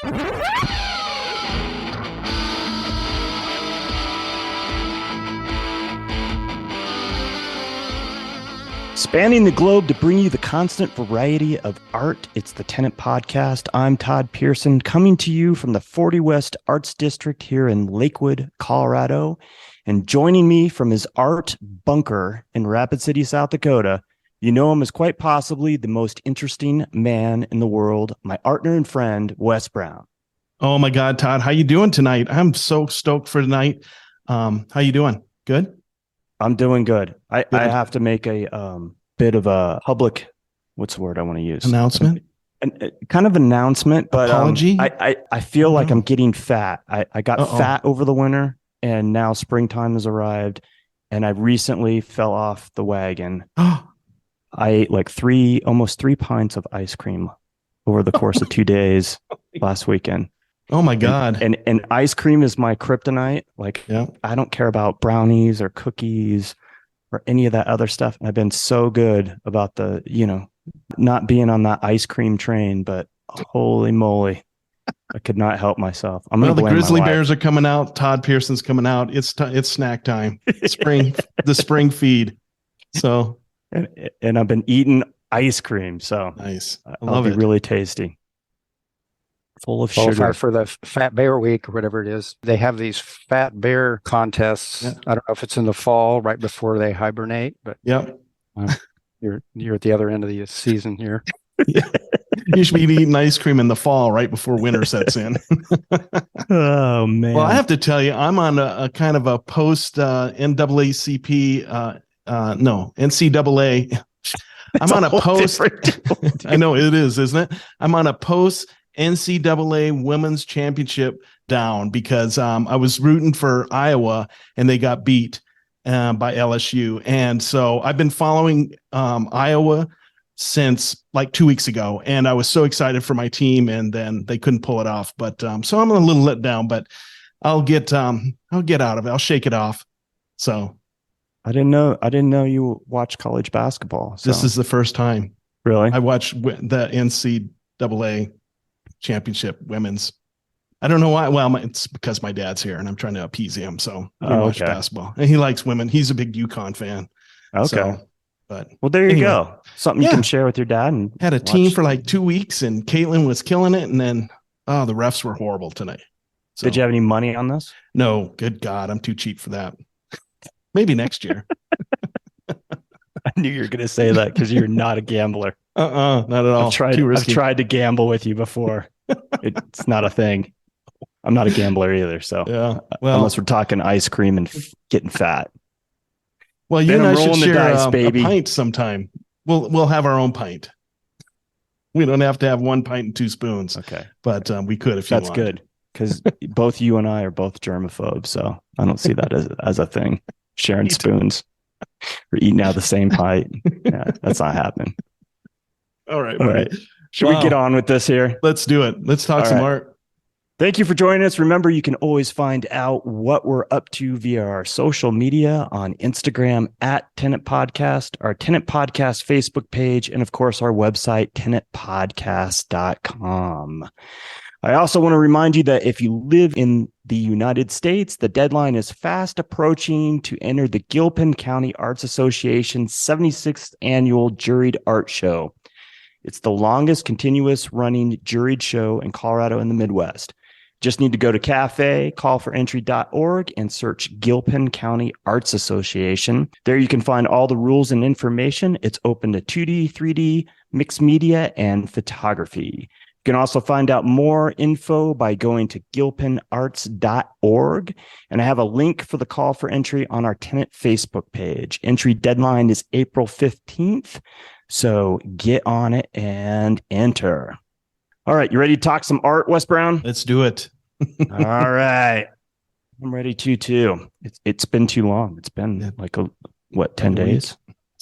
Spanning the globe to bring you the constant variety of art, it's the Tenant Podcast. I'm Todd Pearson, coming to you from the 40 West Arts District here in Lakewood, Colorado. And joining me from his art bunker in Rapid City, South Dakota, you know him as quite possibly the most interesting man in the world, my partner and friend, Wes Brown. Oh my God, Todd, how you doing tonight? I'm so stoked for tonight. How you doing? Good? I'm doing good. I have to make a bit of a public, what's the word I want to use? Announcement? Kind of announcement, but apology? I feel like I'm getting fat. I got fat over the winter, and now springtime has arrived, and I recently fell off the wagon. I ate like almost 3 pints of ice cream over the course of 2 days last weekend. Oh my God. And ice cream is my kryptonite. Like, yeah. I don't care about brownies or cookies or any of that other stuff. And I've been so good about not being on that ice cream train, but holy moly, I could not help myself. The grizzly bears are coming out. Todd Pearson's coming out. It's snack time. The spring feed. So, and I've been eating ice cream. So nice. It'll be really tasty. Full of sugar. For the Fat Bear Week or whatever it is, they have these Fat Bear contests. Yeah. I don't know if it's in the fall, right before they hibernate, but yep. You're at the other end of the season here. Yeah. You should be eating ice cream in the fall, right before winter sets in. Oh man! Well, I have to tell you, I'm on a kind of a post NCAA. I'm on a post. I know it is, isn't it? I'm on a post NCAA Women's Championship down because I was rooting for Iowa and they got beat by LSU. And so I've been following Iowa since like 2 weeks ago, and I was so excited for my team, and then they couldn't pull it off. But so I'm a little let down, but I'll get out of it. I'll shake it off. So I didn't know you watch college basketball. So. This is the first time. Really? I watched the NCAA Championship women's. I don't know why. Well, it's because my dad's here and I'm trying to appease him. So I watch basketball, and he likes women. He's a big UConn fan. Okay. So, but there you go. Something you can share with your dad. And had a team for like 2 weeks, and Caitlin was killing it. And then, the refs were horrible tonight. So, did you have any money on this? No, good God. I'm too cheap for that. Maybe next year. I knew you were going to say that because you're not a gambler. Not at all. I've tried to gamble with you before. It's not a thing. I'm not a gambler either. So yeah, well, unless we're talking ice cream and getting fat. Well, you and I should share a pint sometime. We'll have our own pint. We don't have to have 1 pint and 2 spoons. Okay, but we could if you want. That's good because both you and I are both germaphobes, so I don't see that as a thing. Sharing spoons or eating out of the same pint. Yeah, that's not happening. All right. Should we get on with this here? Let's do it. Let's talk some art. Thank you for joining us. Remember, you can always find out what we're up to via our social media on Instagram at Tenant Podcast, our Tenant Podcast Facebook page, and of course, our website, tenantpodcast.com. I also want to remind you that if you live in the United States, the deadline is fast approaching to enter the Gilpin County Arts Association's 76th annual Juried Art Show. It's the longest continuous running juried show in Colorado and the Midwest. Just need to go to cafecallforentry.org and search Gilpin County Arts Association. There you can find all the rules and information. It's open to 2D, 3D, mixed media, and photography. You can also find out more info by going to gilpinarts.org. And I have a link for the call for entry on our tenant Facebook page. Entry deadline is April 15th. So get on it and enter. All right. You ready to talk some art, Wes Brown? Let's do it. All right. I'm ready to too. It's been too long. It's been like 10 days?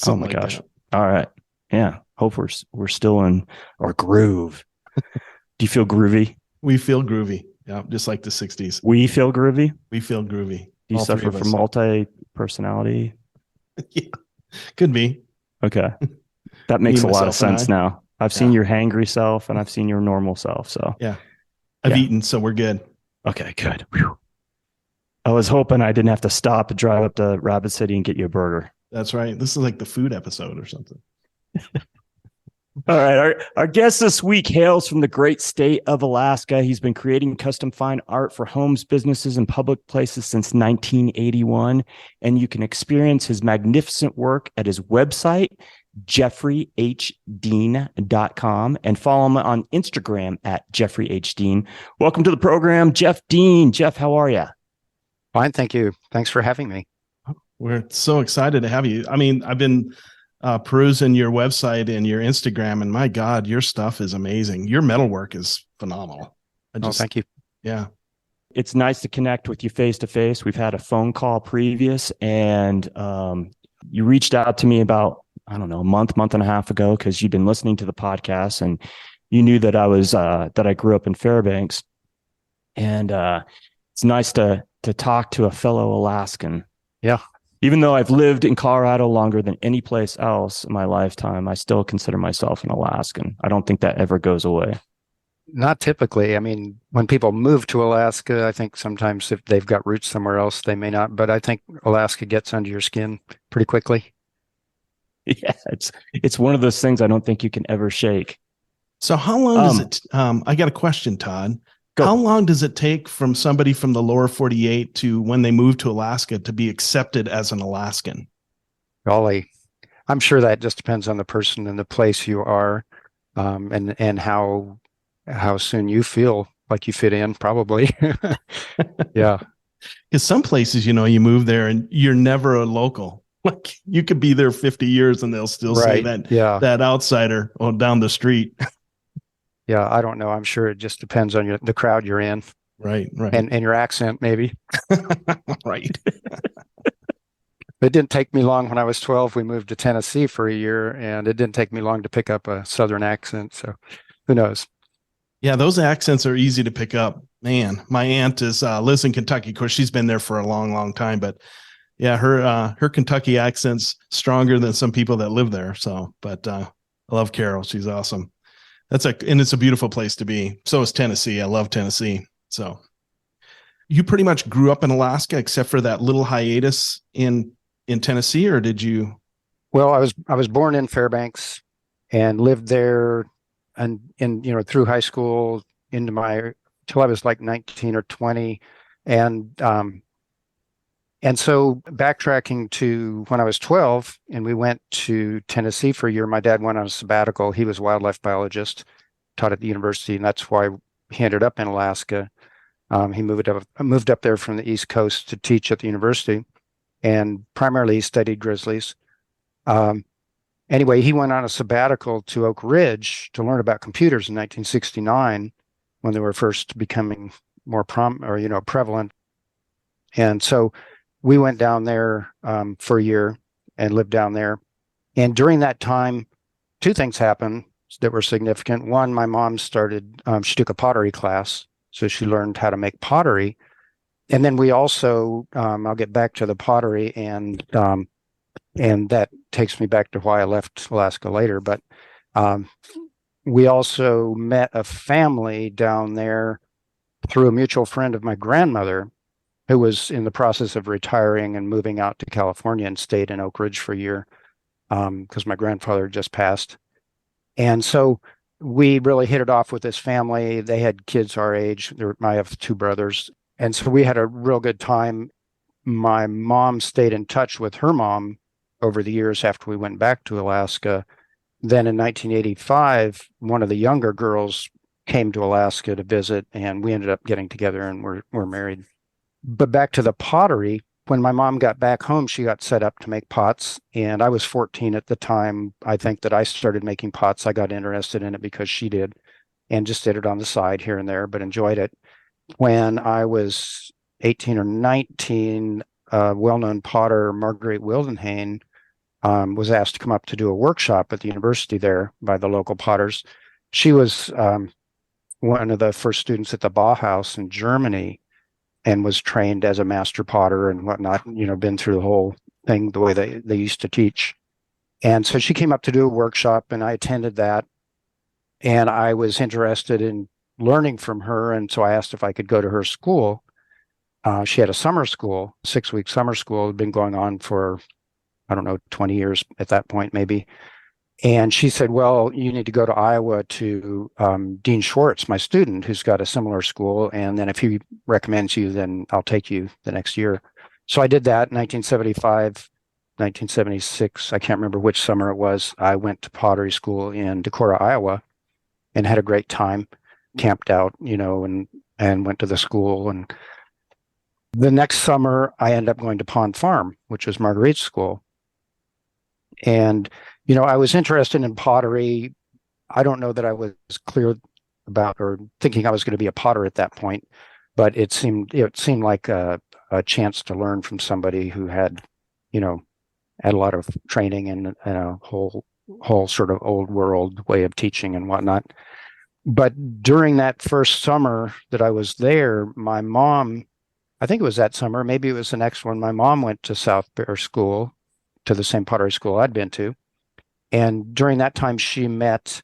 Oh my gosh. That. All right. Yeah. Hope we're still in our groove. Do you feel groovy? We feel groovy. Yeah. Just like the 60s. We feel groovy? We feel groovy. Do you suffer from multi-personality? Yeah. Could be. Okay. That makes a lot of sense now. I've seen your hangry self and I've seen your normal self. So yeah. I've eaten, so we're good. Okay, good. Whew. I was hoping I didn't have to stop and drive up to Rapid City and get you a burger. That's right. This is like the food episode or something. All right. Our guest this week hails from the great state of Alaska. He's been creating custom fine art for homes, businesses, and public places since 1981. And you can experience his magnificent work at his website, jeffreyhdean.com, and follow him on Instagram at jeffreyhdean. Welcome to the program, Jeff Dean. Jeff, how are you? Fine, thank you. Thanks for having me. We're so excited to have you. I mean, I've been perusing your website and your Instagram, and my God, your stuff is amazing. Your metalwork is phenomenal. Thank you. Yeah. It's nice to connect with you face to face. We've had a phone call previous, and you reached out to me about, I don't know, a month and a half ago, because you'd been listening to the podcast and you knew that I grew up in Fairbanks, and it's nice to talk to a fellow Alaskan. Yeah. Even though I've lived in Colorado longer than any place else in my lifetime, I still consider myself an Alaskan. I don't think that ever goes away. Not typically. I mean, when people move to Alaska, I think sometimes if they've got roots somewhere else, they may not. But I think Alaska gets under your skin pretty quickly. Yeah, it's one of those things I don't think you can ever shake. So how long does it? I got a question, Todd. Go. How long does it take from somebody from the lower 48 to when they move to Alaska to be accepted as an Alaskan? Golly, I'm sure that just depends on the person and the place you are, and how soon you feel like you fit in, probably. Yeah. Because some places, you move there and you're never a local. Like you could be there 50 years and they'll still say that outsider down the street. Yeah, I don't know. I'm sure it just depends on the crowd you're in. Right. And your accent, maybe. Right. It didn't take me long. When I was 12, we moved to Tennessee for a year, and it didn't take me long to pick up a Southern accent. So who knows? Yeah, those accents are easy to pick up. Man, my aunt lives in Kentucky. Of course, she's been there for a long, long time. But yeah, her Kentucky accent's stronger than some people that live there. So, but I love Carol. She's awesome. And it's a beautiful place to be. So is Tennessee. I love Tennessee. So you pretty much grew up in Alaska, except for that little hiatus in Tennessee, or did you? Well, I was born in Fairbanks and lived there and through high school till I was like 19 or 20. And so backtracking to when I was 12 and we went to Tennessee for a year, my dad went on a sabbatical. He was a wildlife biologist, taught at the university, and that's why he ended up in Alaska. He moved up there from the East Coast to teach at the university, and primarily he studied grizzlies. Anyway, he went on a sabbatical to Oak Ridge to learn about computers in 1969 when they were first becoming more prevalent. And so we went down there for a year and lived down there. And during that time, two things happened that were significant. One, my mom started, she took a pottery class, so she learned how to make pottery. And then we also, I'll get back to the pottery, and that takes me back to why I left Alaska later. But we also met a family down there through a mutual friend of my grandmother, who was in the process of retiring and moving out to California, and stayed in Oak Ridge for a year because my grandfather had just passed. And so we really hit it off with this family. They had kids our age. I have two brothers. And so we had a real good time. My mom stayed in touch with her mom over the years after we went back to Alaska. Then in 1985, one of the younger girls came to Alaska to visit, and we ended up getting together and we're married. But back to the pottery, when my mom got back home, she got set up to make pots. And I was 14 at the time. I think that I started making pots. I got interested in it because she did, and just did it on the side here and there, but enjoyed it. When I was 18 or 19, a well-known potter, Marguerite Wildenhain, was asked to come up to do a workshop at the university there by the local potters. She was one of the first students at the Bauhaus in Germany, and was trained as a master potter and whatnot, been through the whole thing the way they used to teach. And so she came up to do a workshop, and I attended that. And I was interested in learning from her. And so I asked if I could go to her school. She had a summer school, 6-week summer school, had been going on for, I don't know, 20 years at that point, maybe. And she said, well, you need to go to Iowa to Dean Schwartz, my student, who's got a similar school. And then if he recommends you, then I'll take you the next year. So I did that in 1975, 1976. I can't remember which summer it was. I went to pottery school in Decorah, Iowa, and had a great time, camped out, and went to the school. And the next summer, I ended up going to Pond Farm, which was Marguerite's school. And I was interested in pottery. I don't know that I was clear about or thinking I was going to be a potter at that point, but it seemed like a chance to learn from somebody who had a lot of training and a whole sort of old world way of teaching and whatnot. But during that first summer that I was there, my mom, I think it was that summer, maybe it was the next one, my mom went to South Bear School, to the same pottery school I'd been to. And during that time, she met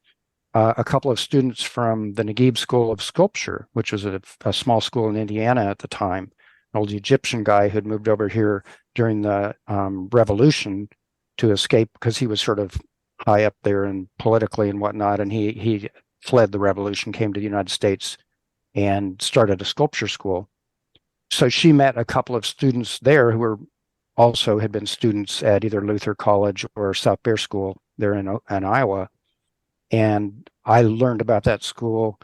a couple of students from the Naguib School of Sculpture, which was a small school in Indiana at the time, an old Egyptian guy who'd moved over here during the revolution to escape because he was sort of high up there and politically and whatnot. And he fled the revolution, came to the United States and started a sculpture school. So she met a couple of students there who were also had been students at either Luther College or South Bear School there in Iowa. And I learned about that school,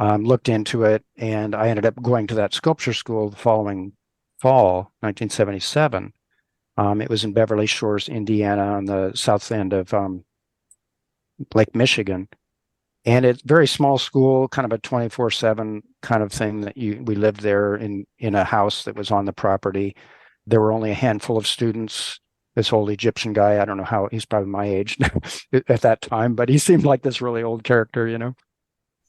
looked into it, and I ended up going to that sculpture school the following fall, 1977. It was in Beverly Shores, Indiana, on the south end of Lake Michigan. And it's a very small school, kind of a 24/7 kind of thing that we lived there in a house that was on the property. There were only a handful of students. This old Egyptian guy, I don't know how, he's probably my age at that time, but he seemed like this really old character,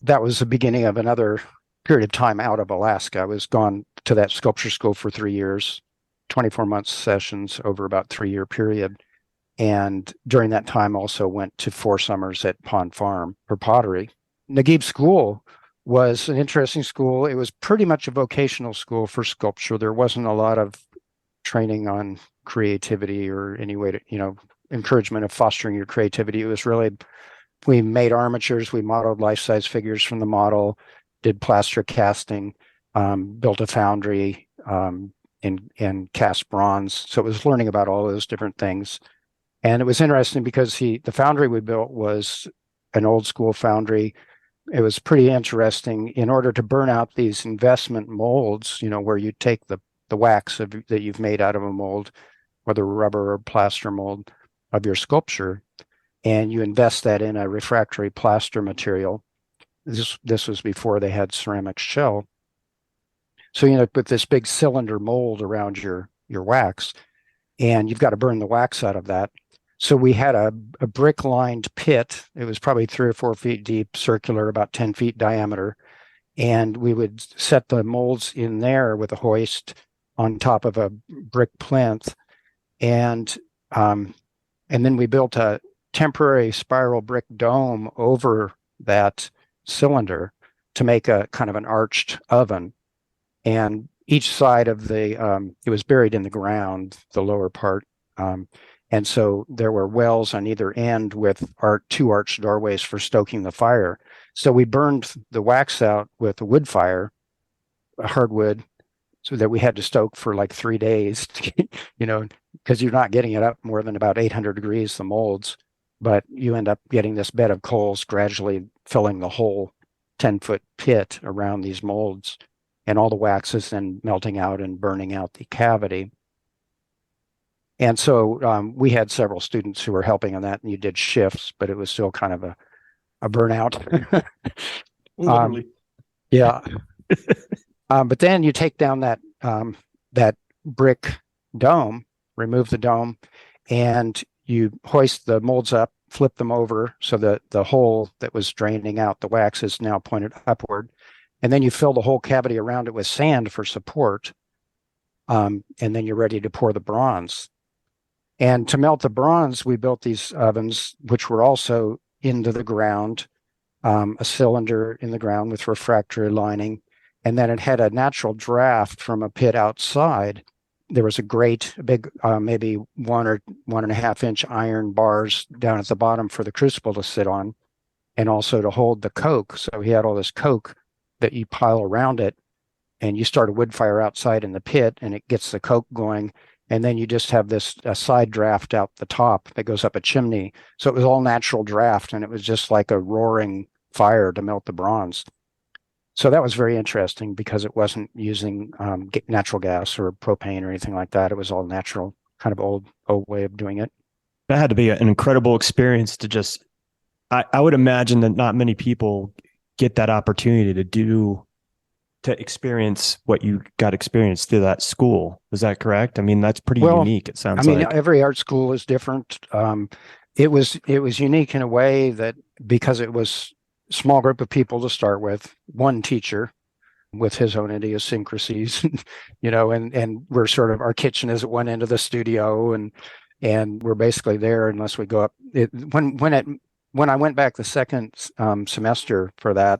That was the beginning of another period of time out of Alaska. I was gone to that sculpture school for 3 years, 24-month sessions over about 3-year period. And during that time also went to 4 summers at Pond Farm for pottery. Naguib School was an interesting school. It was pretty much a vocational school for sculpture. There wasn't a lot of training on creativity or any way to, encouragement of fostering your creativity. It was really, we made armatures, we modeled life-size figures from the model, did plaster casting, built a foundry, and cast bronze. So it was learning about all those different things. And it was interesting because the foundry we built was an old school foundry. It was pretty interesting. In order to burn out these investment molds, where you take the wax that you've made out of a mold, whether rubber or plaster mold of your sculpture, and you invest that in a refractory plaster material. This was before they had ceramic shell. So you put this big cylinder mold around your wax, and you've got to burn the wax out of that. So we had a brick-lined pit. It was probably 3 or 4 feet deep, circular, about 10 feet diameter. And we would set the molds in there with a hoist on top of a brick plinth. And then we built a temporary spiral brick dome over that cylinder to make a kind of an arched oven. And each side of it was buried in the ground, the lower part. And so there were wells on either end with 2 arched doorways for stoking the fire. So we burned the wax out with a wood fire, hardwood, so that we had to stoke for like 3 days, because you're not getting it up more than about 800 degrees, the molds, but you end up getting this bed of coals gradually filling the whole 10-foot pit around these molds, and all the wax is then melting out and burning out the cavity. And so we had several students who were helping on that, and you did shifts, but it was still kind of a burnout. Yeah. But then you take down that brick dome, remove the dome, and you hoist the molds up, flip them over so that the hole that was draining out the wax is now pointed upward. And then you fill the whole cavity around it with sand for support. And then you're ready to pour the bronze. And to melt the bronze, we built these ovens, which were also into the ground. a cylinder in the ground with refractory lining, and then it had a natural draft from a pit outside. There was a grate, a big, maybe 1 or 1.5 inch iron bars down at the bottom for the crucible to sit on, and also to hold the coke. So he had all this coke that you pile around it, and you start a wood fire outside in the pit, and it gets the coke going. And then you just have this a side draft out the top that goes up a chimney. So it was all natural draft, and it was just like a roaring fire to melt the bronze. So that was very interesting because it wasn't using natural gas or propane or anything like that. It was all natural, kind of old way of doing it. That had to be an incredible experience to just, I would imagine that not many people get that opportunity to experience what you got experienced through that school. Is that correct? I mean, that's pretty unique. It sounds like. Every art school is different. It was unique in a way that because it was a small group of people to start with, one teacher with his own idiosyncrasies, and we're sort of, our kitchen is at one end of the studio, and we're basically there unless we go up. When I went back the second semester for that,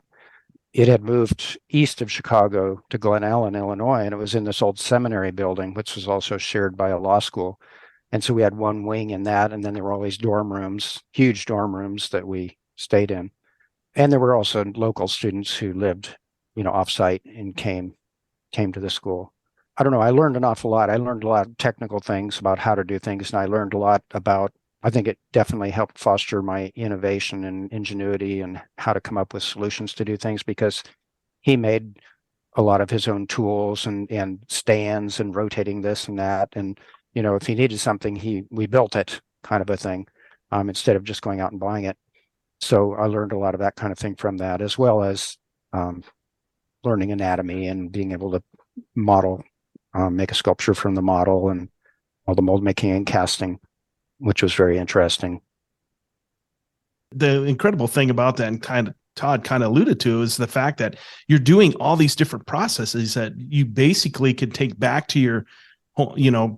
it had moved east of Chicago to Glen Ellen, Illinois, and it was in this old seminary building, which was also shared by a law school. And so we had one wing in that, and then there were all these dorm rooms, huge dorm rooms that we stayed in. And there were also local students who lived, offsite and came to the school. I don't know. I learned an awful lot. I learned a lot of technical things about how to do things, and I learned a lot about, I think it definitely helped foster my innovation and ingenuity and how to come up with solutions to do things, because he made a lot of his own tools and stands and rotating this and that. And, if he needed something, we built it, kind of a thing, instead of just going out and buying it. So I learned a lot of that kind of thing from that, as well as learning anatomy and being able to model, make a sculpture from the model, and all the mold making and casting, which was very interesting. The incredible thing about that, and Todd kind of alluded to, is the fact that you're doing all these different processes that you basically could take back to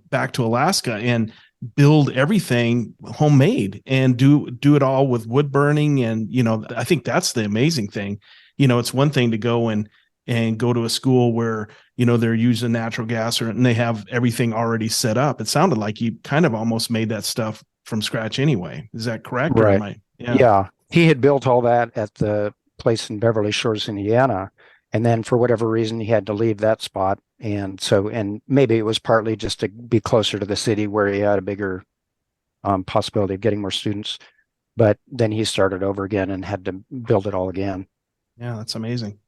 back to Alaska and build everything homemade and do it all with wood burning. And, I think that's the amazing thing. It's one thing to go and go to a school where, they're using natural gas and they have everything already set up. It sounded like you kind of almost made that stuff from scratch anyway. Is that correct? Right. Yeah. He had built all that at the place in Beverly Shores, Indiana. And then for whatever reason, he had to leave that spot. And maybe it was partly just to be closer to the city where he had a bigger possibility of getting more students. But then he started over again and had to build it all again. Yeah, that's amazing.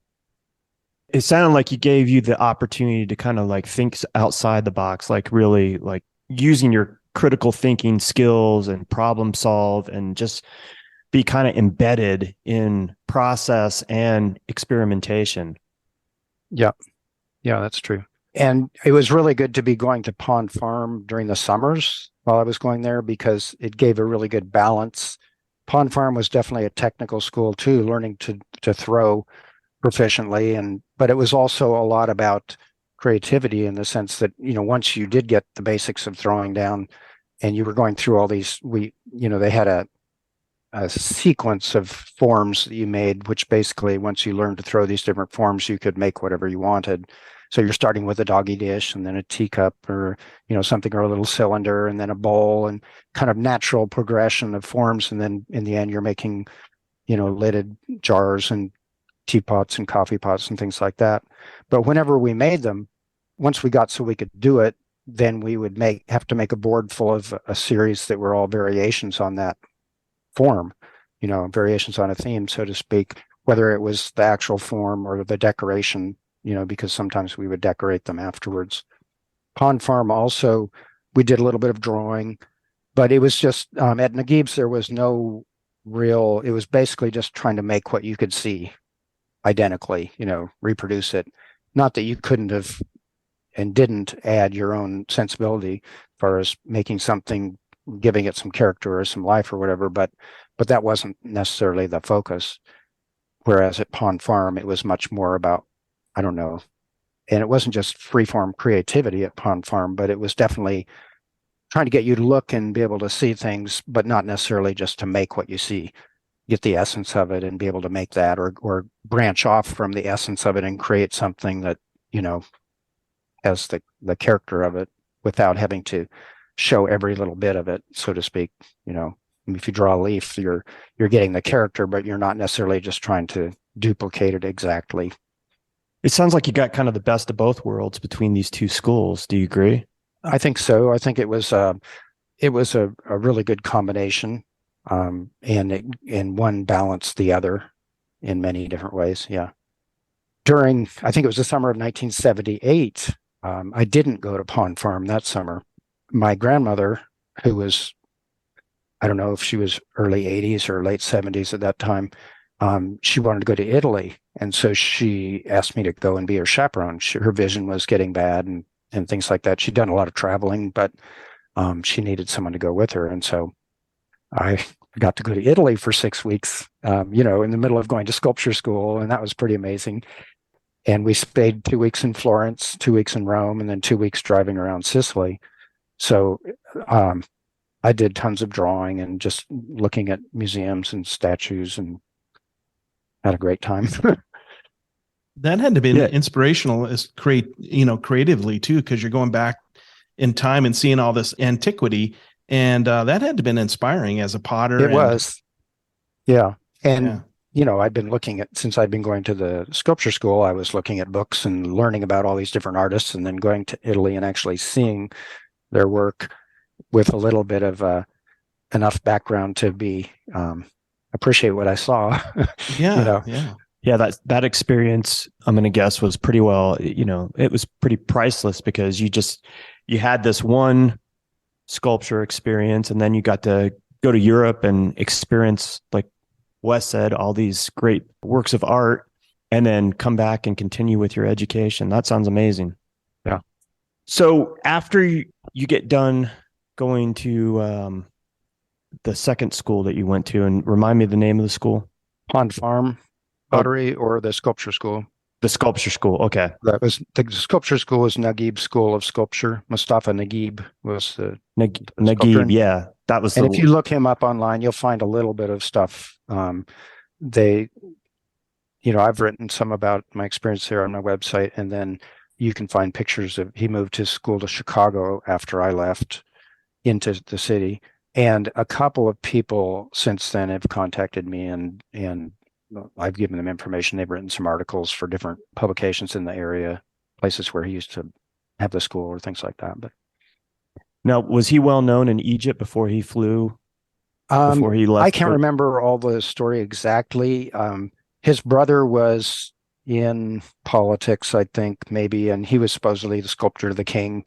It sounded like he gave you the opportunity to kind of like think outside the box, like really like using your critical thinking skills and problem solve and just be kind of embedded in process and experimentation. Yeah. Yeah, that's true. And it was really good to be going to Pond Farm during the summers while I was going there, because it gave a really good balance. Pond Farm was definitely a technical school too, learning to throw proficiently, but it was also a lot about creativity, in the sense that, once you did get the basics of throwing down and you were going through all these, they had a sequence of forms that you made, which basically, once you learned to throw these different forms, you could make whatever you wanted. So you're starting with a doggy dish, and then a teacup, or, something, or a little cylinder, and then a bowl, and kind of natural progression of forms. And then in the end, you're making, lidded jars and teapots and coffee pots and things like that. But whenever we made them, once we got so we could do it, then we would have to make a board full of a series that were all variations on that form, variations on a theme, so to speak, whether it was the actual form or the decoration, because sometimes we would decorate them afterwards. Pond Farm also, we did a little bit of drawing, but it was just, at Naguib's, there was no real, it was basically just trying to make what you could see identically, reproduce it. Not that you couldn't have and didn't add your own sensibility as far as making something, giving it some character or some life or whatever, but that wasn't necessarily the focus. Whereas at Pond Farm, it was much more about, I don't know, and it wasn't just freeform creativity at Pond Farm, but it was definitely trying to get you to look and be able to see things, but not necessarily just to make what you see. get the essence of it and be able to make that, or branch off from the essence of it and create something that, has the character of it without having to show every little bit of it, so to speak. If you draw a leaf, you're getting the character, but you're not necessarily just trying to duplicate it exactly. It sounds like you got kind of the best of both worlds between these two schools. Do you agree? I think so. I think it was a really good combination, and one balanced the other in many different ways. Yeah. I think it was the summer of 1978, I didn't go to Pond Farm that summer. My grandmother, who was, I don't know if she was early 80s or late 70s at that time, she wanted to go to Italy. And so she asked me to go and be her chaperone. Her vision was getting bad and things like that. She'd done a lot of traveling, but she needed someone to go with her. And so I got to go to Italy for 6 weeks, in the middle of going to sculpture school. And that was pretty amazing. And we stayed 2 weeks in Florence, 2 weeks in Rome, and then 2 weeks driving around Sicily. So I did tons of drawing and just looking at museums and statues and had a great time. That had to be inspirational as creatively too, because you're going back in time and seeing all this antiquity. And that had to have been inspiring as a potter. It was. Yeah. And, I've been since I've been going to the sculpture school, I was looking at books and learning about all these different artists, and then going to Italy and actually seeing their work with a little bit of enough background to appreciate what I saw. Yeah. That experience, I'm going to guess, was pretty well, it was pretty priceless, because you had this one sculpture experience, and then you got to go to Europe and experience, like Wes said, all these great works of art, and then come back and continue with your education. That sounds amazing. Yeah. So after you get done going to the second school that you went to, and remind me the name of the school? Pond Farm Pottery, or the sculpture school? The sculpture school. Okay. That was the sculpture school was Naguib School of Sculpture. Mustafa Naguib was the Naguib. Yeah, that was. And if you look him up online, you'll find a little bit of stuff. I've written some about my experience there on my website, and then you can find pictures of. He moved his school to Chicago after I left into the city, and a couple of people since then have contacted me, and I've given them information. They've written some articles for different publications in the area, places where he used to have the school or things like that. But now, was he well known in Egypt before he flew? Before he left? I can't remember all the story exactly. His brother was in politics, I think, maybe, and he was supposedly the sculptor of the king,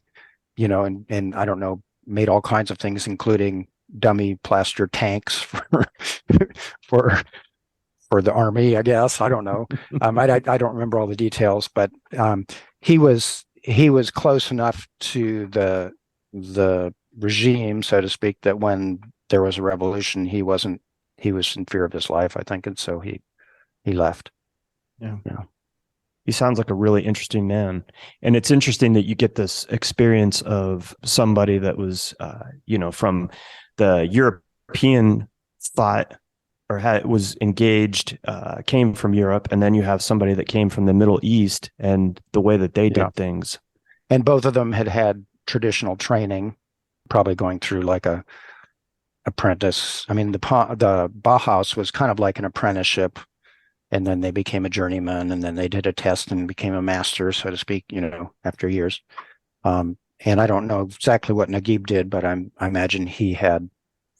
and I don't know, made all kinds of things, including dummy plaster tanks for the army, I guess. I don't know. I don't remember all the details, but he was close enough to the regime, so to speak, that when there was a revolution, he was in fear of his life, I think, and so he left. Yeah. He sounds like a really interesting man, and it's interesting that you get this experience of somebody that was, from the European thought, or was engaged, came from Europe, and then you have somebody that came from the Middle East and the way that they did things. And both of them had traditional training, probably going through like a apprentice. I mean, the Bauhaus was kind of like an apprenticeship, and then they became a journeyman, and then they did a test and became a master, so to speak, after years. And I don't know exactly what Naguib did, but I imagine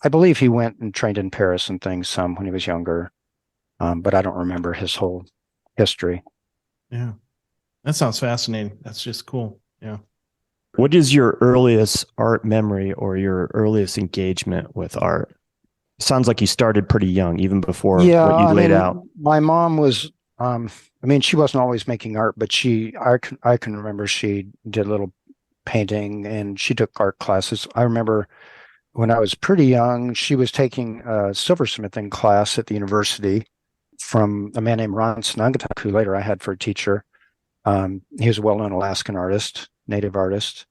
I believe he went and trained in Paris and things some when he was younger, but I don't remember his whole history. Yeah, that sounds fascinating. That's just cool. Yeah. What is your earliest art memory or your earliest engagement with art? Sounds like you started pretty young, even before what you laid out. My mom was, she wasn't always making art, but I can remember she did a little painting and she took art classes. I remember when I was pretty young, she was taking a silversmithing class at the university from a man named Ron Snugatuck, who later I had for a teacher. He was a well-known Alaskan artist, native artist,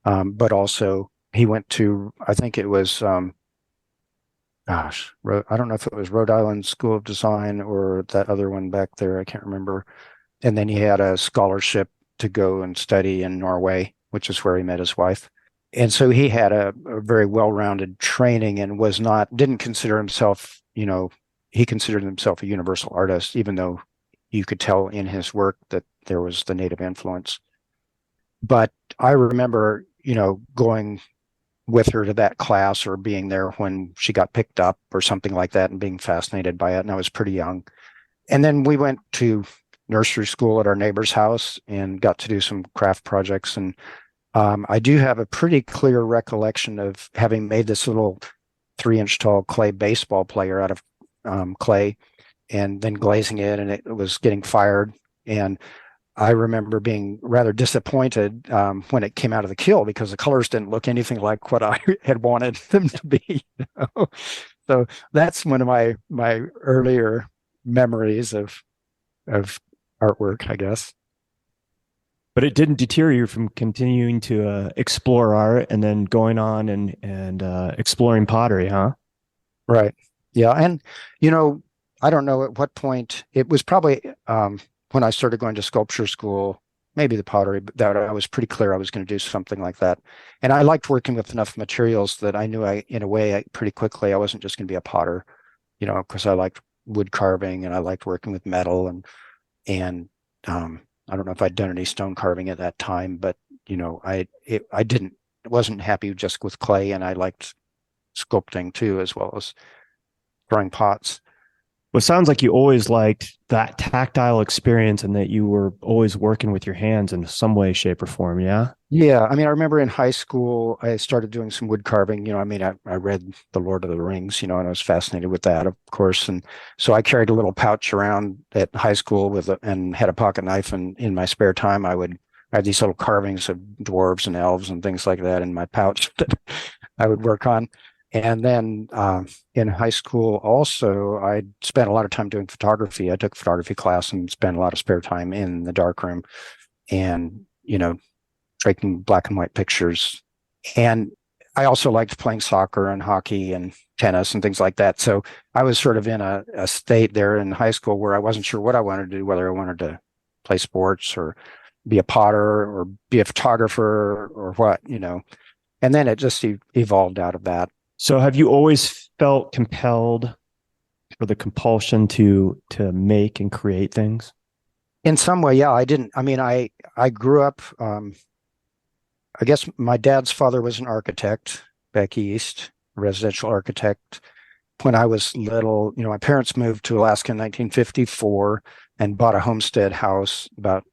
but also he went to, I think it was I don't know if it was Rhode Island School of Design or that other one back there. I can't remember. And then he had a scholarship to go and study in Norway, which is where he met his wife. And so he had a very well-rounded training and didn't consider himself, he considered himself a universal artist, even though you could tell in his work that there was the native influence. But I remember, going with her to that class or being there when she got picked up or something like that and being fascinated by it. And I was pretty young. And then we went to nursery school at our neighbor's house and got to do some craft projects. And I do have a pretty clear recollection of having made this little 3-inch tall clay baseball player out of clay and then glazing it, and it was getting fired. And I remember being rather disappointed when it came out of the kiln because the colors didn't look anything like what I had wanted them to be. So that's one of my earlier memories of artwork, I guess. But it didn't deter you from continuing to explore art and then going on and exploring pottery, huh? Right. Yeah. And, I don't know at what point it was probably when I started going to sculpture school, maybe the pottery, but that I was pretty clear I was going to do something like that. And I liked working with enough materials that I knew pretty quickly, I wasn't just going to be a potter, because I liked wood carving and I liked working with metal and I don't know if I'd done any stone carving at that time, but I wasn't happy just with clay, and I liked sculpting too, as well as throwing pots. Well, it sounds like you always liked that tactile experience and that you were always working with your hands in some way, shape, or form. Yeah. Yeah. I mean, I remember in high school, I started doing some wood carving. I read The Lord of the Rings, and I was fascinated with that, of course. And so I carried a little pouch around at high school and had a pocket knife. And in my spare time, I had these little carvings of dwarves and elves and things like that in my pouch that I would work on. And then in high school, also, I spent a lot of time doing photography. I took a photography class and spent a lot of spare time in the darkroom and, taking black and white pictures. And I also liked playing soccer and hockey and tennis and things like that. So I was sort of in a state there in high school where I wasn't sure what I wanted to do, whether I wanted to play sports or be a potter or be a photographer or what, And then it just evolved out of that. So have you always felt compelled or the compulsion to make and create things? In some way, yeah. I grew up, I guess my dad's father was an architect back east, a residential architect. When I was little, my parents moved to Alaska in 1954 and bought a homestead house about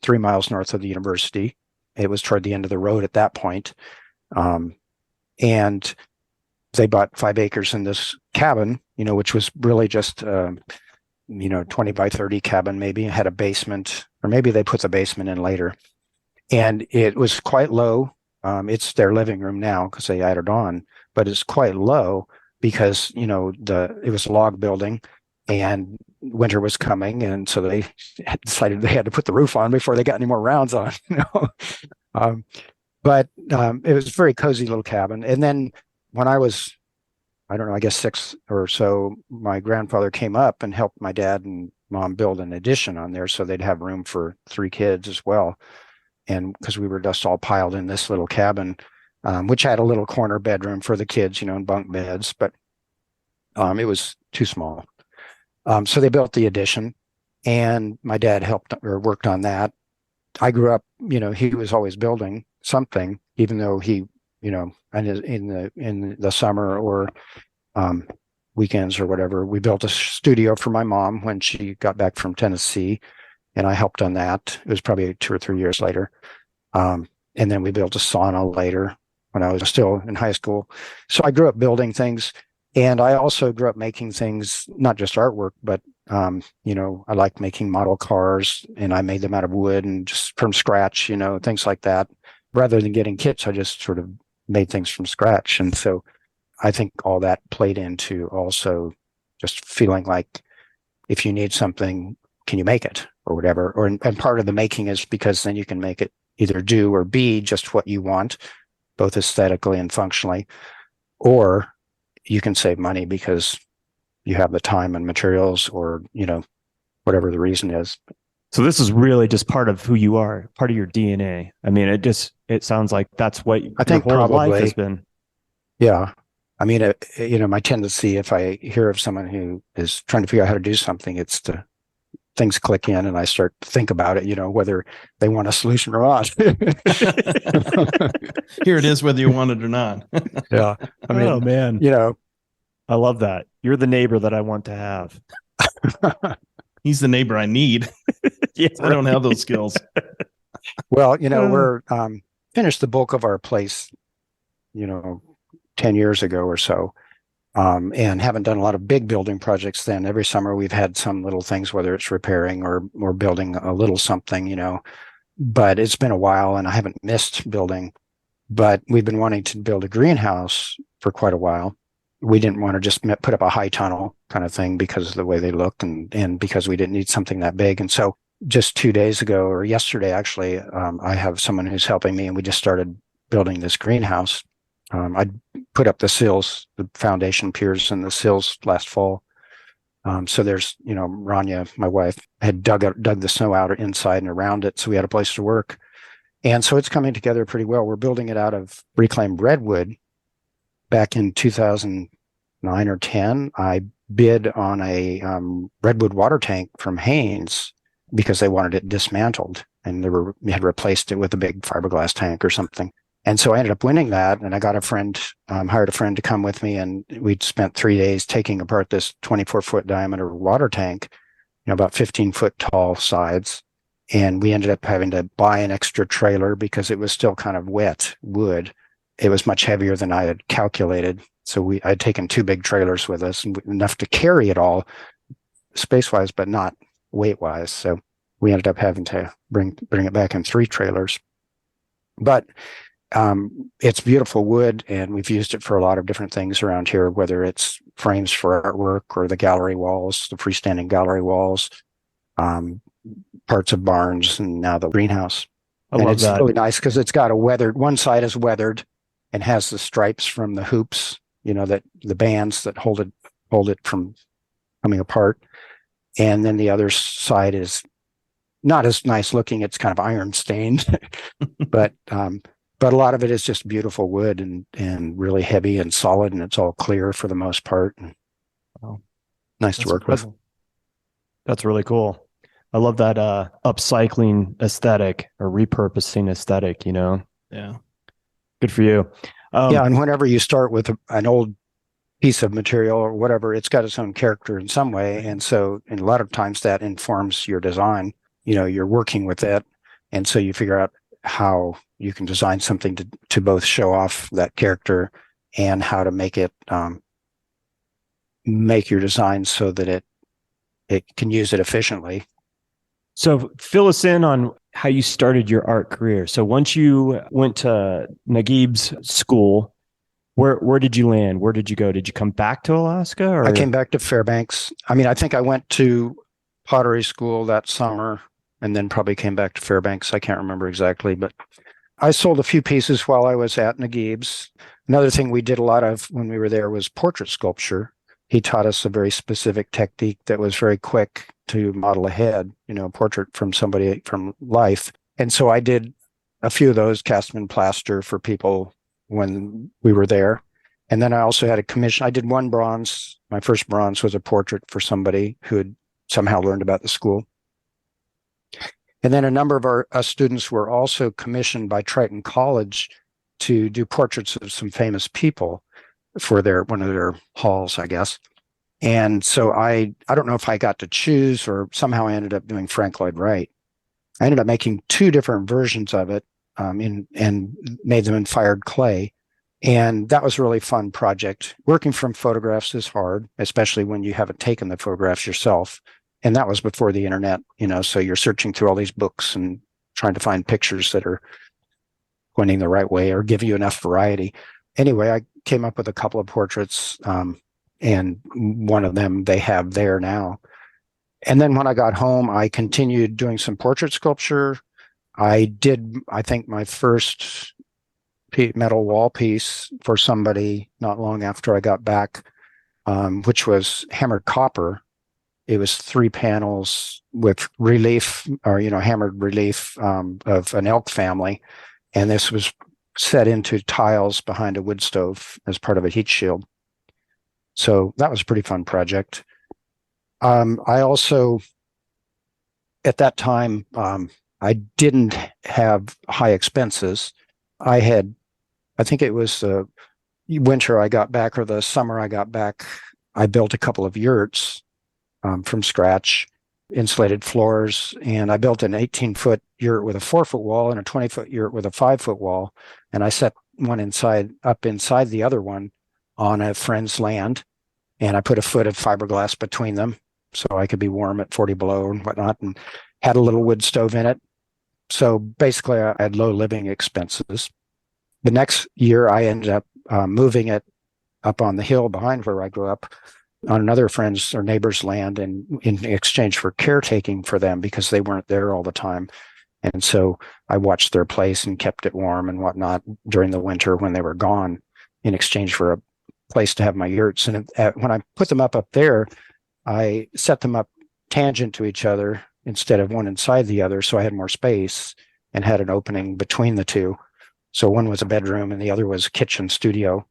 3 miles north of the university. It was toward the end of the road at that point. And they bought 5 acres in this cabin, which was really just, 20 by 30 cabin, maybe. It had a basement, or maybe they put the basement in later. And it was quite low. It's their living room now because they added on, but it's quite low because, it was a log building and winter was coming. And so they decided they had to put the roof on before they got any more rounds on, But it was a very cozy little cabin. And then when I was, I don't know, I guess 6 or so, my grandfather came up and helped my dad and mom build an addition on there so they'd have room for 3 kids as well. And because we were just all piled in this little cabin, which had a little corner bedroom for the kids, and bunk beds, but it was too small. So they built the addition and my dad helped or worked on that. I grew up, he was always building something, even though he, in the summer or weekends or whatever, we built a studio for my mom when she got back from Tennessee, and I helped on that. It was probably 2 or 3 years later. And then we built a sauna later when I was still in high school. So I grew up building things, and I also grew up making things, not just artwork, but I like making model cars, and I made them out of wood and just from scratch, things like that. Rather than getting kits, I just sort of made things from scratch. And so I think all that played into also just feeling like if you need something, can you make it or whatever? And part of the making is because then you can make it either do or be just what you want, both aesthetically and functionally, or you can save money because you have the time and materials, or, whatever the reason is. So this is really just part of who you are, part of your DNA. I mean, it sounds like that's what I think your whole life probably has been. Yeah. I mean, my tendency, if I hear of someone who is trying to figure out how to do something, it's things click in and I start to think about it, whether they want a solution or not. Here it is, whether you want it or not. Yeah. I mean, oh man, I love that. You're the neighbor that I want to have. He's the neighbor I need. Yeah, I don't have those skills. Well, we're finished the bulk of our place, 10 years ago or so, and haven't done a lot of big building projects then. Every summer we've had some little things, whether it's repairing or building a little something, but it's been a while and I haven't missed building. But we've been wanting to build a greenhouse for quite a while. We didn't want to just put up a high tunnel kind of thing because of the way they look and because we didn't need something that big. And so just 2 days ago, or yesterday, actually, I have someone who's helping me, and we just started building this greenhouse. I put up the sills, the foundation piers and the sills last fall. So there's, Rania, my wife, had dug the snow out inside and around it. So we had a place to work. And so it's coming together pretty well. We're building it out of reclaimed redwood. Back in 2009 or 10, I bid on a redwood water tank from Haynes because they wanted it dismantled, and they had replaced it with a big fiberglass tank or something. And so I ended up winning that, and I got hired a friend to come with me, and we'd spent 3 days taking apart this 24-foot diameter water tank, about 15-foot tall sides. And we ended up having to buy an extra trailer because it was still kind of wet wood. It was much heavier than I had calculated. So I had taken 2 big trailers with us, enough to carry it all space-wise, but not weight-wise. So we ended up having to bring it back in 3 trailers. But it's beautiful wood, and we've used it for a lot of different things around here, whether it's frames for artwork or the gallery walls, the freestanding gallery walls, parts of barns, and now the greenhouse. I love it's that. really nice because it's got one side is weathered and has the stripes from the hoops, that the bands that hold it from coming apart. And then the other side is not as nice looking. It's kind of iron stained, but a lot of it is just beautiful wood and really heavy and solid, and it's all clear for the most part. And, wow. Nice to work with. That's really cool. I love that upcycling aesthetic or repurposing aesthetic, Yeah. Good for you. And whenever you start with an old piece of material or whatever, it's got its own character in some way. And so, a lot of times that informs your design. You're working with it. And so you figure out how you can design something to both show off that character and how to make it, make your design so that it can use it efficiently. So fill us in on how you started your art career. So once you went to Naguib's school, where did you land? Where did you go? Did you come back to Alaska? Or? I came back to Fairbanks. I mean, I think I went to pottery school that summer and then probably came back to Fairbanks. I can't remember exactly, but I sold a few pieces while I was at Naguib's. Another thing we did a lot of when we were there was portrait sculpture. He taught us a very specific technique that was very quick to model a head, a portrait from somebody from life. And so I did a few of those, cast them in plaster for people when we were there. And then I also had a commission. I did one bronze. My first bronze was a portrait for somebody who had somehow learned about the school. And then a number of our students were also commissioned by Triton College to do portraits of some famous people for one of their halls, I guess. And so I don't know if I got to choose or somehow I ended up doing Frank Lloyd Wright. I ended up making 2 different versions of it and made them in fired clay. And that was a really fun project. Working from photographs is hard, especially when you haven't taken the photographs yourself. And that was before the internet, so you're searching through all these books and trying to find pictures that are pointing the right way or give you enough variety. Anyway, I came up with a couple of portraits, and one of them they have there now. And then when I got home, I continued doing some portrait sculpture. I think my first metal wall piece for somebody not long after I got back, which was hammered copper. It was 3 panels with relief, or hammered relief of an elk family, and this was set into tiles behind a wood stove as part of a heat shield. So that was a pretty fun project. I also, at that time, I didn't have high expenses. I think it was the winter I got back or the summer I got back, I built a couple of yurts from scratch, insulated floors, and I built an 18-foot yurt with a 4-foot wall and a 20-foot yurt with a 5-foot wall. And I set one up inside the other one on a friend's land, and I put a foot of fiberglass between them so I could be warm at 40 below and whatnot, and had a little wood stove in it. So basically, I had low living expenses. The next year, I ended up moving it up on the hill behind where I grew up on another friend's or neighbor's land, and in exchange for caretaking for them because they weren't there all the time. And so I watched their place and kept it warm and whatnot during the winter when they were gone, in exchange for a place to have my yurts. And when I put them up there, I set them up tangent to each other instead of one inside the other, so I had more space and had an opening between the two. So one was a bedroom and the other was a kitchen studio.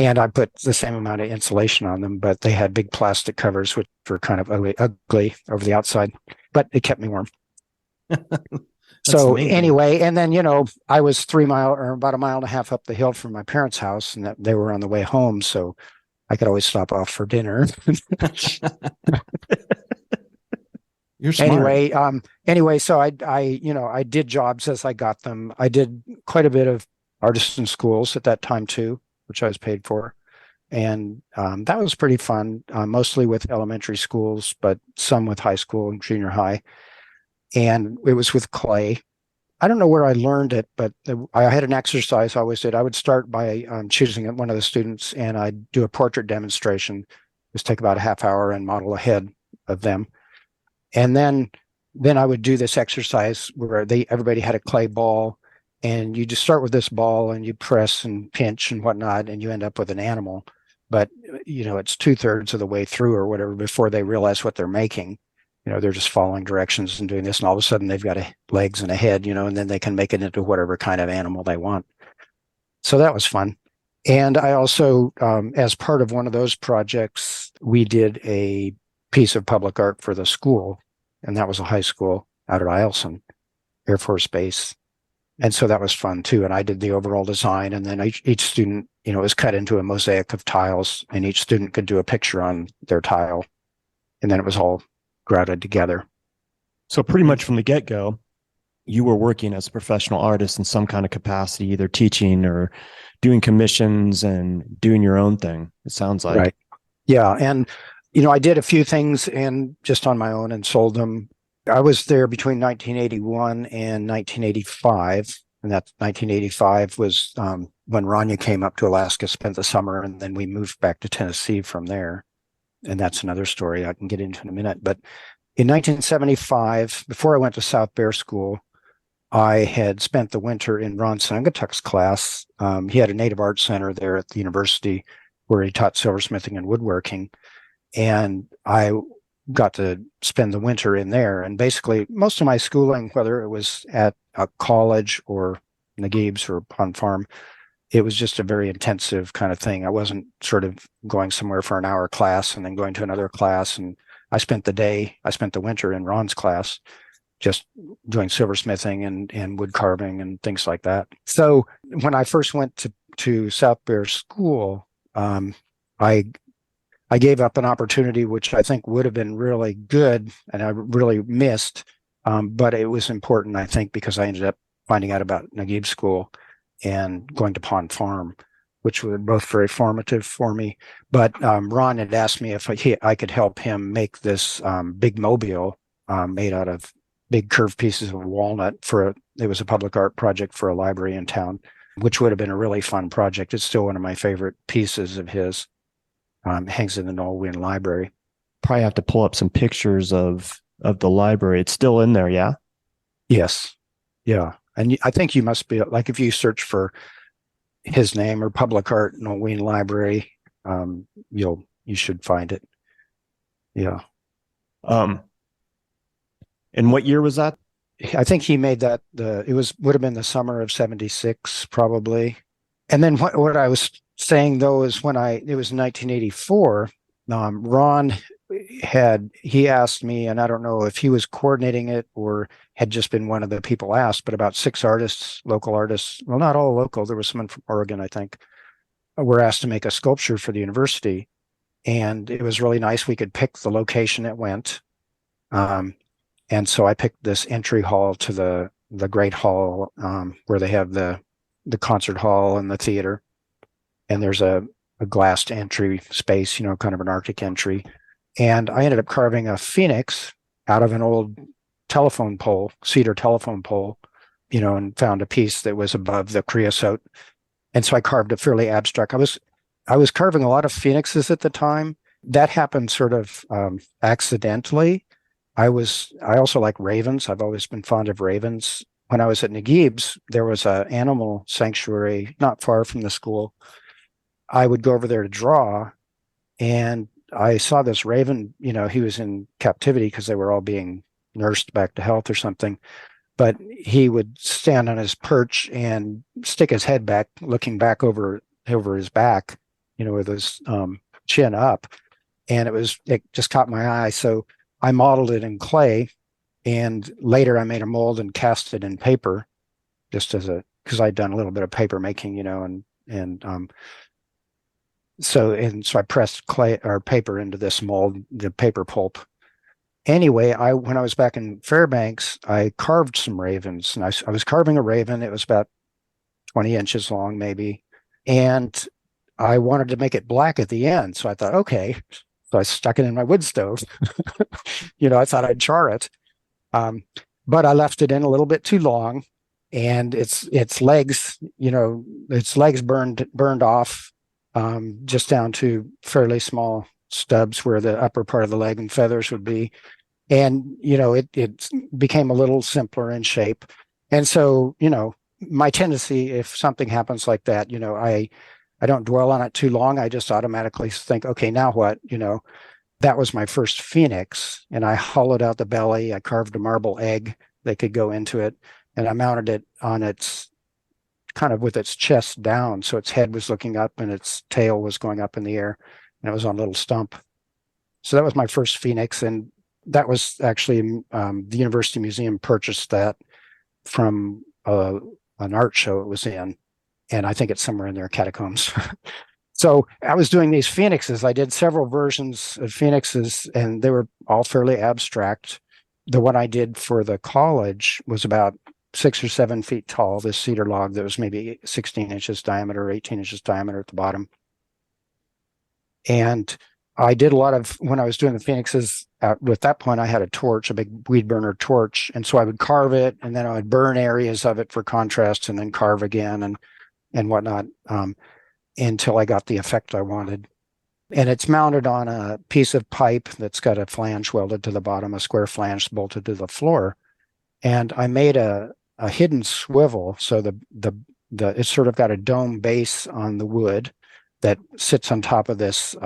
And I put the same amount of insulation on them, but they had big plastic covers, which were kind of ugly over the outside, but it kept me warm. So amazing. Anyway, and then, I was about a mile and a half up the hill from my parents' house, and they were on the way home. So I could always stop off for dinner. You're smart. Anyway, so I did jobs as I got them. I did quite a bit of artisan schools at that time too, which I was paid for. And that was pretty fun, mostly with elementary schools, but some with high school and junior high. And it was with clay. I don't know where I learned it, but I had an exercise I always did. I would start by choosing one of the students, and I'd do a portrait demonstration. Just take about a half hour and model a head of them. And then I would do this exercise where everybody had a clay ball, and you just start with this ball and you press and pinch and whatnot, and you end up with an animal. But, it's 2/3 of the way through or whatever before they realize what they're making. They're just following directions and doing this, and all of a sudden they've got legs and a head, and then they can make it into whatever kind of animal they want. So that was fun. And I also, as part of one of those projects, we did a piece of public art for the school, and that was a high school out at Eielson Air Force Base. And so that was fun too. And I did the overall design, and then each student, it was cut into a mosaic of tiles, and each student could do a picture on their tile, and then it was all grouted together. So pretty much from the get-go, you were working as a professional artist in some kind of capacity, either teaching or doing commissions and doing your own thing, it sounds like. Right. Yeah. And, I did a few things and just on my own and sold them. I was there between 1981 and 1985. And that 1985 was when Rania came up to Alaska, spent the summer, and then we moved back to Tennessee from there. And that's another story I can get into in a minute. But in 1975, before I went to South Bear School, I had spent the winter in Ron Sangatuk's class. He had a Native Art Center there at the university where he taught silversmithing and woodworking. And I got to spend the winter in there. And basically, most of my schooling, whether it was at a college or Naguib's or Pond Farm, it was just a very intensive kind of thing. I wasn't sort of going somewhere for an hour class and then going to another class. And I spent the winter in Ron's class, just doing silversmithing and wood carving and things like that. So when I first went to South Bear School, I gave up an opportunity which I think would have been really good and I really missed, but it was important, I think, because I ended up finding out about Naguib School and going to Pond Farm, which were both very formative for me. But Ron had asked me if I could help him make this big mobile made out of big curved pieces of walnut it was a public art project for a library in town, which would have been a really fun project. It's still one of my favorite pieces of his. Hangs in the Norwegian Library. Probably have to pull up some pictures of the library. It's still in there, yeah? Yes. Yeah. And I think you must be, like, if you search for his name, or Public Art Nolwenn Library. You should find it. Yeah. And what year was that? I think he made that would have been the summer of 76, probably. And then what I was saying though is it was 1984, Ron he asked me, and I don't know if he was coordinating it or had just been one of the people asked, but about 6 artists, local artists, well, not all local, there was someone from Oregon, I think, were asked to make a sculpture for the university. And it was really nice. We could pick the location it went. And so I picked this entry hall to the Great Hall, where they have the concert hall and the theater. And there's a glassed entry space, kind of an Arctic entry. And I ended up carving a phoenix out of an old telephone pole, cedar telephone pole, and found a piece that was above the creosote. And so I carved it fairly abstract. I was carving a lot of phoenixes at the time. That happened sort of accidentally. I also like ravens. I've always been fond of ravens. When I was at Naguib's, there was an animal sanctuary not far from the school. I would go over there to draw, and I saw this raven. He was in captivity because they were all being nursed back to health or something. But he would stand on his perch and stick his head back, looking back over his back, with his chin up. And it just caught my eye. So I modeled it in clay, and later I made a mold and cast it in paper, just because I'd done a little bit of paper making, so I pressed clay or paper into this mold, the paper pulp. Anyway, when I was back in Fairbanks, I carved some ravens, and I was carving a raven. It was about 20 inches long, maybe, and I wanted to make it black at the end. So I thought, okay. So I stuck it in my wood stove. I thought I'd char it. But I left it in a little bit too long, and its legs, burned off, just down to fairly small stubs where the upper part of the leg and feathers would be. And, it became a little simpler in shape. And so, my tendency, if something happens like that, I don't dwell on it too long. I just automatically think, okay, now what? That was my first phoenix, and I hollowed out the belly. I carved a marble egg that could go into it, and I mounted it on its kind of with its chest down. So its head was looking up and its tail was going up in the air, and it was on a little stump. So that was my first phoenix. And that was actually, the University Museum purchased that from an art show it was in. And I think it's somewhere in their catacombs. So I was doing these phoenixes. I did several versions of phoenixes, and they were all fairly abstract. The one I did for the college was about 6 or 7 feet tall, this cedar log that was maybe 16 inches diameter, 18 inches diameter at the bottom. And I did a lot of, when I was doing the phoenixes, at that point I had a torch, a big weed burner torch. And so I would carve it, and then I would burn areas of it for contrast, and then carve again and whatnot, until I got the effect I wanted. And it's mounted on a piece of pipe that's got a flange welded to the bottom, a square flange bolted to the floor. And I made a hidden swivel. So it's sort of got a dome base on the wood that sits on top of this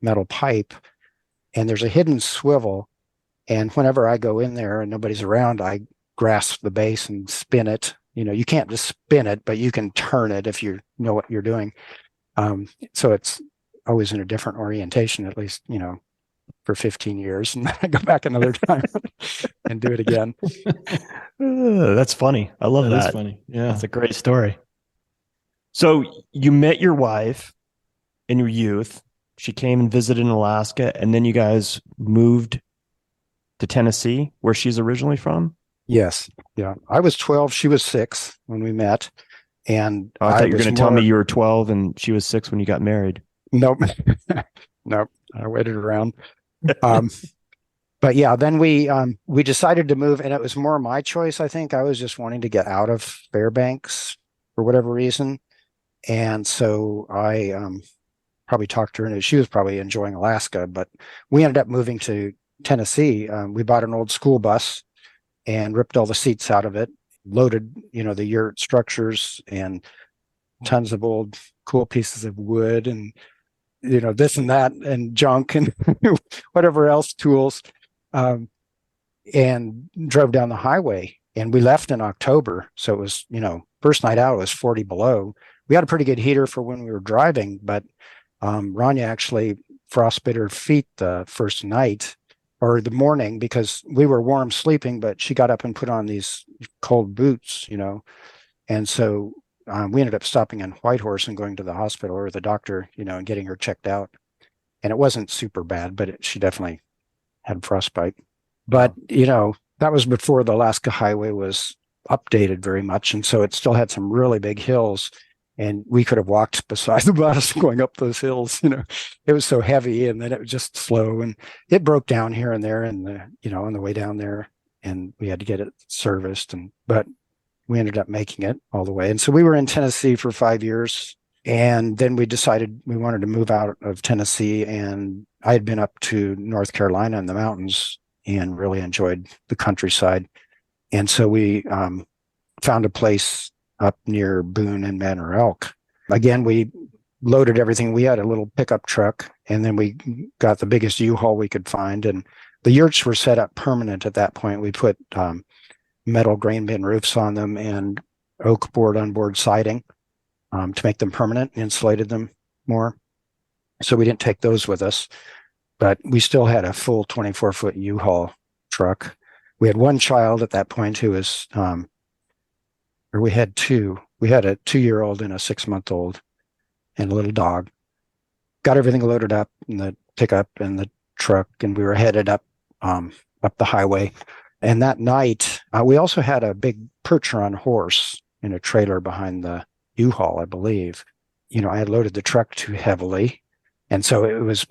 metal pipe. And there's a hidden swivel. And whenever I go in there and nobody's around, I grasp the base and spin it. You can't just spin it, but you can turn it if you know what you're doing. So it's always in a different orientation, at least, for 15 years. And then I go back another time and do it again. That's funny. I love that. That's funny. Yeah. That's a great story. So you met your wife in your youth. She came and visited in Alaska, and then you guys moved to Tennessee, where she's originally from? Yes. Yeah. I was 12. She was 6 when we met. And I thought you were going to tell me you were 12 and she was 6 when you got married. Nope. Nope. I waited around. But yeah, then we decided to move, and it was more my choice. I think I was just wanting to get out of Fairbanks for whatever reason. And so I probably talked to her, and she was probably enjoying Alaska, but we ended up moving to Tennessee. We bought an old school bus and ripped all the seats out of it, loaded, the yurt structures, and tons of old cool pieces of wood and, this and that and junk and whatever else, tools, and drove down the highway. And we left in October. So it was, first night out, it was 40 below. We had a pretty good heater for when we were driving, but Rania actually frostbit her feet the first night or the morning because we were warm sleeping, but she got up and put on these cold boots, And so we ended up stopping in Whitehorse and going to the hospital or the doctor, and getting her checked out. And it wasn't super bad, but she definitely had frostbite. But, that was before the Alaska Highway was updated very much. And so it still had some really big hills. And we could have walked beside the bus going up those hills. It was so heavy, and then it was just slow. And it broke down here and there, and on the way down there, and we had to get it serviced. But we ended up making it all the way. And so we were in Tennessee for 5 years, and then we decided we wanted to move out of Tennessee. And I had been up to North Carolina in the mountains and really enjoyed the countryside. And so we found a place up near Boone and Manor Elk. Again, we loaded everything. We had a little pickup truck, and then we got the biggest U-Haul we could find. And the yurts were set up permanent at that point. We put metal grain bin roofs on them and oak board on board siding to make them permanent, insulated them more. So we didn't take those with us, but we still had a full 24-foot U-Haul truck. We had one child at that point who was, or we had two. We had a 2-year-old and a 6-month-old and a little dog. Got everything loaded up in the pickup and the truck, and we were headed up the highway. And that night, we also had a big Percheron horse in a trailer behind the U-Haul, I believe. I had loaded the truck too heavily. And so it was,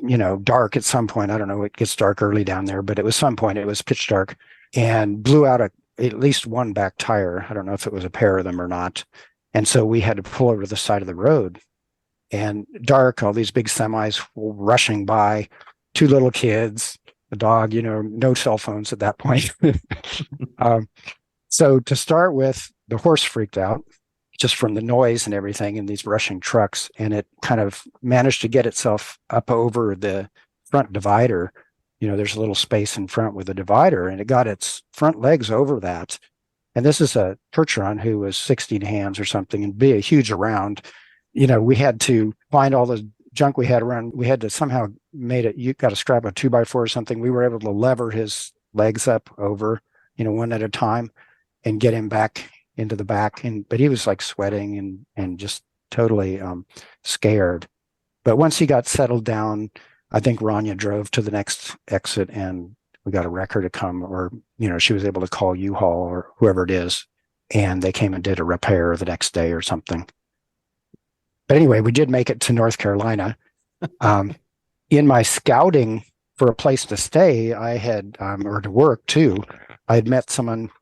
dark at some point. I don't know, it gets dark early down there, but it was some point, it was pitch dark, and blew out at least one back tire. I don't know if it was a pair of them or not. And so we had to pull over to the side of the road. And dark, all these big semis rushing by, 2 little kids, the dog, no cell phones at that point. So to start with, the horse freaked out just from the noise and everything and these rushing trucks. And it kind of managed to get itself up over the front divider. There's a little space in front with a divider, and it got its front legs over that. And this is a Percheron who was 16 hands or something and be a huge around. We had to find all the junk we had around. We had to somehow you got to scrap a 2x4 or something. We were able to lever his legs up over, one at a time and get him back into the back. But he was like sweating and just totally scared. But once he got settled down, I think Rania drove to the next exit, and we got a wrecker to come, or, she was able to call U-Haul or whoever it is, and they came and did a repair the next day or something. But anyway, we did make it to North Carolina. In my scouting for a place to stay, I had, or to work too, I had met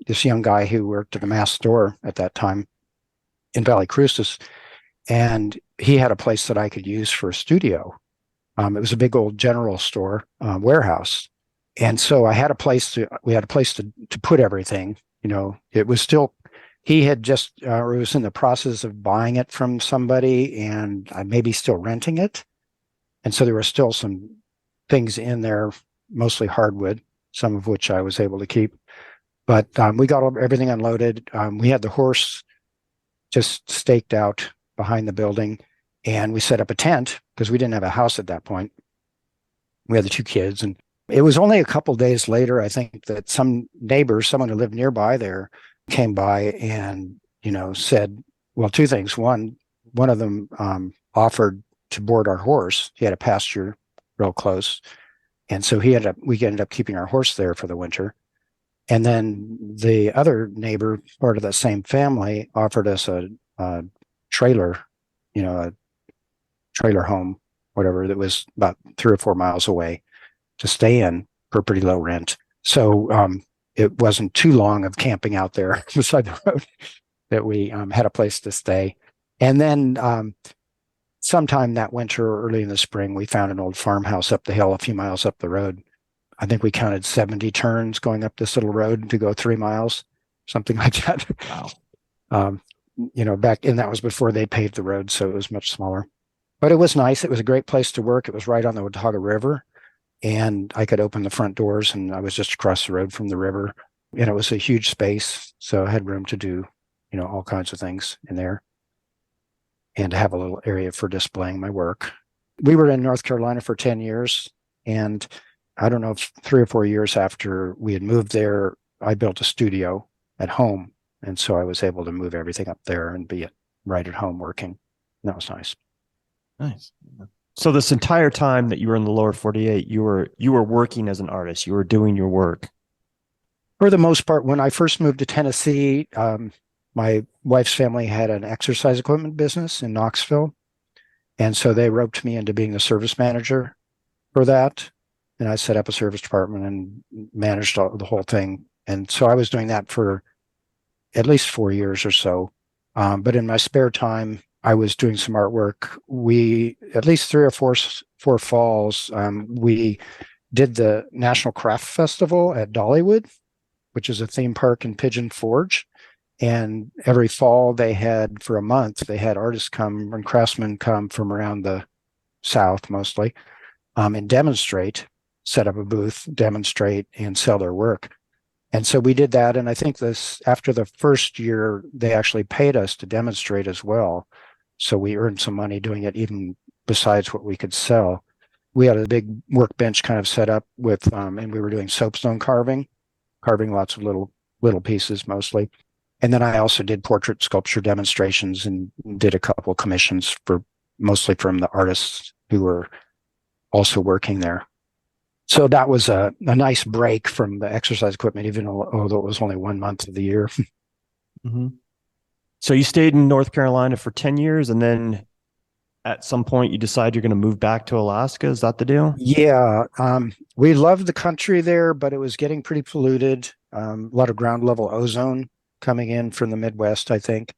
this young guy who worked at a mass store at that time in Valley Crucis, and he had a place that I could use for a studio. It was a big old general store warehouse. And so we had a place to put everything. It was still, he had just, or was in the process of buying it from somebody, and I maybe still renting it. And so there were still some things in there, mostly hardwood, some of which I was able to keep. But we got everything unloaded. We had the horse just staked out behind the building, and we set up a tent because we didn't have a house at that point. We had the 2 kids, and it was only a couple days later, I think, that some neighbors, someone who lived nearby there, came by and, said, well, 2 things. One of them offered to board our horse. He had a pasture real close. And so we ended up keeping our horse there for the winter. And then the other neighbor, part of the same family, offered us a trailer, a trailer home, whatever, that was about 3 or 4 miles away to stay in for pretty low rent. So it wasn't too long of camping out there beside the road that we had a place to stay. And then sometime that winter or early in the spring, we found an old farmhouse up the hill a few miles up the road. I think we counted 70 turns going up this little road to go 3 miles, something like that. Wow. back, and that was before they paved the road, so it was much smaller. But it was nice. It was a great place to work. It was right on the Watauga River, and I could open the front doors, and I was just across the road from the river. And it was a huge space, so I had room to do, all kinds of things in there, and to have a little area for displaying my work. We were in North Carolina for 10 years, and I don't know if 3 or 4 years after we had moved there, I built a studio at home. And so I was able to move everything up there and be right at home working. And that was nice. Nice. So this entire time that you were in the lower 48, you were working as an artist. You were doing your work. For the most part, when I first moved to Tennessee, my wife's family had an exercise equipment business in Knoxville. And so they roped me into being the service manager for that. And I set up a service department and managed the whole thing. And so I was doing that for at least 4 years or so. But in my spare time, I was doing some artwork. At least 3 or 4 falls, we did the National Craft Festival at Dollywood, which is a theme park in Pigeon Forge. And every fall for a month, they had artists come and craftsmen come from around the South mostly, and demonstrate, set up a booth, demonstrate, and sell their work. And so we did that. And I think after the first year, they actually paid us to demonstrate as well. So we earned some money doing it, even besides what we could sell. We had a big workbench kind of set up and we were doing soapstone carving lots of little pieces mostly. And then I also did portrait sculpture demonstrations and did a couple commissions mostly from the artists who were also working there. So that was a nice break from the exercise equipment, even although it was only 1 month of the year. Mm-hmm. So you stayed in North Carolina for 10 years, and then at some point you decide you're going to move back to Alaska. Is that the deal? Yeah. We loved the country there, but it was getting pretty polluted. A lot of ground level ozone coming in from the Midwest, I think.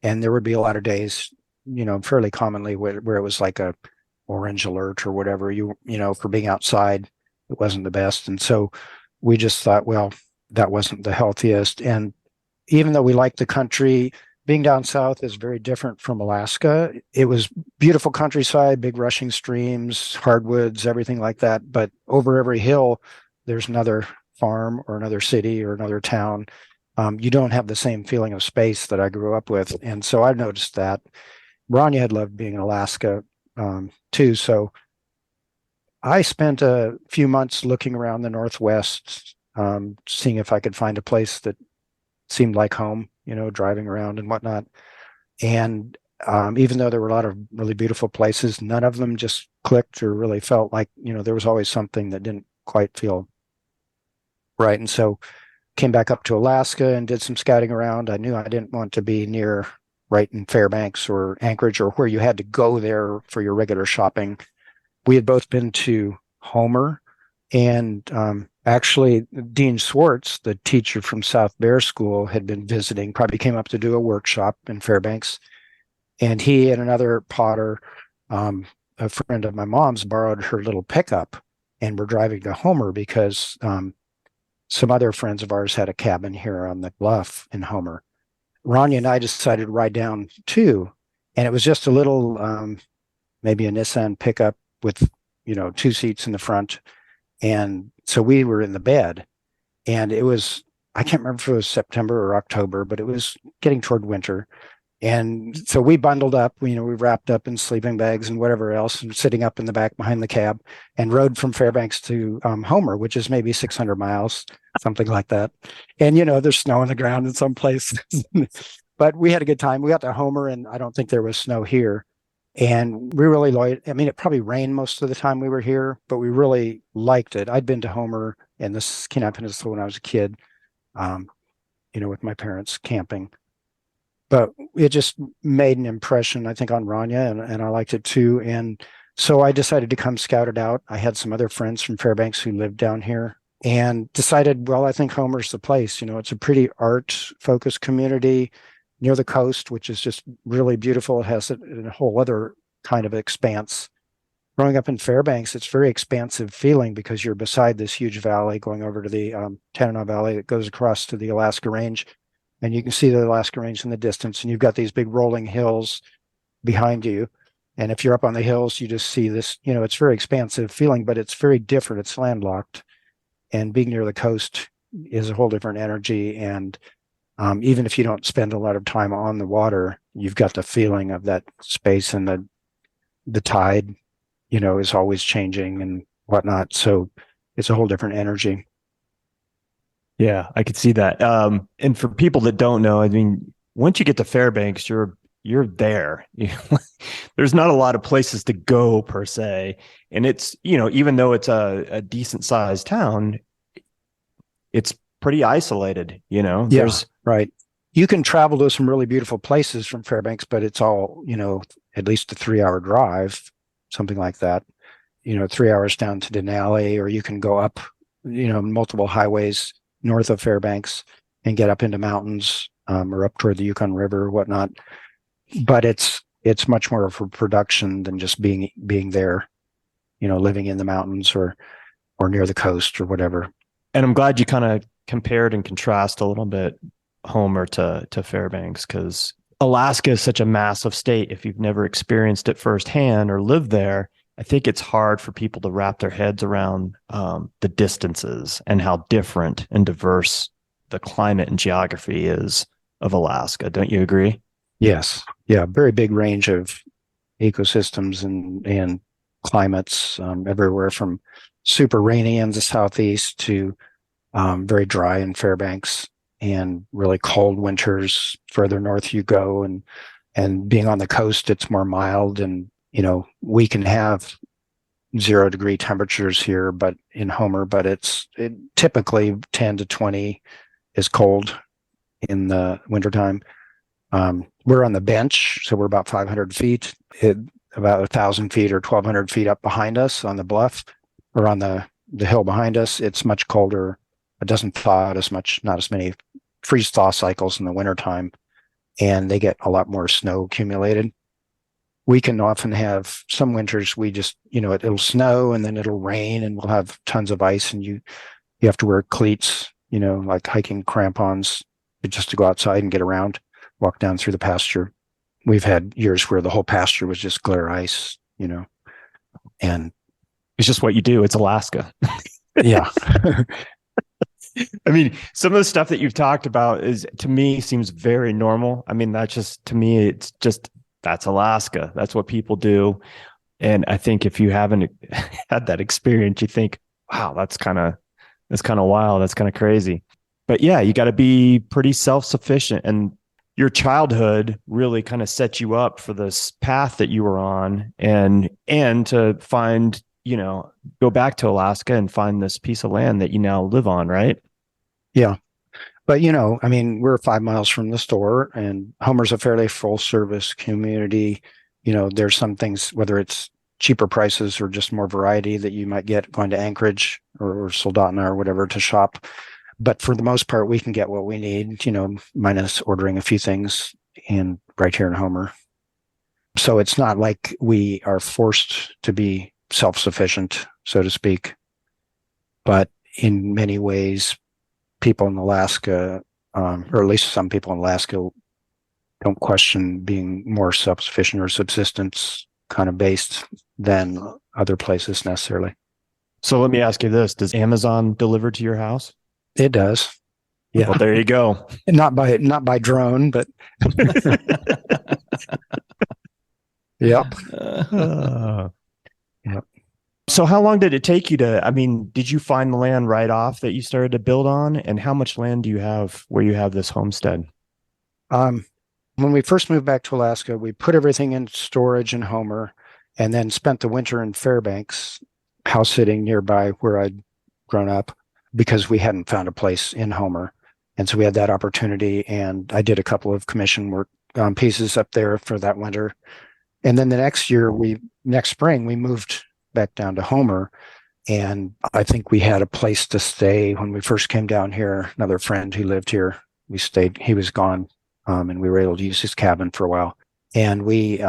And there would be a lot of days, fairly commonly where it was like a orange alert or whatever, for being outside. It wasn't the best. And so we just thought, well, that wasn't the healthiest. And even though we liked the country, being down south is very different from Alaska. It was beautiful countryside, big rushing streams, hardwoods, everything like that. But over every hill, there's another farm or another city or another town. You don't have the same feeling of space that I grew up with. And so I've noticed that. Rania had loved being in Alaska too. So I spent a few months looking around the Northwest, seeing if I could find a place that seemed like home, driving around and whatnot. And even though there were a lot of really beautiful places, none of them just clicked or really felt like, there was always something that didn't quite feel right. And so came back up to Alaska and did some scouting around. I knew I didn't want to be near right in Fairbanks or Anchorage or where you had to go there for your regular shopping. We had both been to Homer, and actually Dean Swartz, the teacher from South Bear School, had been visiting, probably came up to do a workshop in Fairbanks. And he and another potter, a friend of my mom's, borrowed her little pickup and were driving to Homer because some other friends of ours had a cabin here on the bluff in Homer. Rania and I decided to ride down too. And it was just a little, maybe a Nissan pickup with, 2 seats in the front. And so we were in the bed, and it was, I can't remember if it was September or October, but it was getting toward winter. And so we bundled up, we wrapped up in sleeping bags and whatever else, and sitting up in the back behind the cab, and rode from Fairbanks to Homer, which is maybe 600 miles, something like that. And, there's snow on the ground in some places, but we had a good time. We got to Homer, and I don't think there was snow here. And we really liked, it probably rained most of the time we were here, but we really liked it. I'd been to Homer and the Kenai Peninsula when I was a kid, with my parents camping. But it just made an impression, I think, on Rania, and I liked it too. And so I decided to come scout it out. I had some other friends from Fairbanks who lived down here and decided, well, I think Homer's the place. It's a pretty art-focused community near the coast, which is just really beautiful. It has a whole other kind of expanse. Growing up in Fairbanks, it's very expansive feeling because you're beside this huge valley going over to the Tanana Valley that goes across to the Alaska Range. and you can see the Alaska Range in the distance, and you've got these big rolling hills behind you. And if you're up on the hills, you just see this, it's very expansive feeling, but it's very different. It's landlocked. And being near the coast is a whole different energy. And even if you don't spend a lot of time on the water, you've got the feeling of that space, and the tide, is always changing and whatnot. So it's a whole different energy. Yeah, I could see that. And for people that don't know, I mean, once you get to Fairbanks, you're there. There's not a lot of places to go per se. And it's, even though it's a decent sized town, it's pretty isolated, Yeah, right. You can travel to some really beautiful places from Fairbanks, but it's all, at least a 3-hour drive, something like that. 3 hours down to Denali, or you can go up, multiple highways north of Fairbanks and get up into mountains, or up toward the Yukon River or whatnot. But it's much more for production than just being there, living in the mountains or near the coast or whatever. And I'm glad you kind of compared and contrast a little bit Homer to Fairbanks, because Alaska is such a massive state. If you've never experienced it firsthand or lived there, I think it's hard for people to wrap their heads around the distances and how different and diverse the climate and geography is of Alaska. Don't you agree? Yes. Yeah. Very big range of ecosystems and climates, everywhere from super rainy in the southeast to very dry in Fairbanks, and really cold winters further north you go. And being on the coast, it's more mild, and we can have 0-degree temperatures here, but in Homer, but it typically 10 to 20 is cold in the wintertime. We're on the bench, so we're about 500 feet, about 1,000 feet or 1,200 feet up behind us on the bluff, or on the hill behind us. It's much colder. It doesn't thaw out as much, not as many freeze-thaw cycles in the wintertime, and they get a lot more snow accumulated. We can often have some winters, we just, it'll snow and then it'll rain and we'll have tons of ice, and you have to wear cleats, like hiking crampons, just to go outside and get around, walk down through the pasture. We've had years where the whole pasture was just glare ice, and it's just what you do. It's Alaska. Yeah. I mean, some of the stuff that you've talked about to me, seems very normal. I mean, to me, it's just, that's Alaska. That's what people do. And I think if you haven't had that experience, you think, wow, that's kind of wild. That's kind of crazy. But yeah, you got to be pretty self-sufficient, and your childhood really kind of set you up for this path that you were on, and to find, go back to Alaska and find this piece of land that you now live on, right? Yeah. But, I mean, we're 5 miles from the store, and Homer's a fairly full service community. There's some things, whether it's cheaper prices or just more variety, that you might get going to Anchorage or Soldotna or whatever to shop. But for the most part, we can get what we need, minus ordering a few things right here in Homer. So it's not like we are forced to be self-sufficient, so to speak. But in many ways, people in Alaska, or at least some people in Alaska, don't question being more self-sufficient or subsistence kind of based than other places necessarily. So let me ask you this: does Amazon deliver to your house? It does. Yeah. Well, there you go. Not by drone, but yep. Yep. So how long did it take you did you find the land right off that you started to build on? And how much land do you have where you have this homestead? When we first moved back to Alaska, we put everything in storage in Homer, and then spent the winter in Fairbanks, house sitting nearby where I'd grown up, because we hadn't found a place in Homer. And so we had that opportunity, and I did a couple of commission work pieces up there for that winter. And then the next spring, we moved back down to Homer, and I think we had a place to stay when we first came down here. Another friend who lived here, we stayed, he was gone, and we were able to use his cabin for a while. And we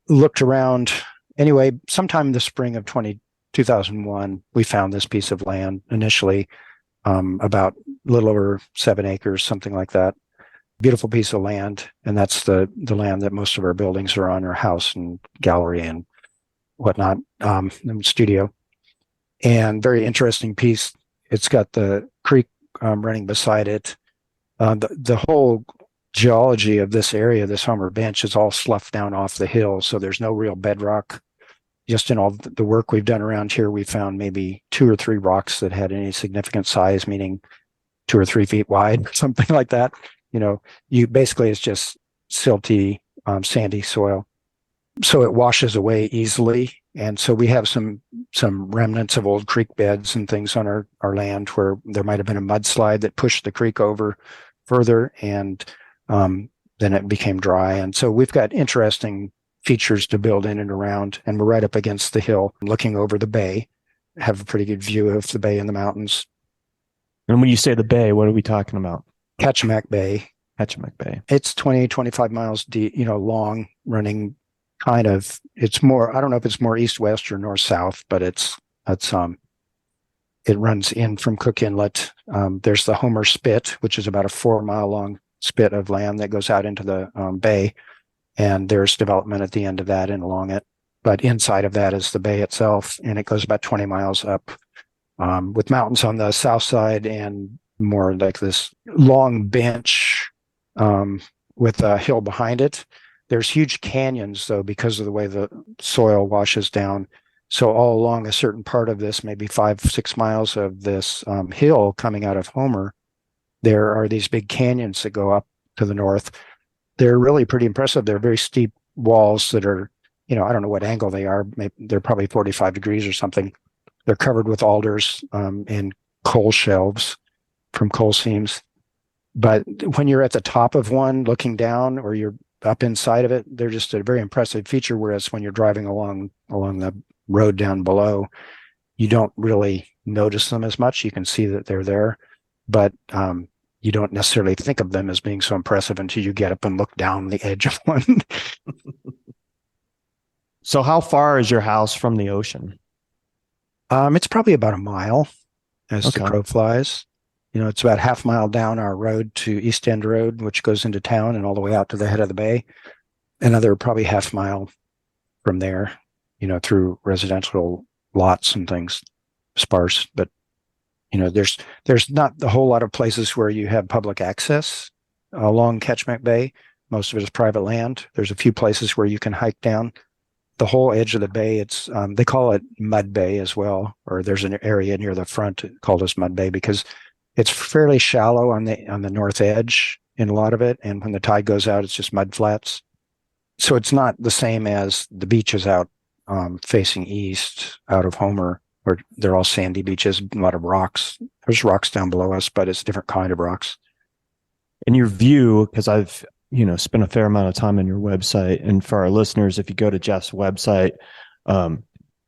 looked around. Anyway, sometime in the spring of 2001, we found this piece of land initially, about a little over 7 acres, something like that. beautiful piece of land. And that's the land that most of our buildings are on, our house and gallery and whatnot, and studio. And very interesting piece. It's got the creek running beside it. The whole geology of this area, this Homer Bench, is all sloughed down off the hill. So there's no real bedrock. Just in all the work we've done around here, we found maybe 2 or 3 rocks that had any significant size, meaning 2 or 3 feet wide, or something like that. You basically, it's just silty, sandy soil. So it washes away easily. And so we have some remnants of old creek beds and things on our land where there might have been a mudslide that pushed the creek over further, and then it became dry. And so we've got interesting features to build in and around, and we're right up against the hill, looking over the bay, have a pretty good view of the bay and the mountains. And when you say the bay, what are we talking about? Kachemak Bay. Kachemak Bay. It's 25 miles deep, long, running kind of, it's more, I don't know if it's more east-west or north-south, but it runs in from Cook Inlet. There's the Homer Spit, which is about a 4-mile long spit of land that goes out into the bay. And there's development at the end of that and along it. But inside of that is the bay itself, and it goes about 20 miles up, with mountains on the south side and more like this long bench with a hill behind it. There's huge canyons, though, because of the way the soil washes down. So all along a certain part of this, maybe 5-6 miles of this hill coming out of Homer, there are these big canyons that go up to the north. They're really pretty impressive. They're very steep walls that are, I don't know what angle they are. Maybe they're probably 45 degrees or something. They're covered with alders and coal shelves from coal seams. But when you're at the top of one looking down, or you're up inside of it, they're just a very impressive feature. Whereas when you're driving along the road down below, you don't really notice them as much. You can see that they're there, but you don't necessarily think of them as being so impressive until you get up and look down the edge of one. So how far is your house from the ocean? It's probably about a mile as Okay. the crow flies. It's about half mile down our road to East End Road, which goes into town and all the way out to the head of the bay. Another probably half mile from there, through residential lots and things, sparse. But, there's not a whole lot of places where you have public access along Kachemak Bay. Most of it is private land. There's a few places where you can hike down the whole edge of the bay. It's they call it Mud Bay as well, or there's an area near the front called as Mud Bay because it's fairly shallow on the north edge in a lot of it, and when the tide goes out, it's just mud flats. So it's not the same as the beaches out facing east out of Homer, where they're all sandy beaches, a lot of rocks. There's rocks down below us, but it's a different kind of rocks. And your view, because I've spent a fair amount of time on your website, and for our listeners, if you go to Jeff's website,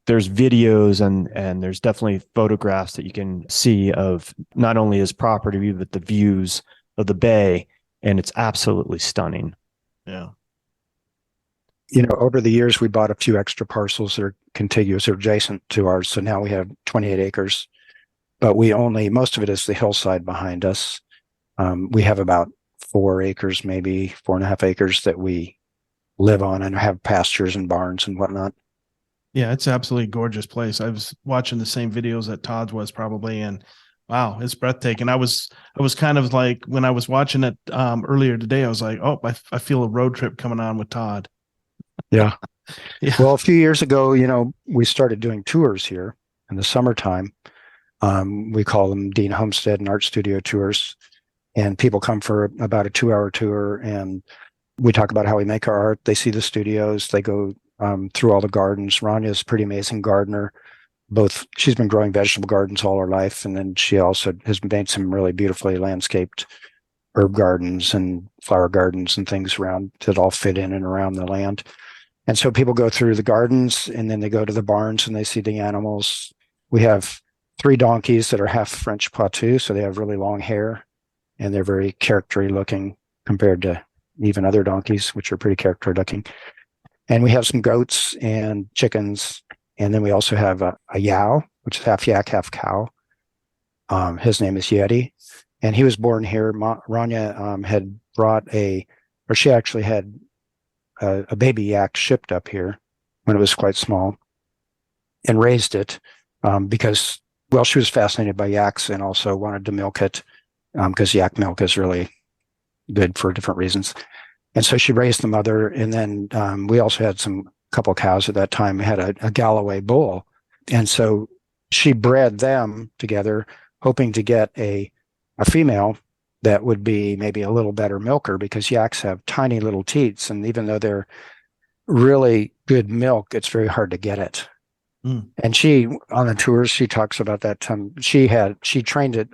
there's videos and there's definitely photographs that you can see of not only his property, but the views of the bay. And it's absolutely stunning. Yeah. Over the years, we bought a few extra parcels that are contiguous or adjacent to ours. So now we have 28 acres, but most of it is the hillside behind us. We have about 4 acres, maybe 4.5 acres that we live on and have pastures and barns and whatnot. Yeah, it's absolutely gorgeous place. I was watching the same videos that Todd's was probably, and wow, it's breathtaking. I was kind of like, when I was watching it earlier today, I was like, oh, I feel a road trip coming on with Todd. Yeah. Yeah. Well, a few years ago, we started doing tours here in the summertime. We call them Dean Homestead and Art Studio tours. And people come for about a 2-hour tour, and we talk about how we make our art. They see the studios. They go through all the gardens. Ranya's a pretty amazing gardener. She's been growing vegetable gardens all her life, and then she also has made some really beautifully landscaped herb gardens and flower gardens and things around that all fit in and around the land. And so people go through the gardens, and then they go to the barns and they see the animals. We have 3 donkeys that are half French Poitou, so they have really long hair, and they're very charactery looking compared to even other donkeys, which are pretty character looking. And we have some goats and chickens. And then we also have a yow, which is half yak, half cow. His name is Yeti. And he was born here. Rania had she actually had a baby yak shipped up here when it was quite small and raised it because, well, she was fascinated by yaks and also wanted to milk it because yak milk is really good for different reasons. And so she raised the mother. And then we also had couple cows at that time. We had a Galloway bull. And so she bred them together, hoping to get a female that would be maybe a little better milker because yaks have tiny little teats. And even though they're really good milk, it's very hard to get it. Mm. And she, on the tours, she talks about that time. She trained it,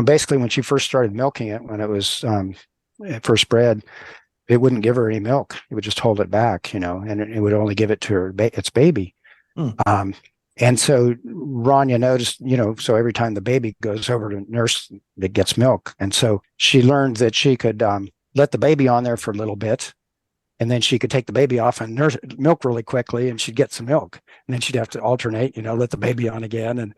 basically when she first started milking it, when it was first bred, it wouldn't give her any milk. It would just hold it back, and it would only give it to its baby. Mm. And so Rania noticed, so every time the baby goes over to nurse, it gets milk. And so she learned that she could let the baby on there for a little bit, and then she could take the baby off and nurse milk really quickly, and she'd get some milk. And then she'd have to alternate, let the baby on again.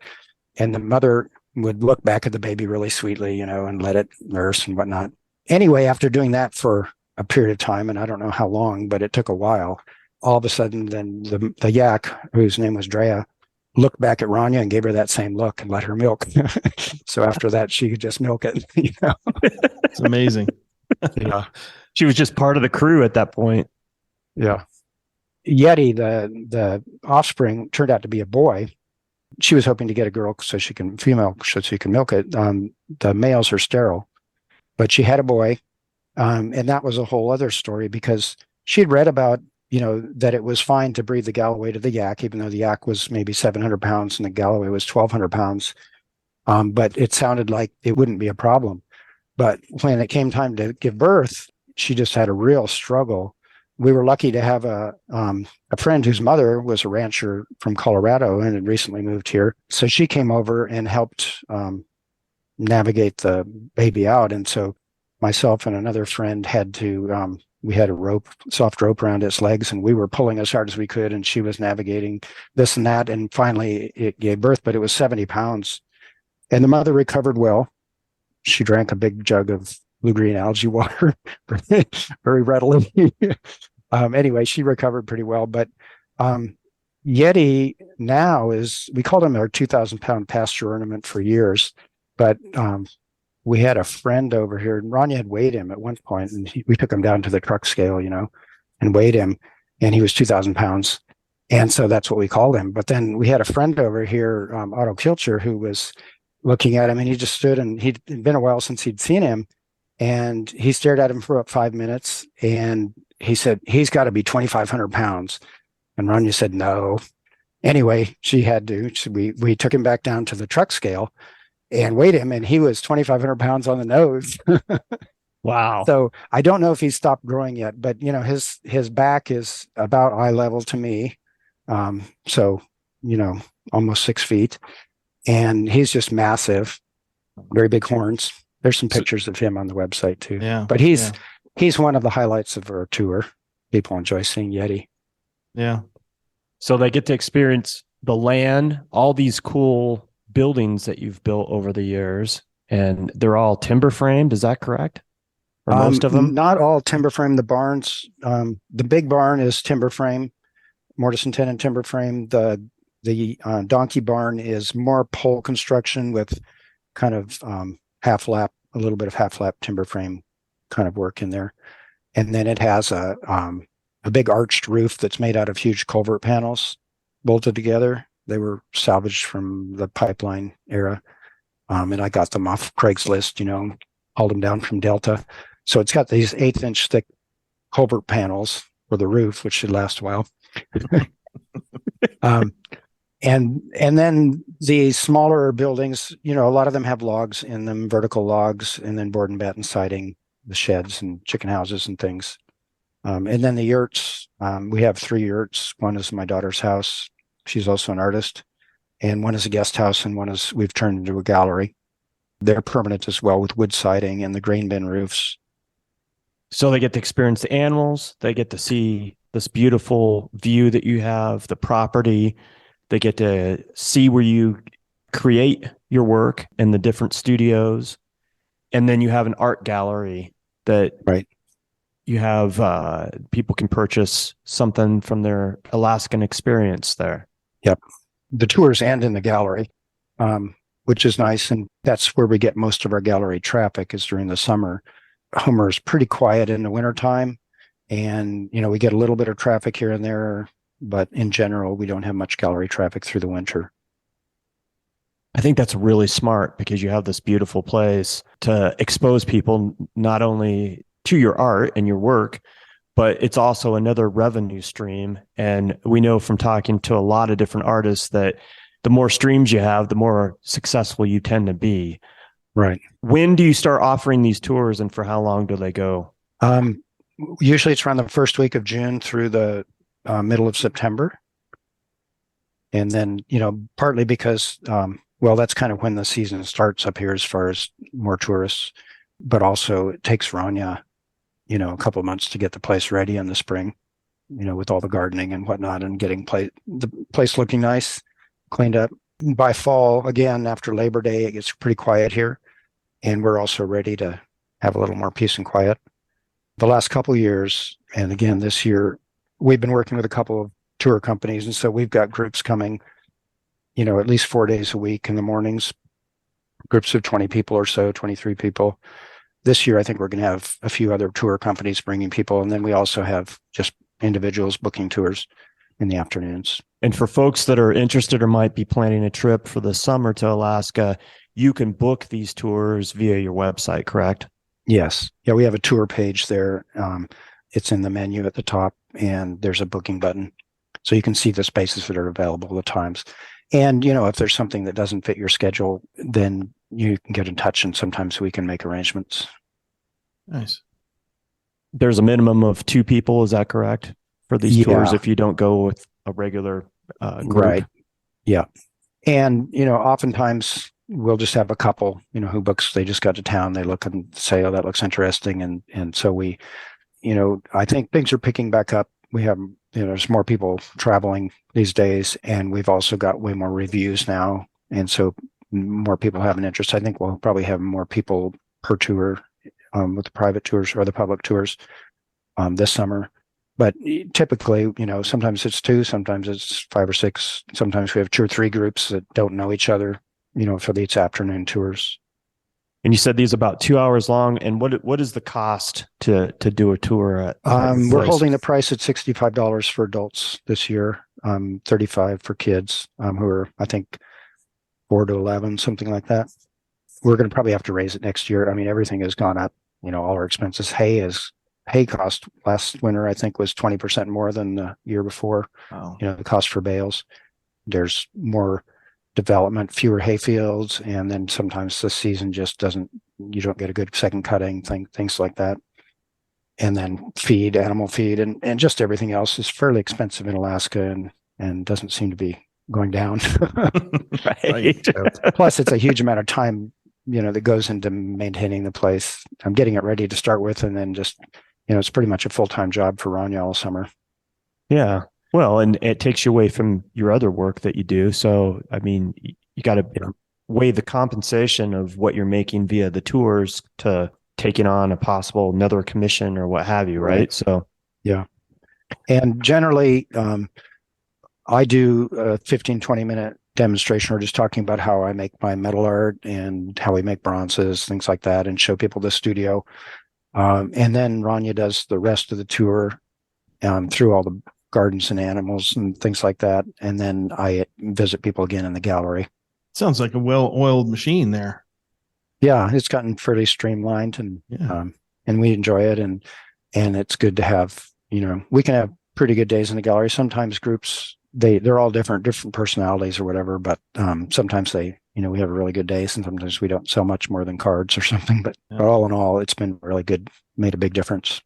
And the mother would look back at the baby really sweetly, and let it nurse and whatnot. Anyway, after doing that for a period of time, and I don't know how long, but it took a while, all of a sudden then the yak, whose name was Drea, looked back at Rania and gave her that same look and let her milk. So after that, she could just milk it. It's amazing. Yeah. She was just part of the crew at that point. Yeah. Yeti, the offspring, turned out to be a boy. She was hoping to get a girl female so she can milk it. The males are sterile, but she had a boy. And that was a whole other story because she had read about, that it was fine to breed the Galloway to the yak, even though the yak was maybe 700 pounds and the Galloway was 1,200 pounds. But it sounded like it wouldn't be a problem. But when it came time to give birth, she just had a real struggle. We were lucky to have a friend whose mother was a rancher from Colorado and had recently moved here. So she came over and helped navigate the baby out. And so myself and another friend had to, we had a soft rope around its legs, and we were pulling as hard as we could, and she was navigating this and that. And finally it gave birth, but it was 70 pounds. And the mother recovered well. She drank a big jug of blue-green algae water very readily. Anyway, she recovered pretty well. But Yeti now we called him our 2,000-pound pasture ornament for years. But we had a friend over here, and Rania had weighed him at one point, and we took him down to the truck scale, and weighed him, and he was 2,000 pounds. And so that's what we called him. But then we had a friend over here, Otto Kilcher, who was looking at him, and he just stood, and he'd been a while since he'd seen him. And he stared at him for about 5 minutes, and he said, he's got to be 2,500 pounds. And Rania said, no. Anyway, she had to. So we took him back down to the truck scale and weighed him, and he was 2,500 pounds on the nose. Wow. So I don't know if he's stopped growing yet, but his back is about eye level to me. So, almost 6 feet, and he's just massive, very big horns. There's some pictures of him on the website too. Yeah. But he's one of the highlights of our tour. People enjoy seeing Yeti. Yeah. So they get to experience the land, all these cool buildings that you've built over the years, and they're all timber framed. Is that correct? Or most of them? Not all timber frame. The barns, the big barn is timber frame, mortise and tenon timber frame. The donkey barn is more pole construction with kind of a little bit of half lap timber frame kind of work in there. And then it has a big arched roof that's made out of huge culvert panels bolted together. They were salvaged from the pipeline era. And I got them off Craigslist, hauled them down from Delta. So it's got these 1/8-inch thick culvert panels for the roof, which should last a while. And then the smaller buildings, a lot of them have logs in them, vertical logs, and then board and batten siding, the sheds and chicken houses and things. And then the yurts, we have 3 yurts. One is my daughter's house. She's also an artist. And one is a guest house, and we've turned into a gallery. They're permanent as well, with wood siding and the grain bin roofs. So they get to experience the animals. They get to see this beautiful view that you have, the property. They get to see where you create your work in the different studios. And then you have an art gallery that Right. you have people can purchase something from their Alaskan experience there. Yep. The tours end in the gallery, which is nice. And that's where we get most of our gallery traffic is during the summer. Homer is pretty quiet in the wintertime. And, we get a little bit of traffic here and there, but in general, we don't have much gallery traffic through the winter. I think that's really smart because you have this beautiful place to expose people not only to your art and your work, but it's also another revenue stream. And we know from talking to a lot of different artists that the more streams you have, the more successful you tend to be. Right. When do you start offering these tours and for how long do they go? Usually it's around the first week of June through the middle of September. And then, partly because, that's kind of when the season starts up here as far as more tourists, but also it takes Rania, a couple of months to get the place ready in the spring, with all the gardening and whatnot and getting the place looking nice, cleaned up. By fall, again, after Labor Day, it gets pretty quiet here. And we're also ready to have a little more peace and quiet. The last couple of years, and again this year, we've been working with a couple of tour companies, and so we've got groups coming, at least 4 days a week in the mornings, groups of 20 people or so, 23 people. This year, I think we're going to have a few other tour companies bringing people, and then we also have just individuals booking tours in the afternoons. And for folks that are interested or might be planning a trip for the summer to Alaska, you can book these tours via your website, correct? Yes. Yeah, we have a tour page there. It's in the menu at the top, and there's a booking button. So you can see the spaces that are available, the times. And, if there's something that doesn't fit your schedule, then you can get in touch, and sometimes we can make arrangements. Nice. There's a minimum of 2 people, is that correct? For these tours, if you don't go with a regular group? Right. Yeah. And, oftentimes we'll just have a couple, who books, they just got to town, they look and say, oh, that looks interesting. And so we, I think things are picking back up. We have, there's more people traveling these days, and we've also got way more reviews now. And so more people have an interest. I think we'll probably have more people per tour with the private tours or the public tours this summer. But typically, sometimes it's 2, sometimes it's 5 or 6. Sometimes we have 2 or 3 groups that don't know each other, for these afternoon tours. And you said these about 2 hours long. And what is the cost to do a tour at? We're holding the price at $65 for adults this year, $35 for kids who are, I think, 4 to 11, something like that. We're going to probably have to raise it next year. I mean, everything has gone up. All our expenses. Hay cost last winter, I think, was 20% more than the year before. Wow. The cost for bales. There's more development, fewer hay fields, and then sometimes the season just you don't get a good second cutting, things like that. And then animal feed, and just everything else is fairly expensive in Alaska and doesn't seem to be going down. Right. Plus, it's a huge amount of time, that goes into maintaining the place. I'm getting it ready to start with, and then just, it's pretty much a full-time job for Rania all summer. Yeah. Well, and it takes you away from your other work that you do. So, I mean, you got to weigh the compensation of what you're making via the tours to taking on a possible another commission or what have you, right? So, yeah. And generally, I do a 15, 20-minute demonstration or just talking about how I make my metal art and how we make bronzes, things like that, and show people the studio. And then Rania does the rest of the tour through all the gardens and animals and things like that. And then I visit people again in the gallery. Sounds like a well-oiled machine there. Yeah, it's gotten fairly streamlined, and we enjoy it. And it's good to have, we can have pretty good days in the gallery. Sometimes groups, they're all different personalities or whatever, but sometimes we have a really good day, and sometimes we don't sell much more than cards or something. But all in all, it's been really good, made a big difference.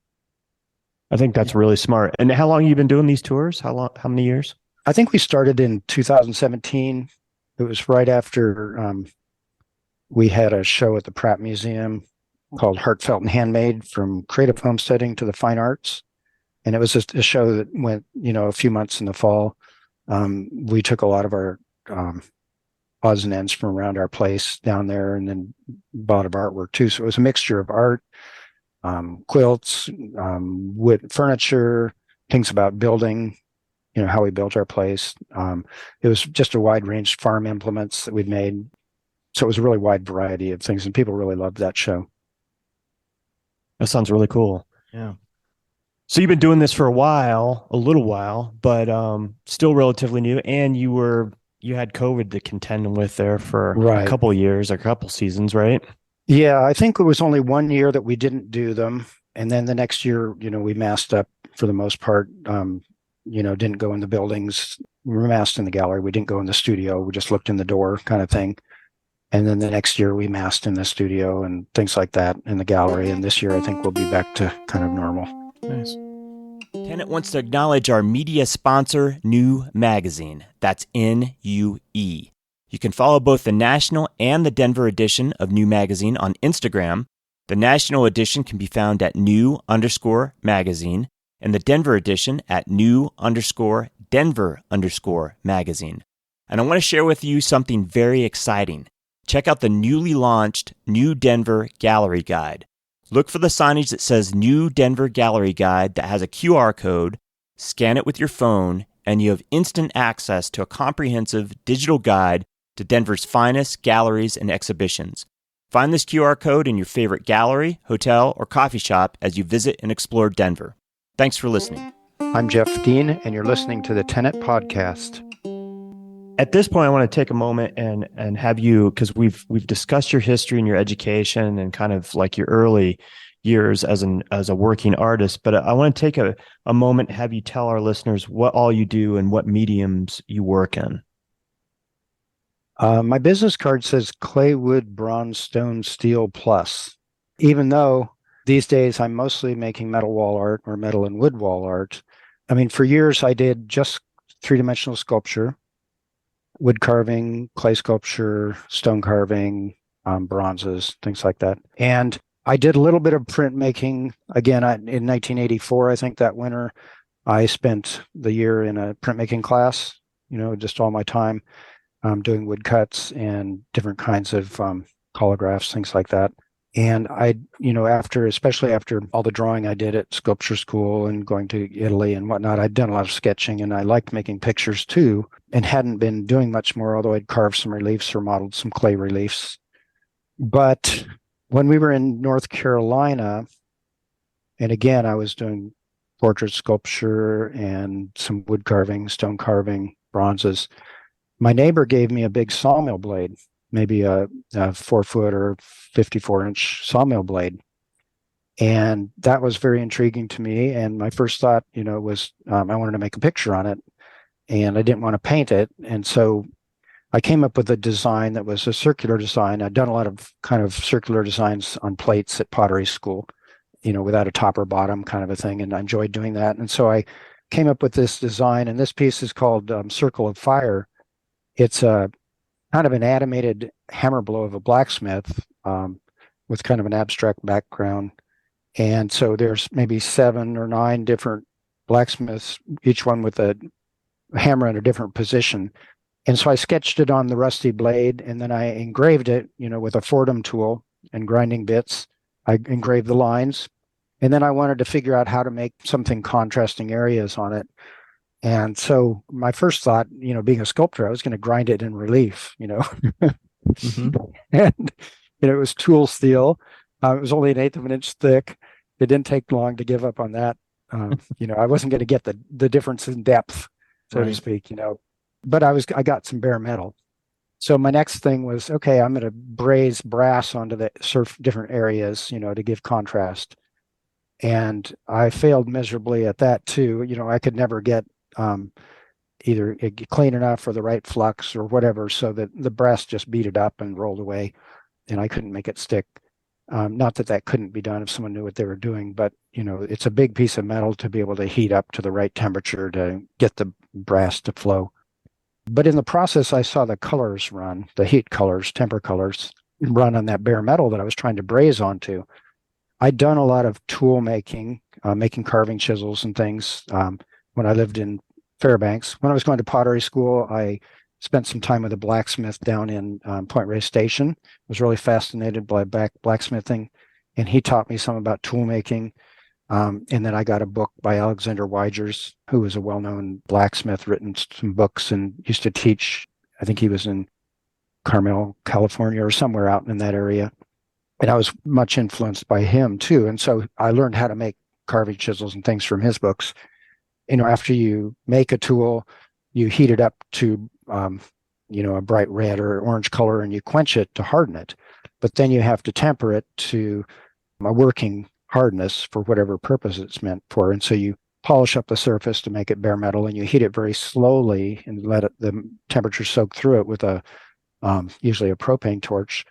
I think that's really smart. And how long have you been doing these tours? How many years? I think we started in 2017. It was right after we had a show at the Pratt Museum called Heartfelt and Handmade, from creative homesteading to the fine arts. And it was just a show that went, a few months in the fall. We took a lot of odds and ends from around our place down there, and then a lot of artwork too. So it was a mixture of art, quilts, wood, furniture, things about building, how we built our place. It was just a wide range of farm implements that we'd made. So it was a really wide variety of things, and people really loved that show. That sounds really cool. Yeah. So you've been doing this for a little while, but still relatively new. And you had COVID to contend with there for a couple of years, a couple seasons, right? Yeah, I think it was only 1 year that we didn't do them. And then the next year, we masked up for the most part, didn't go in the buildings. We were masked in the gallery. We didn't go in the studio. We just looked in the door kind of thing. And then the next year we masked in the studio and things like that in the gallery. And this year I think we'll be back to kind of normal. Nice. Tenet wants to acknowledge our media sponsor, New Magazine. That's NUE. You can follow both the national and the Denver edition of New Magazine on Instagram. The national edition can be found at new_magazine and the Denver edition at new_Denver_magazine. And I want to share with you something very exciting. Check out the newly launched New Denver Gallery Guide. Look for the signage that says New Denver Gallery Guide that has a QR code. Scan it with your phone, and you have instant access to a comprehensive digital guide to Denver's finest galleries and exhibitions. Find this QR code in your favorite gallery, hotel, or coffee shop as you visit and explore Denver. Thanks for listening. I'm Jeff Dean, and you're listening to the Tenet Podcast. At this point, I want to take a moment and have you, because we've discussed your history and your education and kind of like your early years as a working artist, but I want to take a moment and have you tell our listeners what all you do and what mediums you work in. My business card says clay, wood, bronze, stone, steel, plus. Even though these days I'm mostly making metal wall art or metal and wood wall art. I mean, for years I did just three-dimensional sculpture, wood carving, clay sculpture, stone carving, bronzes, things like that. And I did a little bit of printmaking. Again, in 1984, I think that winter, I spent the year in a printmaking class, just all my time doing wood cuts and different kinds of collagraphs, things like that. And especially after all the drawing I did at sculpture school and going to Italy and whatnot, I'd done a lot of sketching and I liked making pictures too, and hadn't been doing much more, although I'd carved some reliefs or modeled some clay reliefs. But when we were in North Carolina, and again, I was doing portrait sculpture and some wood carving, stone carving, bronzes, my neighbor gave me a big sawmill blade, maybe a 4-foot or 54-inch sawmill blade. And that was very intriguing to me. And my first thought, was I wanted to make a picture on it, and I didn't want to paint it. And so I came up with a design that was a circular design. I'd done a lot of kind of circular designs on plates at pottery school, without a top or bottom kind of a thing. And I enjoyed doing that. And so I came up with this design, and this piece is called Circle of Fire. It's a kind of an animated hammer blow of a blacksmith with kind of an abstract background. And so there's maybe 7 or 9 different blacksmiths, each one with a hammer in a different position. And so I sketched it on the rusty blade, and then I engraved it, with a Fordham tool and grinding bits. I engraved the lines, and then I wanted to figure out how to make something contrasting areas on it. And so my first thought, being a sculptor, I was going to grind it in relief, Mm-hmm. And, it was tool steel. It was only 1/8 of an inch thick. It didn't take long to give up on that. I wasn't going to get the difference in depth, so to speak, but I got some bare metal. So my next thing was, okay, I'm going to braze brass onto the different areas, to give contrast. And I failed miserably at that too. I could never get either clean enough or the right flux or whatever, so that the brass just beat it up and rolled away, and I couldn't make it stick. Not that couldn't be done if someone knew what they were doing, but it's a big piece of metal to be able to heat up to the right temperature to get the brass to flow. But in the process, I saw the colors run, the heat colors, temper colors, run on that bare metal that I was trying to braze onto. I'd done a lot of tool making, making carving chisels and things when I lived in Fairbanks. When I was going to pottery school, I spent some time with a blacksmith down in Point Reyes Station. Was really fascinated by blacksmithing, and he taught me some about tool making. And then I got a book by Alexander Weigers, who was a well-known blacksmith, written some books and used to teach. I think he was in Carmel, California, or somewhere out in that area. And I was much influenced by him too. And so I learned how to make carving chisels and things from his books. After you make a tool, you heat it up to, a bright red or orange color, and you quench it to harden it. But then you have to temper it to a working hardness for whatever purpose it's meant for. And so you polish up the surface to make it bare metal, and you heat it very slowly and let the temperature soak through it with usually a propane torch.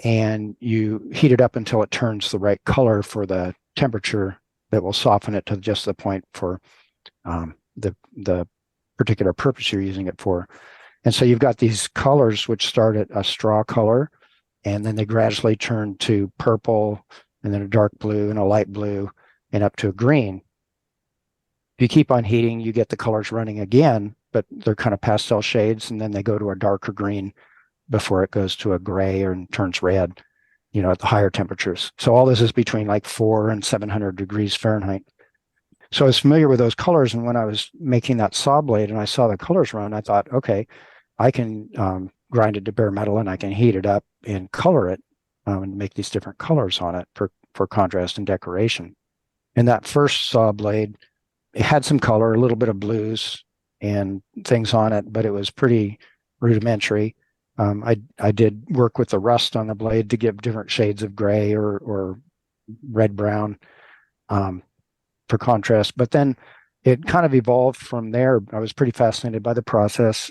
And you heat it up until it turns the right color for the temperature that will soften it to just the point for the particular purpose you're using it for. And so you've got these colors which start at a straw color, and then they gradually turn to purple, and then a dark blue and a light blue, and up to a green. If you keep on heating, you get the colors running again, but they're kind of pastel shades, and then they go to a darker green before it goes to a gray and turns red, at the higher temperatures. So all this is between like 400 and 700 degrees Fahrenheit. So I was familiar with those colors, and when I was making that saw blade and I saw the colors run, I thought, okay, I can grind it to bare metal, and I can heat it up and color it and make these different colors on it for contrast and decoration. And that first saw blade, it had some color, a little bit of blues and things on it, but it was pretty rudimentary. I did work with the rust on the blade to give different shades of gray or red brown for contrast. But then it kind of evolved from there. I was pretty fascinated by the process,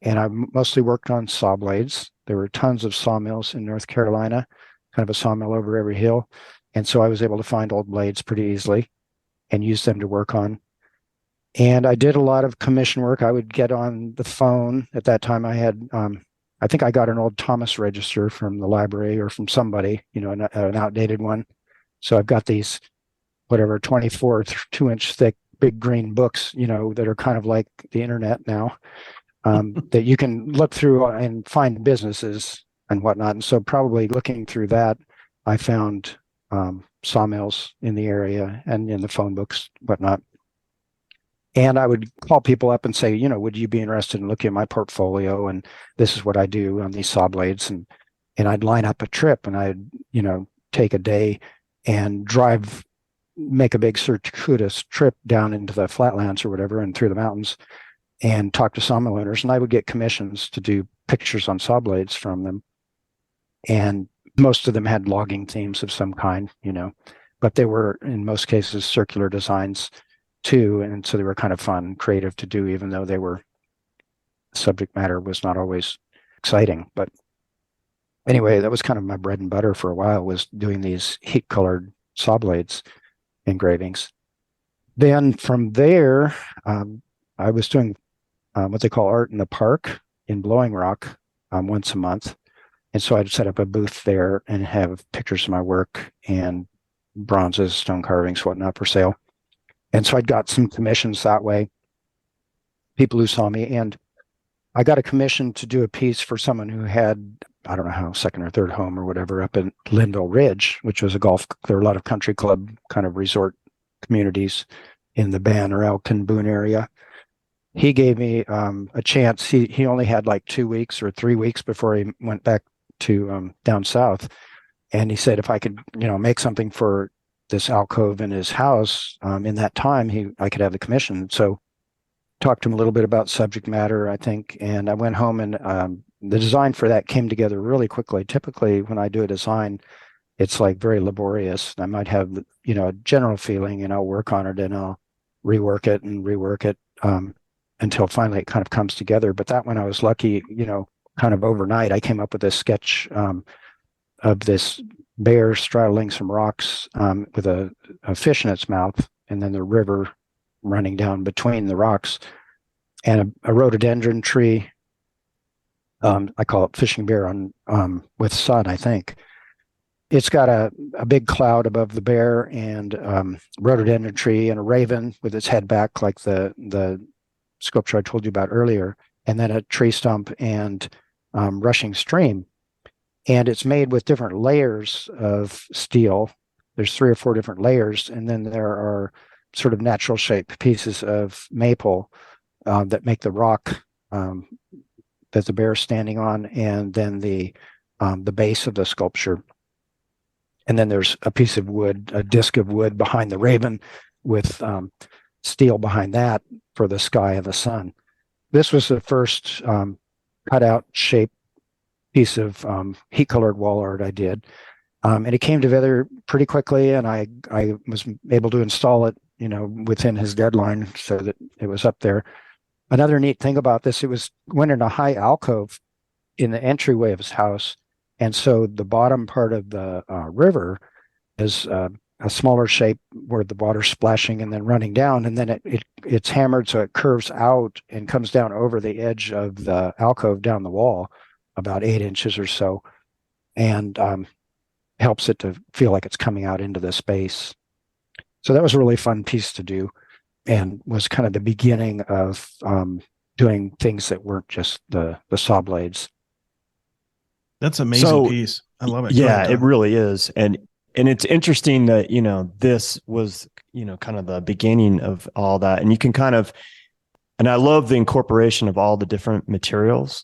and I mostly worked on saw blades. There were tons of sawmills in North Carolina, kind of a sawmill over every hill. And so I was able to find old blades pretty easily and use them to work on. And I did a lot of commission work. I would get on the phone. At that time, I had, I think I got an old Thomas register from the library or from somebody, an outdated one. So I've got these, 24 2-inch thick, big green books, that are kind of like the internet now, that you can look through and find businesses and whatnot. And so probably looking through that, I found sawmills in the area and in the phone books, whatnot. And I would call people up and say, would you be interested in looking at my portfolio? And this is what I do on these saw blades. And I'd line up a trip, and I'd, take a day and make a big circuitous trip down into the flatlands or whatever and through the mountains and talk to sawmill owners. And I would get commissions to do pictures on saw blades from them. And most of them had logging themes of some kind, but they were in most cases circular designs too. And so they were kind of fun, creative to do, even though subject matter was not always exciting. But anyway, that was kind of my bread and butter for a while, was doing these heat colored saw blades engravings. Then from there, I was doing what they call art in the park in Blowing Rock once a month. And so I'd set up a booth there and have pictures of my work and bronzes, stone carvings, whatnot for sale. And so I'd got some commissions that way, people who saw me. And I got a commission to do a piece for someone who had, I don't know how, second or third home or whatever, up in Linville Ridge, which was there were a lot of country club kind of resort communities in the Banner, Elkin, Boone area. He gave me a chance. He only had like 2 weeks or 3 weeks before he went back to down south. And he said, if I could, make something for this alcove in his house in that time, I could have the commission. So talked to him a little bit about subject matter, I think. And I went home, and the design for that came together really quickly. Typically, when I do a design, it's like very laborious. I might have, a general feeling, and I'll work on it, and I'll rework it until finally it kind of comes together. But that one, I was lucky, kind of overnight, I came up with this sketch of this bear straddling some rocks with a fish in its mouth, and then the river running down between the rocks, and a rhododendron tree. I call it fishing bear on with sun, I think. It's got a big cloud above the bear, and rhododendron tree, and a raven with its head back like the sculpture I told you about earlier. and then a tree stump and rushing stream. And it's made with different layers of steel. There's 3 or 4 different layers, and then there are sort of natural shaped pieces of maple that make the rock that the bear is standing on, and then the base of the sculpture. And then there's a piece of wood, a disc of wood behind the raven with steel behind that for the sky and the sun. This was the first cutout shape piece of heat-colored wall art I did. And it came together pretty quickly, and I was able to install it, within his deadline so that it was up there. Another neat thing about this, went in a high alcove in the entryway of his house. And so the bottom part of the river is a smaller shape where the water's splashing and then running down. And then it's hammered so it curves out and comes down over the edge of the alcove down the wall, about 8 inches or so, and helps it to feel like it's coming out into the space. So that was a really fun piece to do, and was kind of the beginning of doing things that weren't just the saw blades. That's an amazing piece. I love it. Yeah, it really is. And it's interesting that, this was, kind of the beginning of all that. And you can and I love the incorporation of all the different materials,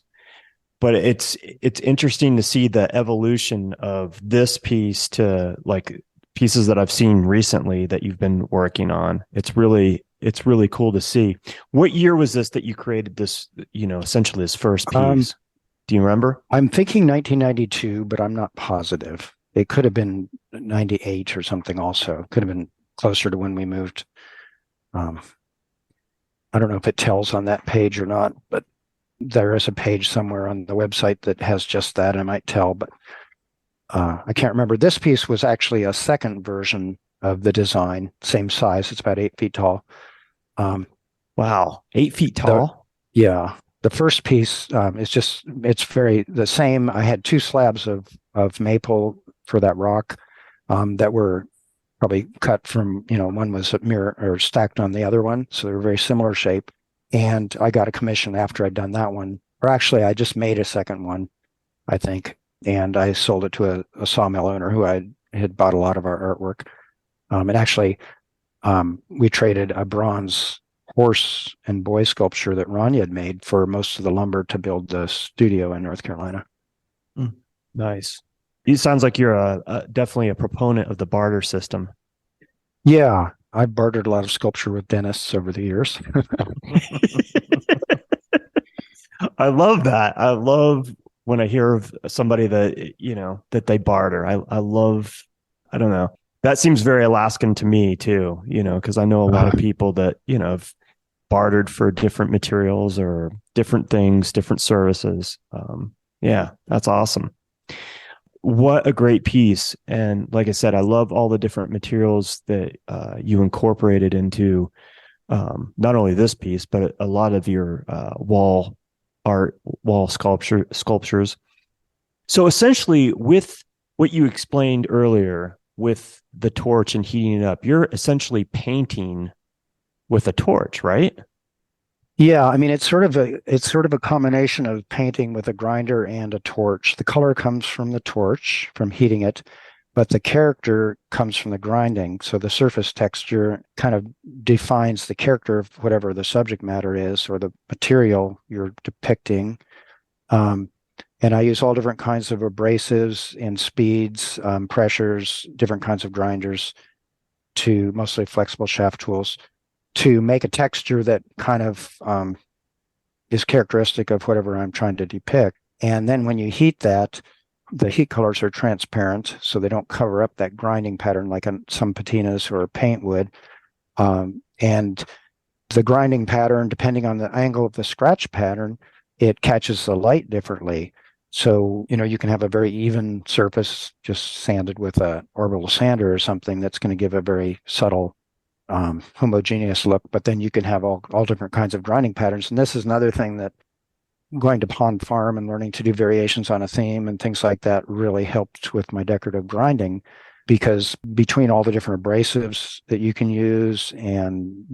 but it's interesting to see the evolution of this piece to like pieces that I've seen recently that you've been working on. It's really cool to see. What year was this that you created this, essentially this first piece? Do you remember? I'm thinking 1992, but I'm not positive. It could have been 98 or something also. Could have been closer to when we moved. I don't know if it tells on that page or not, but there is a page somewhere on the website that has just that. I might tell, but I can't remember. This piece was actually a second version of the design, same size. It's about 8 feet tall. Wow, 8 feet tall? Yeah. The first piece it's very the same. I had 2 slabs of maple for that rock that were probably cut from, one was a mirror or stacked on the other one. So they were very similar shape. And I got a commission after I'd done that one. Or actually, I just made a second one, I think. And I sold it to a sawmill owner who had bought a lot of our artwork. And actually, we traded a bronze horse and boy sculpture that Rania had made for most of the lumber to build the studio in North Carolina. Nice. It sounds like you're definitely a proponent of the barter system. Yeah, I've bartered a lot of sculpture with dentists over the years. I love that. I love when I hear of somebody that, that they barter. I don't know. That seems very Alaskan to me too, because I know a lot of people that, have bartered for different materials or different things, different services. Yeah, that's awesome. What a great piece. And like I said, I love all the different materials that you incorporated into not only this piece, but a lot of your wall art, wall sculptures. So essentially, with what you explained earlier, with the torch and heating it up, you're essentially painting with a torch, right? Yeah, I mean it's sort of a combination of painting with a grinder and a torch. The color comes from the torch, from heating it, but the character comes from the grinding. So the surface texture kind of defines the character of whatever the subject matter is or the material you're depicting. And I use all different kinds of abrasives and speeds, pressures, different kinds of grinders, to mostly flexible shaft tools, to make a texture that kind of is characteristic of whatever I'm trying to depict. And then when you heat that, the heat colors are transparent, so they don't cover up that grinding pattern like on some patinas or paint would. And the grinding pattern, depending on the angle of the scratch pattern, it catches the light differently. So, you can have a very even surface just sanded with a orbital sander or something that's going to give a very subtle homogeneous look, but then you can have all different kinds of grinding patterns. And this is another thing that going to Pond Farm and learning to do variations on a theme and things like that really helped with my decorative grinding, because between all the different abrasives that you can use and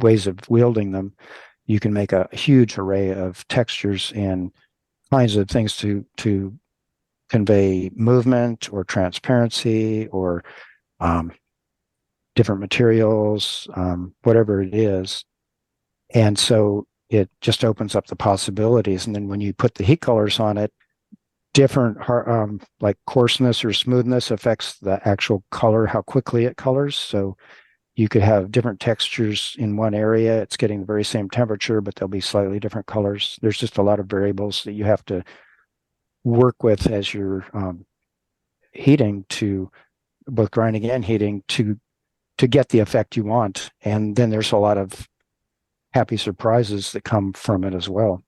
ways of wielding them, you can make a huge array of textures and kinds of things to convey movement or transparency or different materials, whatever it is. And so it just opens up the possibilities. And then when you put the heat colors on it, different like coarseness or smoothness affects the actual color, how quickly it colors. So you could have different textures in one area. It's getting the very same temperature, but there'll be slightly different colors. There's just a lot of variables that you have to work with as you're heating, to both grinding and heating, to get the effect you want. And then there's a lot of happy surprises that come from it as well.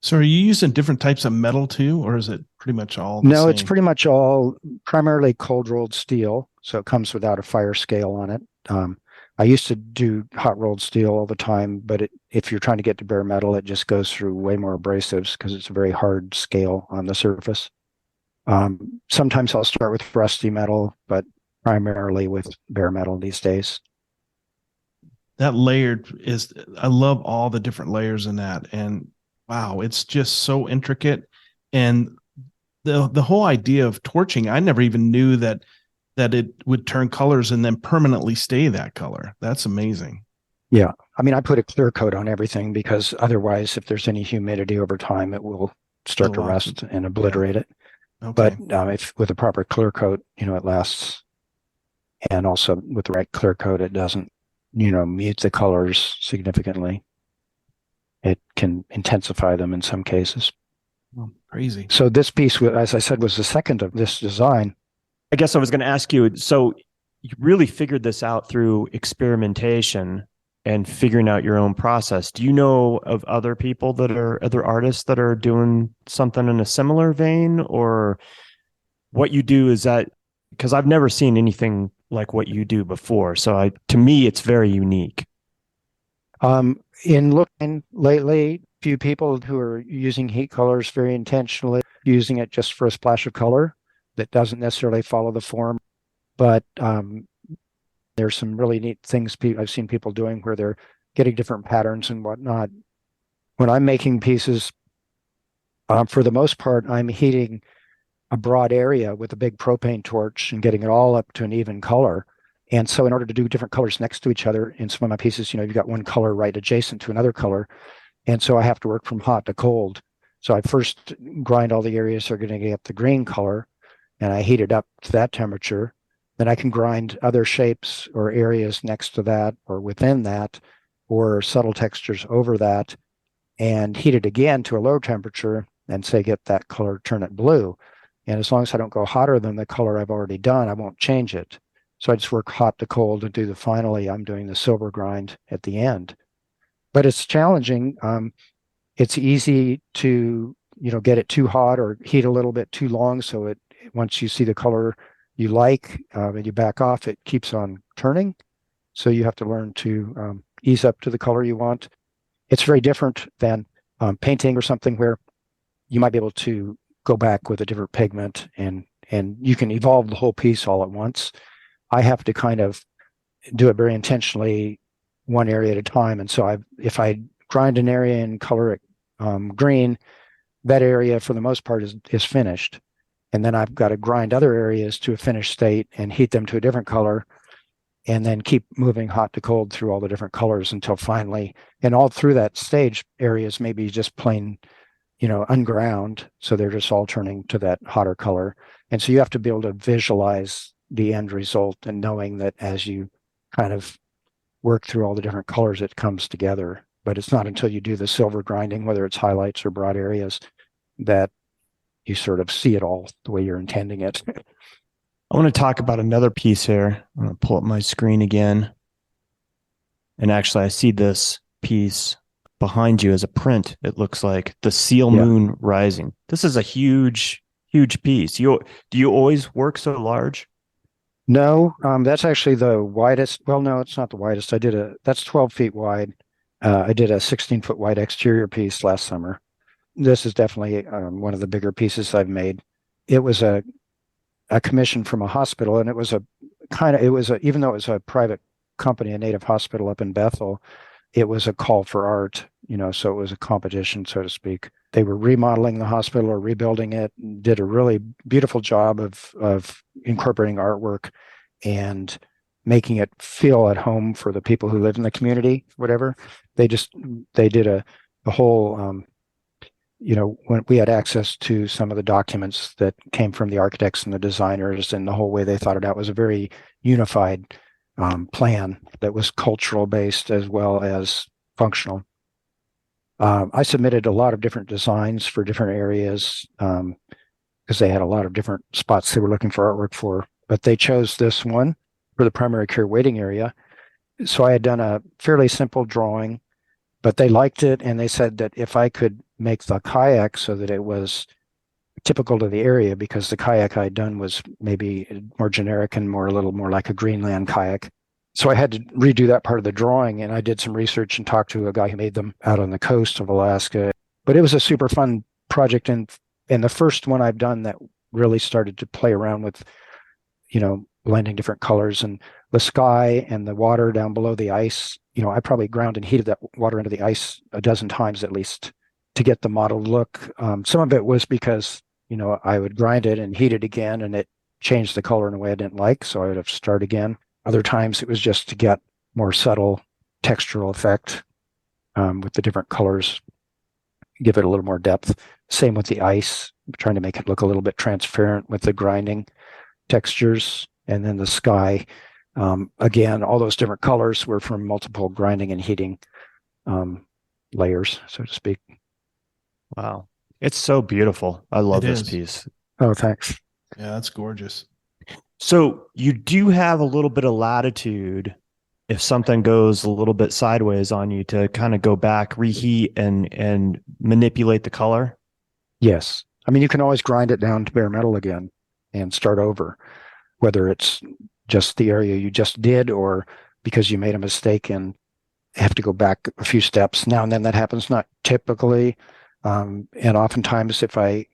So are you using different types of metal too, or is it pretty much all the No, same? it's pretty much all primarily cold rolled steel. So it comes without a fire scale on it. I used to do hot rolled steel all the time, but if you're trying to get to bare metal, it just goes through way more abrasives because it's a very hard scale on the surface. Sometimes I'll start with rusty metal, but primarily with bare metal these days. That layered is, I love all the different layers in that. And wow, it's just so intricate. And the whole idea of torching, I never even knew that it would turn colors and then permanently stay that color. That's amazing. Yeah. I mean, I put a clear coat on everything because otherwise, if there's any humidity over time, it will start to rust and obliterate it. Okay. But if with a proper clear coat, it lasts. And also with the right clear coat, it doesn't, mute the colors significantly. It can intensify them in some cases. Oh, crazy. So this piece, as I said, was the second of this design. I guess I was going to ask you, so you really figured this out through experimentation and figuring out your own process. Do you know of other people other artists that are doing something in a similar vein, or what you do is that, because I've never seen anything like what you do before. So to me, it's very unique. In looking lately, few people who are using heat colors very intentionally, using it just for a splash of color that doesn't necessarily follow the form. But there's some really neat things I've seen people doing where they're getting different patterns and whatnot. When I'm making pieces, for the most part, I'm heating a broad area with a big propane torch and getting it all up to an even color. And so in order to do different colors next to each other in some of my pieces, you've got one color right adjacent to another color. And so I have to work from hot to cold. So I first grind all the areas that are going to get the green color, and I heat it up to that temperature. Then I can grind other shapes or areas next to that or within that, or subtle textures over that, and heat it again to a low temperature and say, get that color, turn it blue. And as long as I don't go hotter than the color I've already done, I won't change it. So I just work hot to cold and do finally, I'm doing the silver grind at the end. But it's challenging. It's easy to, get it too hot or heat a little bit too long. So once you see the color you like and you back off, it keeps on turning. So you have to learn to ease up to the color you want. It's very different than painting or something where you might be able to go back with a different pigment and you can evolve the whole piece all at once. I have to kind of do it very intentionally, one area at a time. And so if I grind an area and color it green, that area for the most part is finished. And then I've got to grind other areas to a finished state and heat them to a different color, and then keep moving hot to cold through all the different colors until finally, and all through that stage, areas maybe just plain, unground. So they're just all turning to that hotter color. And so you have to be able to visualize the end result and knowing that as you kind of work through all the different colors, it comes together. But it's not until you do the silver grinding, whether it's highlights or broad areas, that you sort of see it all the way you're intending it. I want to talk about another piece here. I'm going to pull up my screen again. And actually, I see this piece behind you as a print. It looks like the Seal Moon Rising. This is a huge, huge piece. Do you always work so large? No, that's actually the widest. Well, no, it's not the widest. That's 12 feet wide. I did a 16-foot wide exterior piece last summer. This is definitely one of the bigger pieces I've made. It was a commission from a hospital, and even though it was a private company, a native hospital up in Bethel, it was a call for art, so it was a competition, so to speak. They were remodeling the hospital or rebuilding it, did a really beautiful job of incorporating artwork and making it feel at home for the people who live in the community, whatever. They did a whole, when we had access to some of the documents that came from the architects and the designers, and the whole way they thought it out was a very unified plan that was cultural based as well as functional. I submitted a lot of different designs for different areas because they had a lot of different spots they were looking for artwork for, but they chose this one for the primary care waiting area. So I had done a fairly simple drawing, but they liked it, and they said that if I could make the kayak so that it was typical to the area, because the kayak I'd done was maybe more generic and a little more like a Greenland kayak. So I had to redo that part of the drawing, and I did some research and talked to a guy who made them out on the coast of Alaska. But it was a super fun project, and the first one I've done that really started to play around with, blending different colors and the sky and the water down below the ice. I probably ground and heated that water into the ice a dozen times at least to get the mottled look. Some of it was because, I would grind it and heat it again, and it changed the color in a way I didn't like, so I would have to start again. Other times it was just to get more subtle textural effect with the different colors, give it a little more depth. Same with the ice, trying to make it look a little bit transparent with the grinding textures. And then the sky, again, all those different colors were from multiple grinding and heating layers, so to speak. Wow. It's so beautiful. I love this piece. Oh, thanks. Yeah, that's gorgeous. So you do have a little bit of latitude if something goes a little bit sideways on you to kind of go back, reheat, and manipulate the color? Yes. I mean, you can always grind it down to bare metal again and start over, whether it's just the area you just did or because you made a mistake and have to go back a few steps. Now and then that happens, not typically. And oftentimes if I,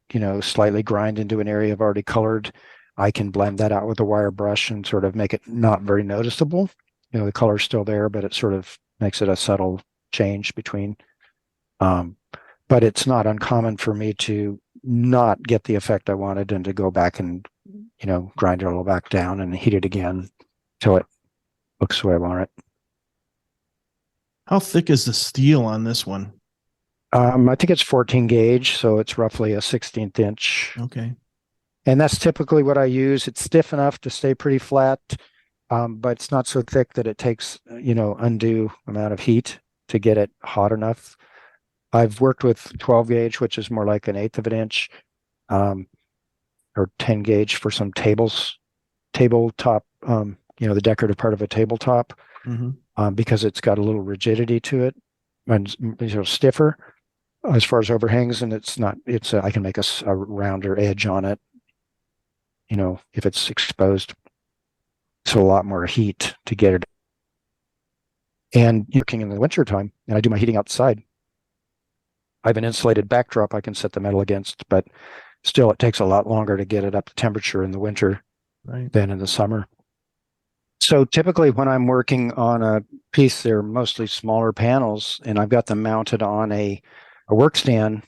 slightly grind into an area I've already colored, I can blend that out with a wire brush and sort of make it not very noticeable. The color's still there, but it sort of makes it a subtle change between. But it's not uncommon for me to not get the effect I wanted and to go back and, grind it all back down and heat it again till it looks the way I want it. How thick is the steel on this one? I think it's 14 gauge, so it's roughly a 16th inch. Okay. And that's typically what I use. It's stiff enough to stay pretty flat, but it's not so thick that it takes, undue amount of heat to get it hot enough. I've worked with 12 gauge, which is more like an eighth of an inch, or 10 gauge for some tabletop, the decorative part of a tabletop, because it's got a little rigidity to it and stiffer as far as overhangs, and I can make a rounder edge on it, if it's exposed. So a lot more heat to get it. And working in the wintertime, and I do my heating outside, I have an insulated backdrop I can set the metal against, but still it takes a lot longer to get it up to temperature in the winter than in the summer. So typically when I'm working on a piece, they're mostly smaller panels, and I've got them mounted on a work stand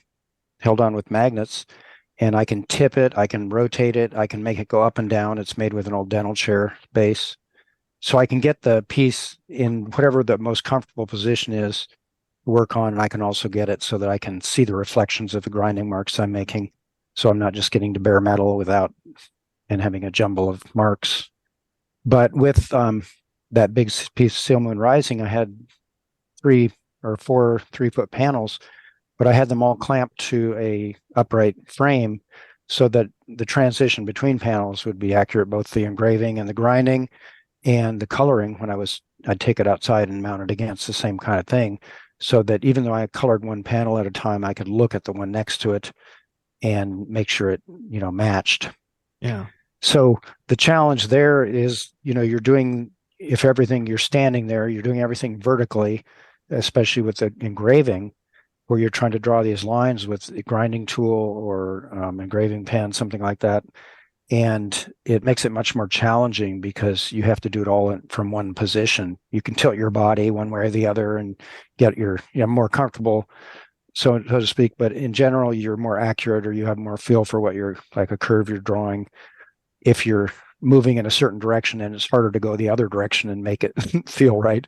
held on with magnets, and I can tip it, I can rotate it, I can make it go up and down. It's made with an old dental chair base. So I can get the piece in whatever the most comfortable position is to work on, and I can also get it so that I can see the reflections of the grinding marks I'm making. So I'm not just getting to bare metal and having a jumble of marks. But with that big piece of Seal Moon Rising, I had 3 or 4 3-foot panels, but I had them all clamped to a upright frame so that the transition between panels would be accurate, both the engraving and the grinding and the coloring. I'd take it outside and mount it against the same kind of thing, so that even though I colored one panel at a time, I could look at the one next to it and make sure it, matched. Yeah. So the challenge there is, you're doing everything vertically, especially with the engraving, where you're trying to draw these lines with a grinding tool or engraving pen, something like that. And it makes it much more challenging because you have to do it all from one position. You can tilt your body one way or the other and get more comfortable, so to speak. But in general, you're more accurate, or you have more feel for what you're, like a curve you're drawing. If you're moving in a certain direction, and it's harder to go the other direction and make it feel right.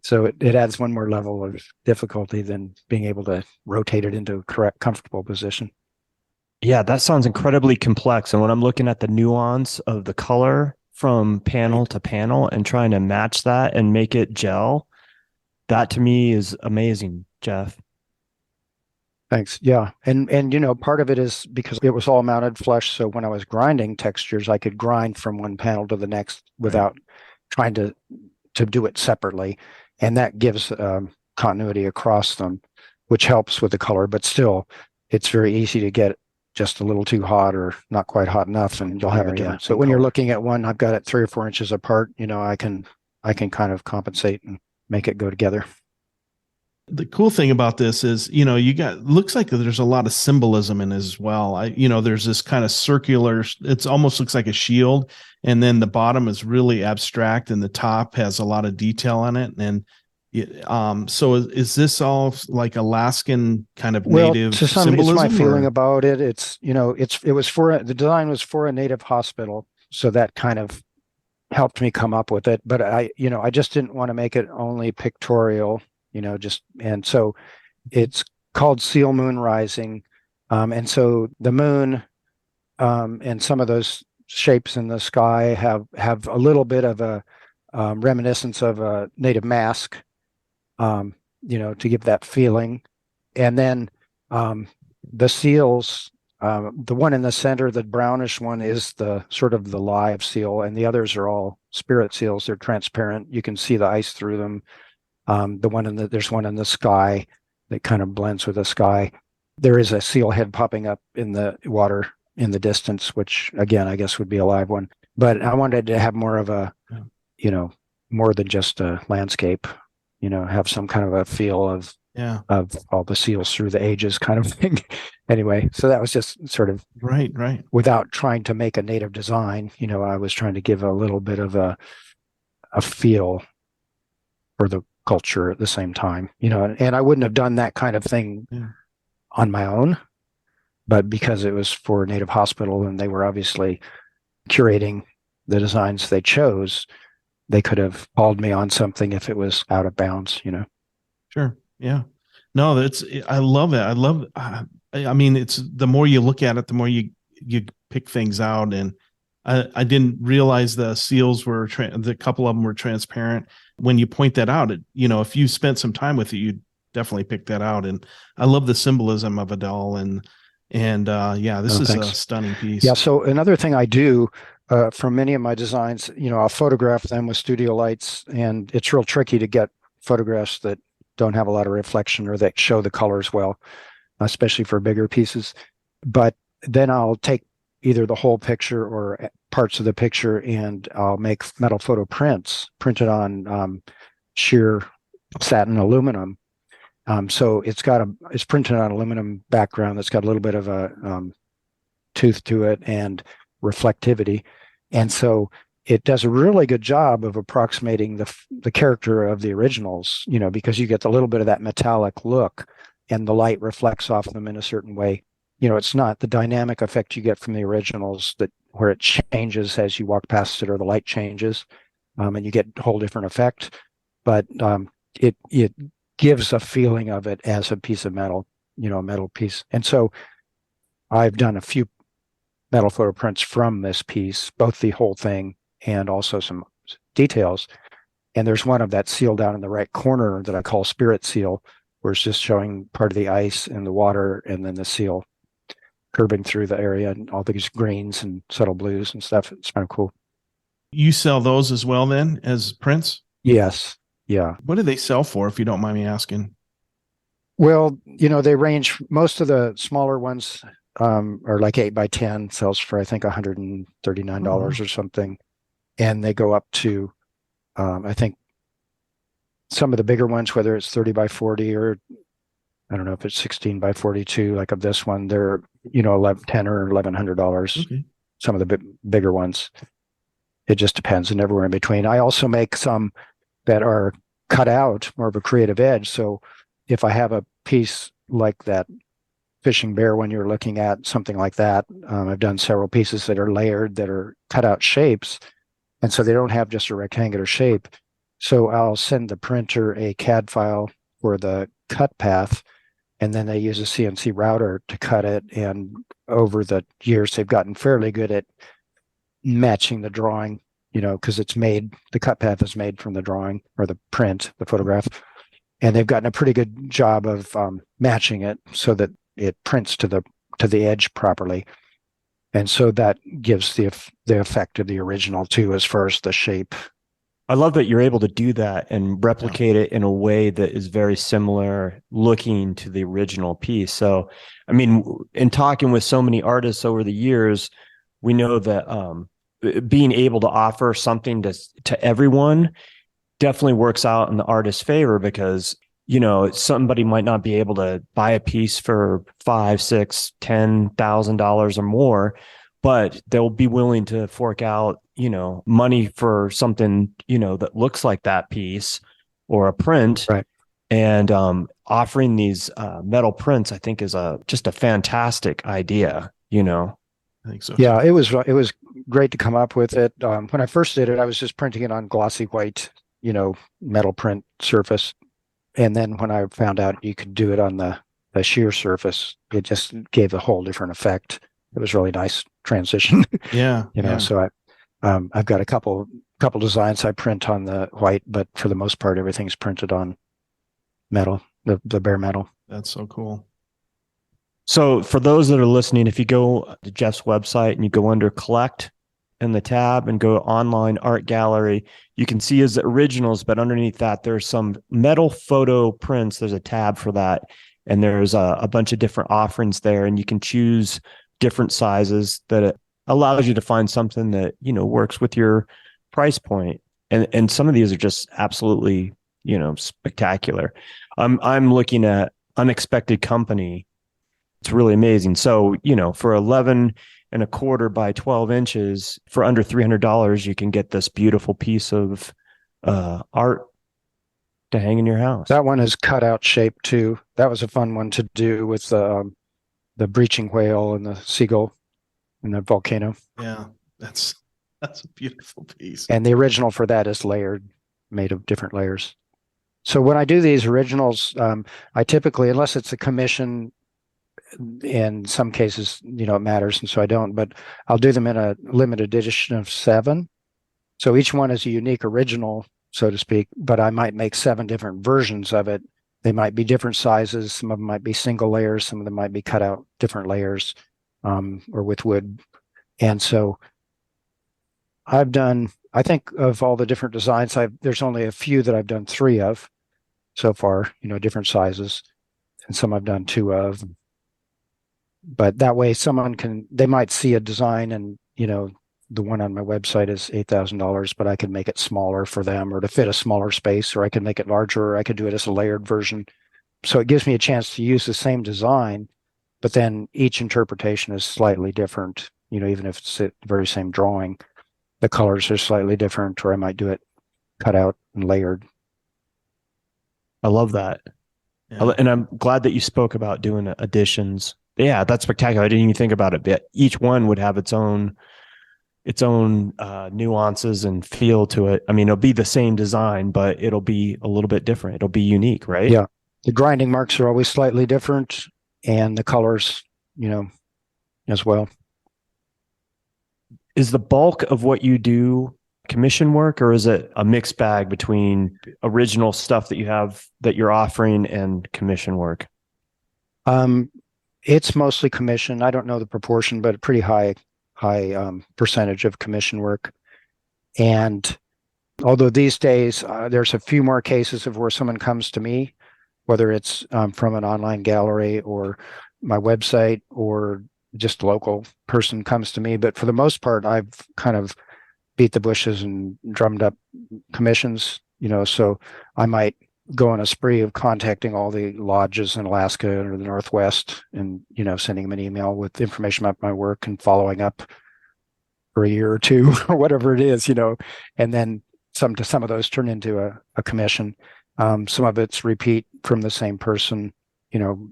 So it adds one more level of difficulty than being able to rotate it into a correct, comfortable position. Yeah, that sounds incredibly complex. And when I'm looking at the nuance of the color from panel to panel and trying to match that and make it gel, that to me is amazing, Jeff. Thanks. Yeah. And part of it is because it was all mounted flush. So when I was grinding textures, I could grind from one panel to the next without trying to do it separately. And that gives continuity across them, which helps with the color. But still, it's very easy to get just a little too hot or not quite hot enough, and you'll have a difference. But when you're looking at one, I've got it 3 or 4 inches apart, I can kind of compensate and make it go together. The cool thing about this is, looks like there's a lot of symbolism in it as well. There's this kind of circular, it almost looks like a shield. And then the bottom is really abstract and the top has a lot of detail on it. And so is this all like Alaskan kind of native symbolism? It's my feeling about it. It's, the design was for a native hospital. So that kind of helped me come up with it. But I just didn't want to make it only pictorial. And so it's called Seal Moon Rising. And so the moon and some of those shapes in the sky have a little bit of a reminiscence of a native mask, to give that feeling. And then the seals, the one in the center, the brownish one, is the sort of the live seal, and the others are all spirit seals. They're transparent. You can see the ice through them. There's one in the sky that kind of blends with the sky. There is a seal head popping up in the water in the distance, which again, I guess would be a live one. But I wanted to have more of a, more than just a landscape, have some kind of a feel of all the seals through the ages kind of thing. Anyway, so that was just sort of right. Without trying to make a native design, I was trying to give a little bit of a feel for the culture at the same time, and I wouldn't have done that kind of thing on my own, but because it was for a native hospital and they were obviously curating the designs they chose, they could have called me on something if it was out of bounds, Sure. Yeah. No, I love it. I mean, it's the more you look at it, the more you pick things out. And I didn't realize the seals were, the couple of them were transparent. When you point that out, if you spent some time with it, you'd definitely pick that out. And I love the symbolism of Adele and this is a stunning piece. Yeah. So another thing I do for many of my designs, I'll photograph them with studio lights, and it's real tricky to get photographs that don't have a lot of reflection or that show the colors well, especially for bigger pieces. But then I'll take either the whole picture or parts of the picture, and I'll make metal photo prints printed on sheer satin aluminum. So it's printed on aluminum background that's got a little bit of a tooth to it and reflectivity. And so it does a really good job of approximating the character of the originals, because you get a little bit of that metallic look and the light reflects off them in a certain way. It's not the dynamic effect you get from the originals where it changes as you walk past it or the light changes, and you get a whole different effect. But it gives a feeling of it as a piece of metal, a metal piece. And so I've done a few metal photo prints from this piece, both the whole thing and also some details. And there's one of that seal down in the right corner that I call Spirit Seal, where it's just showing part of the ice and the water, and then the seal curbing through the area and all these greens and subtle blues and stuff. It's kind of cool. You sell those as well then as prints? Yes. Yeah. What do they sell for, if you don't mind me asking? Well, they range, most of the smaller ones are like 8x10, sells for, I think, $139 or something. And they go up to, I think, some of the bigger ones, whether it's 30x40 or I don't know if it's 16x42, like of this one, they're, $10 or $1,100. Okay. some of the bigger ones. It just depends, and everywhere in between. I also make some that are cut out, more of a creative edge. So if I have a piece like that fishing bear one you're looking at, something like that, I've done several pieces that are layered, that are cut out shapes, and so they don't have just a rectangular shape. So I'll send the printer a CAD file for the cut path, and then they use a CNC router to cut it. And over the years, they've gotten fairly good at matching the drawing, because the cut path is made from the drawing or the print, the photograph. And they've gotten a pretty good job of matching it so that it prints to the edge properly. And so that gives the effect of the original too, as far as the shape. I love that you're able to do that and replicate it in a way that is very similar looking to the original piece. So, I mean, in talking with so many artists over the years, we know that being able to offer something to everyone definitely works out in the artist's favor, because somebody might not be able to buy a piece for $5, $6, $10,000 or more, but they'll be willing to fork out money for something that looks like that piece or a print. Right. And offering these metal prints, I think, is just a fantastic idea. I think so. Yeah, it was great to come up with it. When I first did it, I was just printing it on glossy white, metal print surface. And then when I found out you could do it on the sheer surface, it just gave a whole different effect. It was really nice transition. Yeah. So I've got a couple designs I print on the white, but for the most part, everything's printed on metal, the bare metal. That's so cool. So for those that are listening, if you go to Jeff's website and you go under collect in the tab and go online art gallery, you can see his originals, but underneath that, there's some metal photo prints. There's a tab for that. And there's a bunch of different offerings there, and you can choose different sizes that it allows you to find something that, works with your price point. And some of these are just absolutely, spectacular. I'm looking at Unexpected Company. It's really amazing. So, for 11 and a quarter by 12 inches for under $300, you can get this beautiful piece of art to hang in your house. That one is cut out shape too. That was a fun one to do with the breaching whale and the seagull and the volcano. Yeah, that's a beautiful piece. And the original for that is layered, made of different layers. So when I do these originals, I typically, unless it's a commission, in some cases, it matters, and so I don't, but I'll do them in a limited edition of 7. So each one is a unique original, so to speak, but I might make 7 different versions of it. They might be different sizes. Some of them might be single layers. Some of them might be cut out different layers, or with wood. And so I've done, I think of all the different designs, there's only a few that I've done 3 of so far, different sizes, and some I've done 2 of. But that way they might see a design and, the one on my website is $8,000, but I could make it smaller for them, or to fit a smaller space, or I could make it larger, or I could do it as a layered version. So it gives me a chance to use the same design, but then each interpretation is slightly different, even if it's the very same drawing, the colors are slightly different, or I might do it cut out and layered. I love that. Yeah. And I'm glad that you spoke about doing additions. Yeah, that's spectacular. I didn't even think about it, but each one would have its own nuances and feel to it. I mean, it'll be the same design, but it'll be a little bit different. It'll be unique, right? Yeah. The grinding marks are always slightly different, and the colors, as well. Is the bulk of what you do commission work, or is it a mixed bag between original stuff that you have that you're offering and commission work? It's mostly commission. I don't know the proportion, but a pretty high percentage of commission work. And although these days there's a few more cases of where someone comes to me, whether it's from an online gallery or my website, or just a local person comes to me. But for the most part, I've kind of beat the bushes and drummed up commissions, so I might go on a spree of contacting all the lodges in Alaska or the Northwest and, sending them an email with information about my work and following up for a year or two or whatever it is, and then some of those turn into a commission. Some of it's repeat from the same person,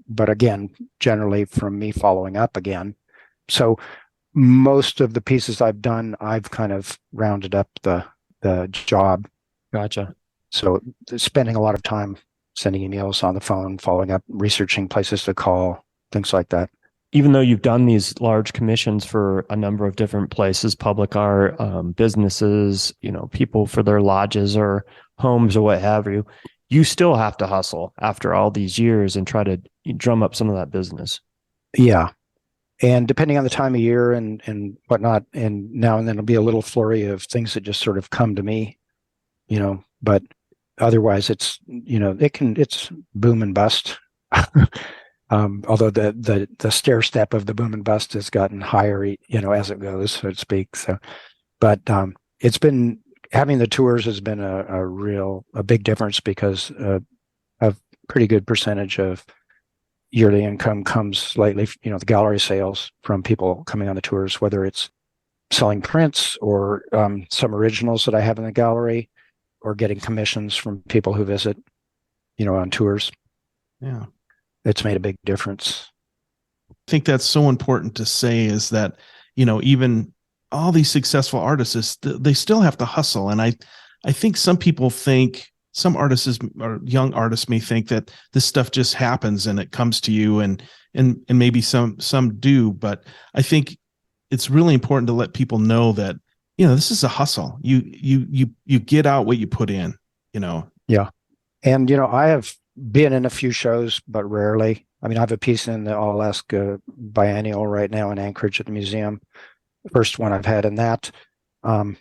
but again, generally from me following up again. So most of the pieces I've done, I've kind of rounded up the job. Gotcha. So spending a lot of time sending emails, on the phone, following up, researching places to call, things like that. Even though you've done these large commissions for a number of different places, public art, businesses, people for their lodges or homes or what have you, you still have to hustle after all these years and try to drum up some of that business. Yeah. And depending on the time of year and whatnot, and now and then it'll be a little flurry of things that just sort of come to me, but otherwise it's, it's boom and bust. Although the stair step of the boom and bust has gotten higher, as it goes, so to speak. So, but it's been, having the tours has been a big difference, because a pretty good percentage of yearly income comes slightly, the gallery sales from people coming on the tours, whether it's selling prints or some originals that I have in the gallery, or getting commissions from people who visit, on tours. Yeah. It's made a big difference. I think that's so important to say, is that, even all these successful artists, they still have to hustle. And I think some people think, some artists or young artists may think that this stuff just happens and it comes to you, and maybe some do, but I think it's really important to let people know that, this is a hustle. You get out what you put in, Yeah. And, I have been in a few shows, but rarely. I mean, I have a piece in the All Alaska Biennial right now in Anchorage at the museum. The first one I've had in that. And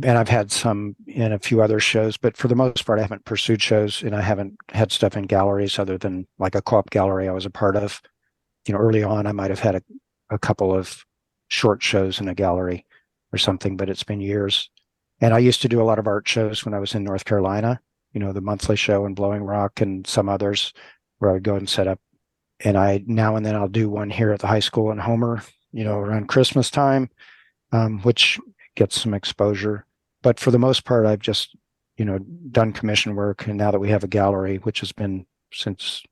I've had some in a few other shows, but for the most part, I haven't pursued shows, and I haven't had stuff in galleries other than like a co-op gallery I was a part of. Early on, I might have had a couple of short shows in a gallery or something, but it's been years. And I used to do a lot of art shows when I was in North Carolina, the monthly show in Blowing Rock and some others, where I would go and set up. And now and then I'll do one here at the high school in Homer, around Christmas time, which gets some exposure. But for the most part, I've just, done commission work. And now that we have a gallery, which has been since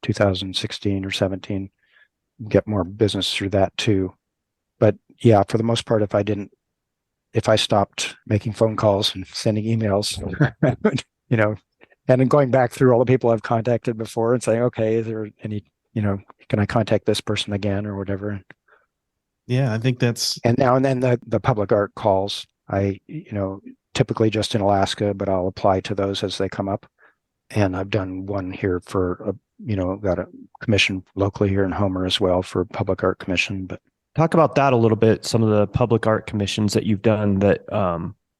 2016 or 17, get more business through that too. But yeah, for the most part, if I stopped making phone calls and sending emails, and then going back through all the people I've contacted before and saying, okay, is there any, can I contact this person again or whatever? Yeah, I think that's. And now and then the public art calls, I, typically just in Alaska, but I'll apply to those as they come up. And I've done one here for, got a commission locally here in Homer as well for public art commission. But talk about that a little bit. Some of the public art commissions that you've done that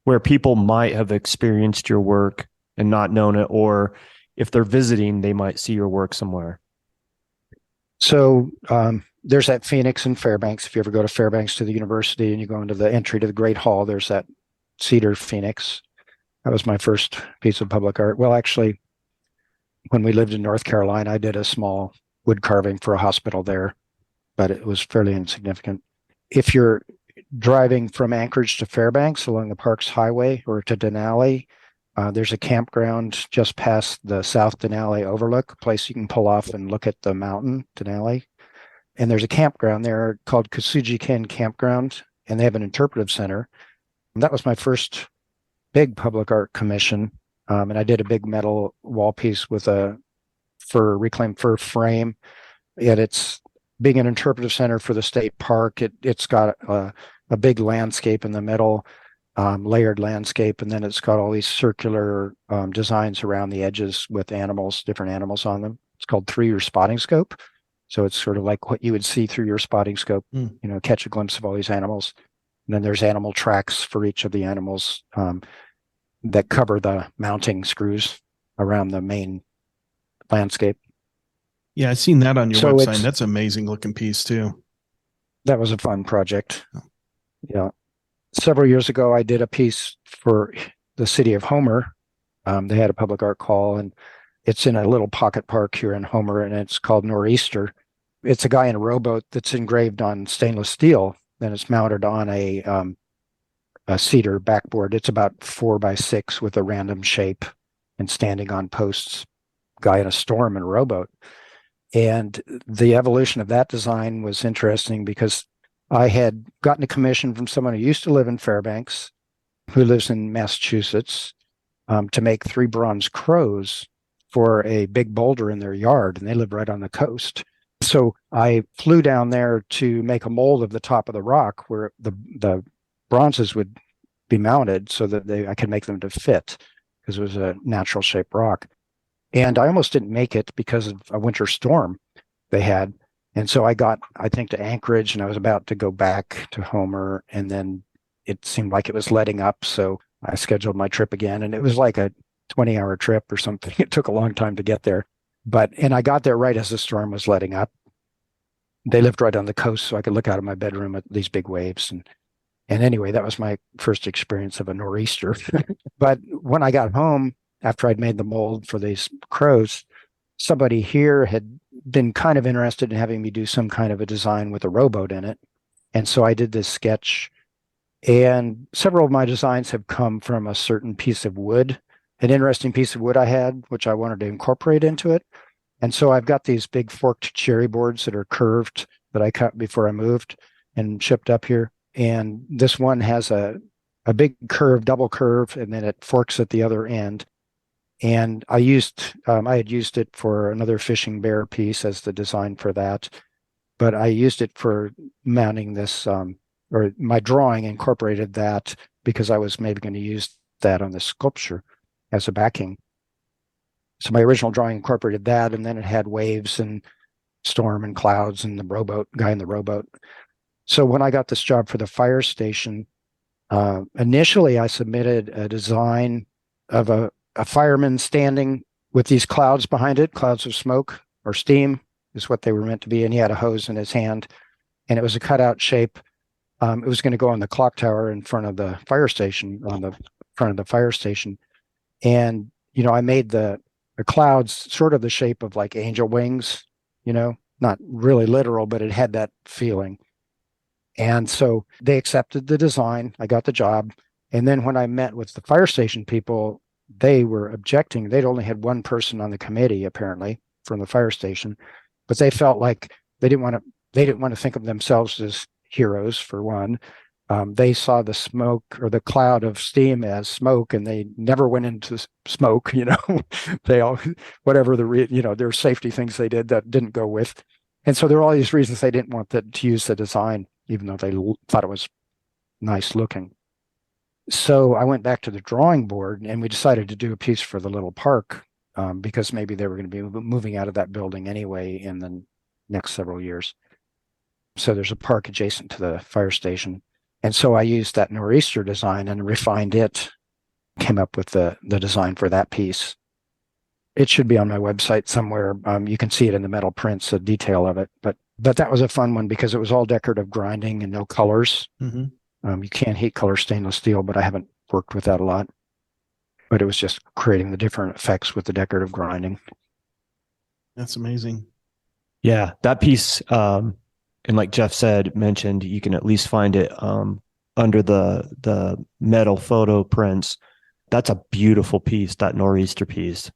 where people might have experienced your work and not known it, or if they're visiting, they might see your work somewhere. So there's that Phoenix in Fairbanks. If you ever go to Fairbanks to the university and you go into the entry to the Great Hall, there's that cedar Phoenix. That was my first piece of public art. Well, actually, when we lived in North Carolina, I did a small wood carving for a hospital there, but it was fairly insignificant. If you're driving from Anchorage to Fairbanks along the Parks Highway or to Denali, there's a campground just past the South Denali Overlook, a place you can pull off and look at the mountain, Denali. And there's a campground there called Kasujiken Campground, and they have an interpretive center. And that was my first big public art commission. And I did a big metal wall piece with a reclaimed fir frame. And it's being an interpretive center for the state park. It's got a big landscape in the middle, layered landscape, and then it's got all these circular designs around the edges with different animals on them. It's called through your spotting scope. So it's sort of like what you would see through your spotting scope, catch a glimpse of all these animals. And then there's animal tracks for each of the animals that cover the mounting screws around the main landscape. Yeah, I've seen that on your website. That's an amazing looking piece too. That was a fun project. Yeah. Several years ago, I did a piece for the city of Homer. They had a public art call, and it's in a little pocket park here in Homer, and it's called Nor'easter. It's a guy in a rowboat that's engraved on stainless steel, then it's mounted on a cedar backboard. It's about 4x6 with a random shape and standing on posts, guy in a storm in a rowboat. And the evolution of that design was interesting because I had gotten a commission from someone who used to live in Fairbanks, who lives in Massachusetts, to make 3 bronze crows for a big boulder in their yard, and they live right on the coast. So I flew down there to make a mold of the top of the rock where the bronzes would be mounted so that I could make them to fit, because it was a natural shaped rock. And I almost didn't make it because of a winter storm they had. And so I got, I think, to Anchorage, and I was about to go back to Homer, and then it seemed like it was letting up. So I scheduled my trip again, and it was like a 20-hour trip or something. It took a long time to get there. And I got there right as the storm was letting up. They lived right on the coast, so I could look out of my bedroom at these big waves. And anyway, that was my first experience of a nor'easter. But when I got home, after I'd made the mold for these crows, somebody here had been kind of interested in having me do some kind of a design with a rowboat in it. And so I did this sketch, and several of my designs have come from a certain piece of wood, an interesting piece of wood I had, which I wanted to incorporate into it. And so I've got these big forked cherry boards that are curved that I cut before I moved and shipped up here. And this one has a big curve, double curve, and then it forks at the other end. And I had used it for another fishing bear piece as the design for that, but I used it for mounting this, or my drawing incorporated that because I was maybe going to use that on the sculpture as a backing. So my original drawing incorporated that, and then it had waves and storm and clouds and the rowboat, guy in the rowboat. So when I got this job for the fire station, initially I submitted a design of a fireman standing with these clouds behind it, clouds of smoke or steam is what they were meant to be. And he had a hose in his hand, and it was a cutout shape. It was going to go on the clock tower in front of the fire station, on the front of the fire station. And, I made the clouds sort of the shape of like angel wings, not really literal, but it had that feeling. And so they accepted the design. I got the job. And then when I met with the fire station people, they were objecting. They'd only had one person on the committee, apparently, from the fire station, but they felt like they didn't want to think of themselves as heroes, for one. They saw the smoke or the cloud of steam as smoke, and they never went into smoke. They all, whatever their safety things they did that didn't go with. And so there were all these reasons they didn't want to use the design, even though they thought it was nice looking. So I went back to the drawing board, and we decided to do a piece for the little park, because maybe they were going to be moving out of that building anyway in the next several years. So there's a park adjacent to the fire station. And so I used that nor'easter design and refined it, came up with the design for that piece. It should be on my website somewhere. You can see it in the metal prints, a detail of it. But that was a fun one because it was all decorative grinding and no colors. Mm-hmm. You can't heat color stainless steel, but I haven't worked with that a lot. But it was just creating the different effects with the decorative grinding. That's amazing. Yeah, that piece, and like Jeff mentioned, you can at least find it under the metal photo prints. That's a beautiful piece, that nor'easter piece.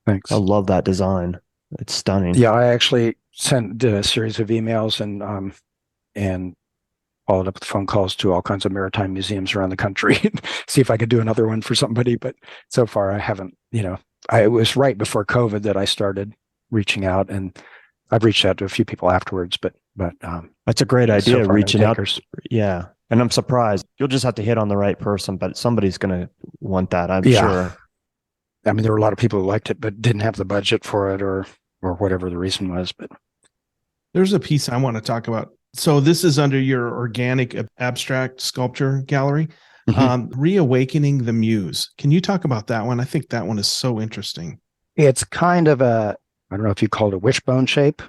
Thanks. I love that design. It's stunning. Yeah, I actually did a series of emails and followed up with phone calls to all kinds of maritime museums around the country, see if I could do another one for somebody. But so far I haven't, it was right before COVID that I started reaching out, and I've reached out to a few people afterwards, but that's a great idea, so reaching no out. takers. Yeah. And I'm surprised. You'll just have to hit on the right person, but somebody's going to want that, I'm sure. I mean, there were a lot of people who liked it, but didn't have the budget for it or whatever the reason was. But there's a piece I want to talk about. So this is under your organic abstract sculpture gallery, Reawakening the Muse. Can you talk about that one? I think that one is so interesting. It's kind of I don't know if you call it a wishbone shape.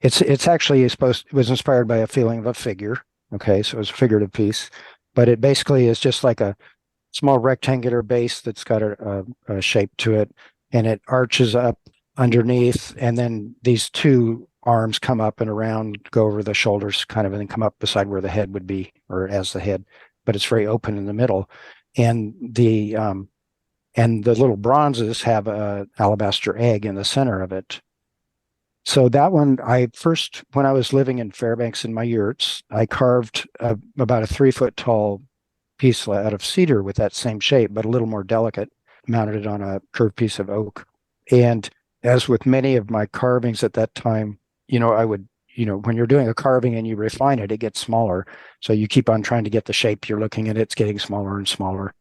It's actually it was inspired by a feeling of a figure. Okay, so it's a figurative piece, but it basically is just like a small rectangular base that's got a shape to it, and it arches up underneath, and then these two arms come up and around, go over the shoulders kind of, and then come up beside where the head would be, or as the head, but it's very open in the middle. And the little bronzes have a alabaster egg in the center of it. So that one, when I was living in Fairbanks in my yurts, I carved about a 3-foot tall piece out of cedar with that same shape, but a little more delicate, mounted it on a curved piece of oak. And as with many of my carvings at that time, I would, when you're doing a carving and you refine it, it gets smaller. So you keep on trying to get the shape you're looking at, it's getting smaller and smaller.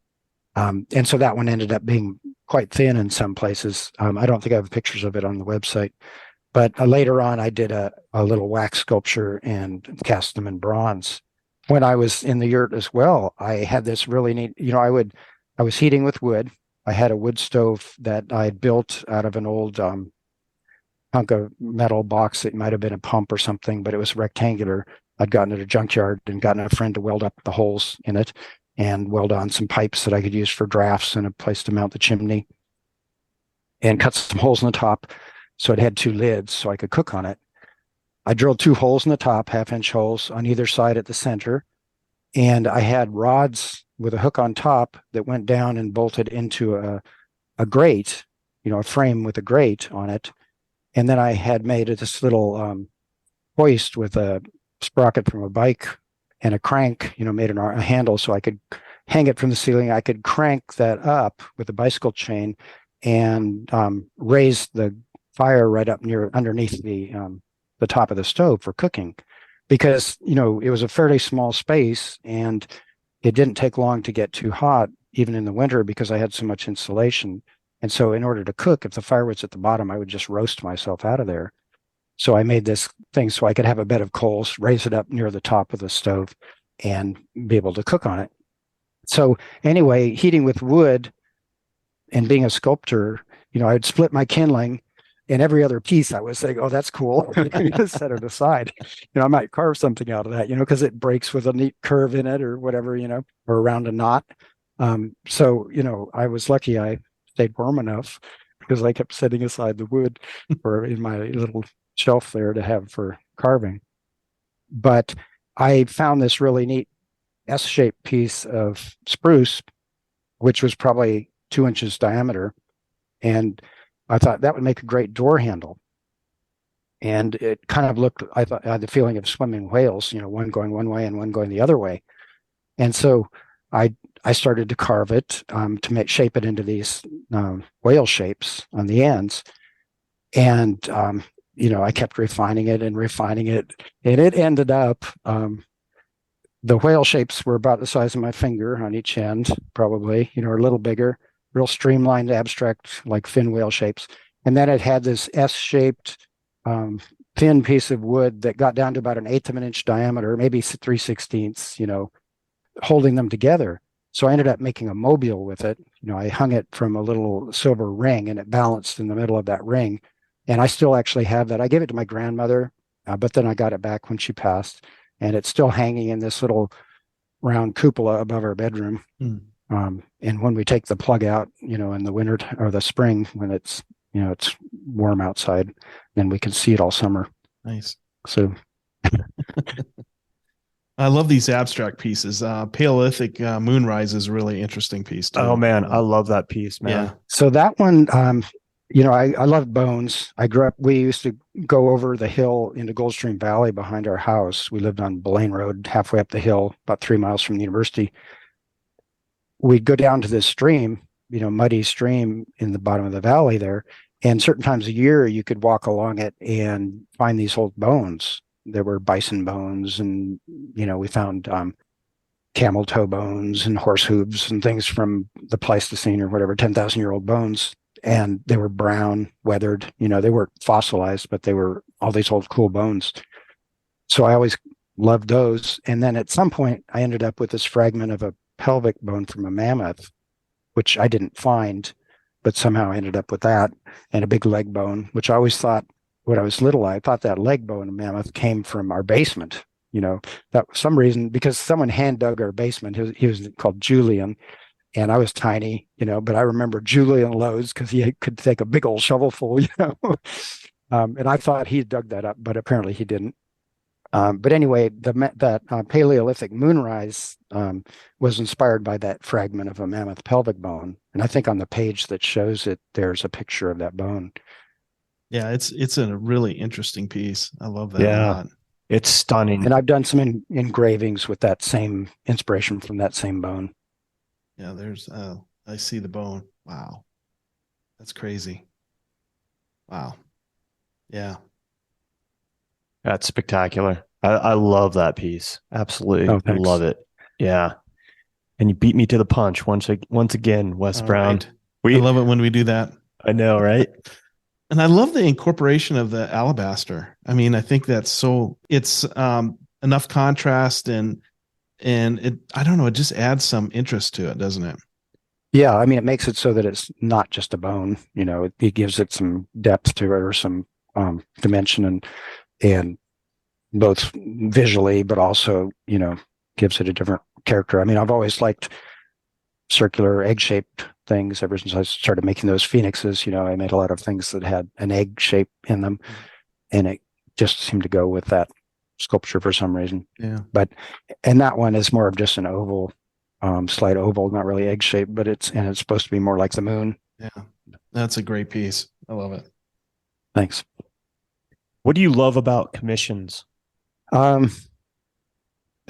And so that one ended up being quite thin in some places. I don't think I have pictures of it on the website. But later on, I did a little wax sculpture and cast them in bronze. When I was in the yurt as well, I had this really neat, I was heating with wood. I had a wood stove that I had built out of an old hunk of metal box. It might have been a pump or something, but it was rectangular. I'd gotten at a junkyard and gotten a friend to weld up the holes in it and weld on some pipes that I could use for drafts and a place to mount the chimney, and cut some holes in the top. So it had 2 lids so I could cook on it. I drilled 2 holes in the top, 1/2-inch holes on either side at the center. And I had rods with a hook on top that went down and bolted into a grate, a frame with a grate on it. And then I had made this little hoist with a sprocket from a bike and a crank, made a handle so I could hang it from the ceiling. I could crank that up with a bicycle chain and raise the fire right up underneath the top of the stove for cooking, because it was a fairly small space and it didn't take long to get too hot even in the winter because I had so much insulation. And so in order to cook, if the fire was at the bottom, I would just roast myself out of there. So I made this thing so I could have a bed of coals, raise it up near the top of the stove, and be able to cook on it. So anyway, heating with wood and being a sculptor, I'd split my kindling. And every other piece I was saying, oh, that's cool. Set it aside. I might carve something out of that, because it breaks with a neat curve in it or whatever, or around a knot. So, I was lucky I stayed warm enough because I kept setting aside the wood in my little shelf there to have for carving. But I found this really neat S-shaped piece of spruce, which was probably 2 inches diameter. And I thought that would make a great door handle. And it kind of looked, I had the feeling of swimming whales, one going one way and one going the other way. And so I started to carve it to shape it into these whale shapes on the ends. And, I kept refining it. And it ended up, the whale shapes were about the size of my finger on each end, probably, or a little bigger. Real streamlined, abstract, like fin whale shapes. And then it had this S-shaped thin piece of wood that got down to about 1/8 of an inch diameter, maybe 3/16, holding them together. So I ended up making a mobile with it. I hung it from a little silver ring and it balanced in the middle of that ring. And I still actually have that. I gave it to my grandmother, but then I got it back when she passed. And it's still hanging in this little round cupola above our bedroom. And when we take the plug out, in the winter or the spring, when it's warm outside, then we can see it all summer. Nice. So I love these abstract pieces. Paleolithic Moonrise is a really interesting piece too. Oh man, I love that piece, man. Yeah. So that one, I love bones. We used to go over the hill into Goldstream Valley behind our house. We lived on Blaine Road, halfway up the hill, about 3 miles from the university. We'd go down to this stream, muddy stream in the bottom of the valley there. And certain times a year, you could walk along it and find these old bones. There were bison bones, and, we found camel toe bones and horse hooves and things from the Pleistocene or whatever, 10,000-year-old bones. And they were brown, weathered. They weren't fossilized, but they were all these old cool bones. So I always loved those. And then at some point, I ended up with this fragment of a pelvic bone from a mammoth, which I didn't find, but somehow I ended up with that, and a big leg bone, which I always thought, when I was little, I thought that leg bone of mammoth came from our basement. That for some reason, because someone hand dug our basement. He was called Julian, and I was tiny, but I remember Julian loads because he could take a big old shovelful, And I thought he dug that up, but apparently he didn't. But anyway, that Paleolithic moonrise was inspired by that fragment of a mammoth pelvic bone. And I think on the page that shows it, there's a picture of that bone. Yeah, it's a really interesting piece. I love that a Yeah. lot. It's stunning. And I've done some engravings with that same inspiration from that same bone. Yeah, there's I see the bone. Wow. That's crazy. Wow. Yeah. That's spectacular. I love that piece. Absolutely. Oh, thanks. Love it. Yeah. And you beat me to the punch once again, Wes All Brown. right. I love it when we do that. I know, right? And I love the incorporation of the alabaster. I mean, I think it's enough contrast and it, I don't know, it just adds some interest to it, doesn't it? Yeah, I mean, it makes it so that it's not just a bone. It gives it some depth to it, or some dimension, and both visually, but also, gives it a different character. I mean, I've always liked circular egg-shaped things ever since I started making those phoenixes. I made a lot of things that had an egg shape in them, and it just seemed to go with that sculpture for some reason. Yeah. And that one is more of just an oval, slight oval, not really egg shaped, but it's supposed to be more like the moon. Yeah. That's a great piece. I love it. Thanks. What do you love about commissions? They're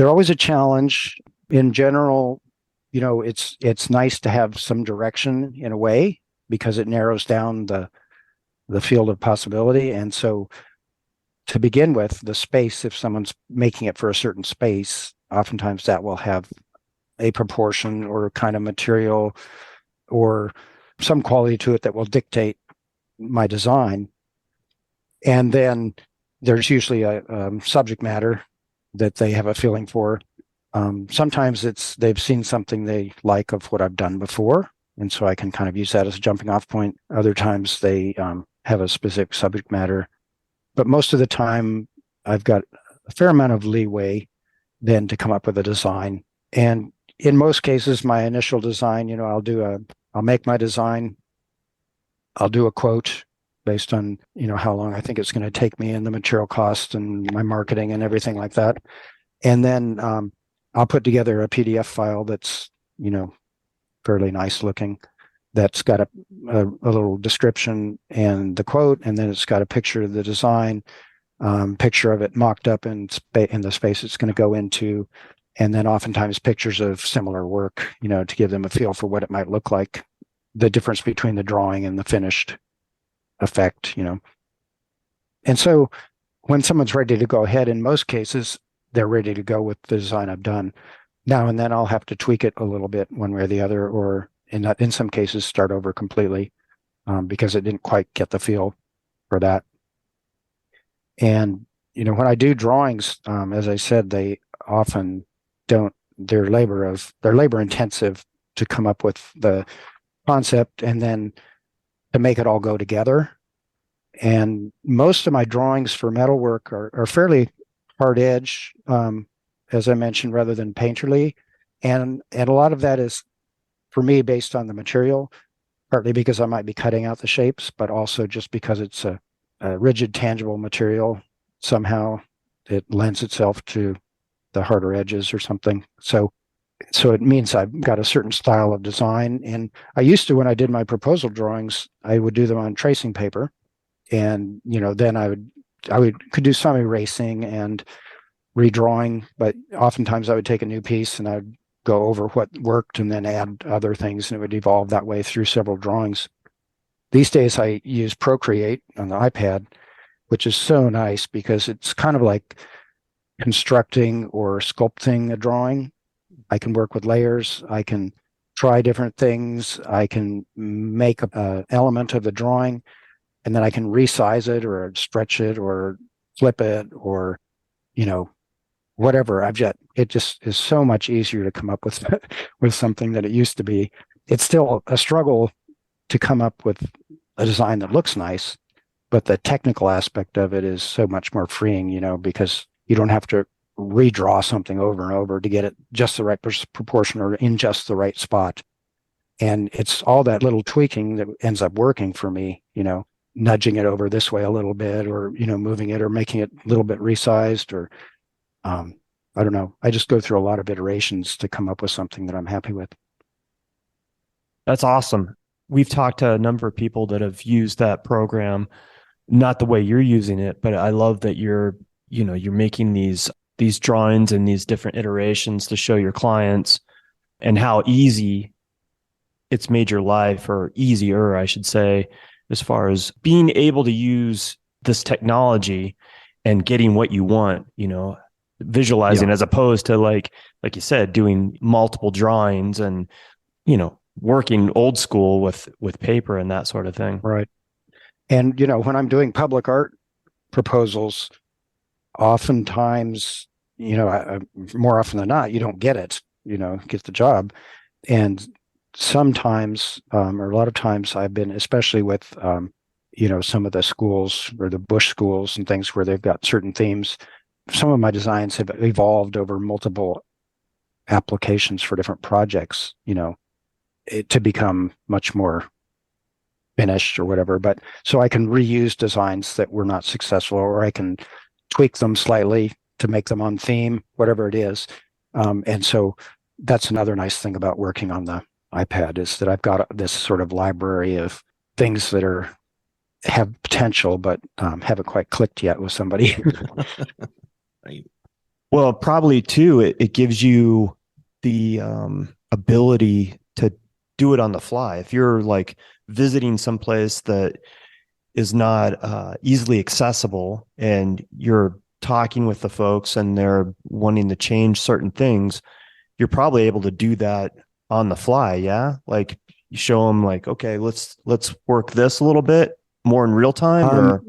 always a challenge. In general, it's nice to have some direction in a way, because it narrows down the field of possibility. And so, to begin with, the space, if someone's making it for a certain space, oftentimes that will have a proportion or kind of material or some quality to it that will dictate my design. And then there's usually a subject matter that they have a feeling for. Sometimes they've seen something they like of what I've done before, and so I can kind of use that as a jumping off point. Other times they have a specific subject matter, but most of the time I've got a fair amount of leeway then to come up with a design. And in most cases, my initial design, I'll make my design, I'll do a quote based on, how long I think it's going to take me and the material cost and my marketing and everything like that. And then I'll put together a PDF file that's, fairly nice looking, that's got a little description and the quote, and then it's got a picture of the design, picture of it mocked up in the space it's going to go into, and then oftentimes pictures of similar work, to give them a feel for what it might look like, the difference between the drawing and the finished effect, And so when someone's ready to go ahead, in most cases, they're ready to go with the design I've done. Now and then I'll have to tweak it a little bit one way or the other, or in some cases start over completely, because it didn't quite get the feel for that. And, when I do drawings, as I said, they often don't, they're labor intensive to come up with the concept and then to make it all go together. And most of my drawings for metalwork are fairly hard edge, as I mentioned, rather than painterly. And a lot of that is, for me, based on the material, partly because I might be cutting out the shapes, but also just because it's a rigid, tangible material. Somehow it lends itself to the harder edges or something. So it means I've got a certain style of design. And I used to, when I did my proposal drawings, I would do them on tracing paper. And, then I could do some erasing and redrawing, but oftentimes I would take a new piece and I'd go over what worked and then add other things, and it would evolve that way through several drawings. These days I use Procreate on the iPad, which is so nice because it's kind of like constructing or sculpting a drawing. I can work with layers. I can try different things. I can make an element of the drawing, and then I can resize it or stretch it or flip it or, whatever. It just is so much easier to come up with with something that it used to be. It's still a struggle to come up with a design that looks nice, but the technical aspect of it is so much more freeing, because you don't have to redraw something over and over to get it just the right proportion or in just the right spot. And it's all that little tweaking that ends up working for me, nudging it over this way a little bit, or, moving it or making it a little bit resized, or I don't know. I just go through a lot of iterations to come up with something that I'm happy with. That's awesome. We've talked to a number of people that have used that program, not the way you're using it, but I love that you're making these drawings and these different iterations to show your clients and how easy it's made your life, or easier, I should say, as far as being able to use this technology and getting what you want, visualizing, as opposed to like you said, doing multiple drawings and, working old school with paper and that sort of thing. Right. And, when I'm doing public art proposals, oftentimes, more often than not, you don't get it, get the job. And sometimes, or a lot of times, I've been, especially with, some of the schools or the Bush schools and things where they've got certain themes, some of my designs have evolved over multiple applications for different projects, to become much more finished or whatever. But so I can reuse designs that were not successful, or I can tweak them slightly to make them on theme, whatever it is. And so that's another nice thing about working on the iPad, is that I've got this sort of library of things that have potential, but haven't quite clicked yet with somebody. Right. Well, probably too, it gives you the ability to do it on the fly. If you're like visiting someplace that is not easily accessible, and you're talking with the folks and they're wanting to change certain things, you're probably able to do that on the fly. Yeah. Like you show them like, okay, let's work this a little bit more in real time. Or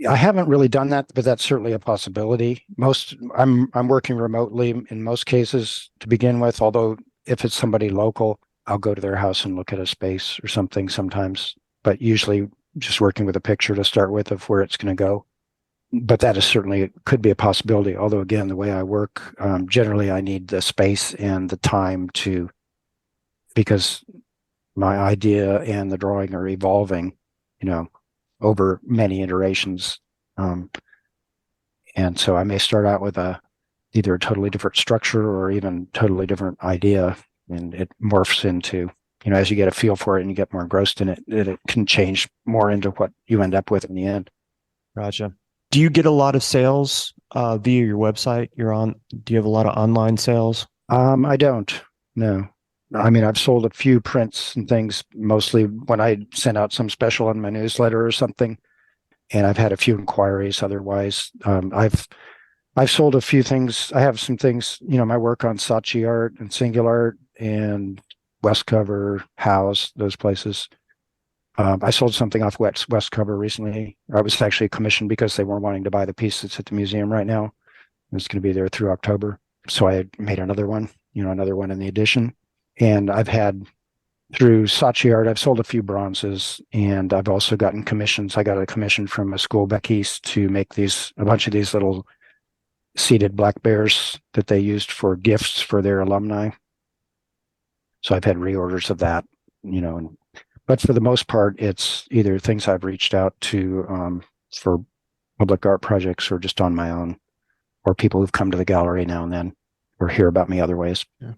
I haven't really done that, but that's certainly a possibility. I'm working remotely in most cases to begin with, although if it's somebody local, I'll go to their house and look at a space or something sometimes, but usually just working with a picture to start with of where it's going to go. But that is certainly, it could be a possibility. Although again, the way I work, generally I need the space and the time because my idea and the drawing are evolving, over many iterations. And so I may start out with either a totally different structure or even totally different idea, and it morphs into, as you get a feel for it and you get more engrossed in it, it can change more into what you end up with in the end. Gotcha. Do you get a lot of sales via your website you're on? Do you have a lot of online sales? I don't. No. I mean, I've sold a few prints and things, mostly when I send out some special on my newsletter or something. And I've had a few inquiries. Otherwise, I've sold a few things. I have some things, my work on Saatchi Art and Singular Art and West Cover, House, those places. I sold something off West Cover recently. I was actually commissioned because they weren't wanting to buy the piece that's at the museum right now. It's going to be there through October. So I made another one in the edition. And I've had, through Saatchi Art, I've sold a few bronzes, and I've also gotten commissions. I got a commission from a school back east to make a bunch of these little seated black bears that they used for gifts for their alumni. So I've had reorders of that, but for the most part, it's either things I've reached out to for public art projects, or just on my own, or people who've come to the gallery now and then, or hear about me other ways. Yeah.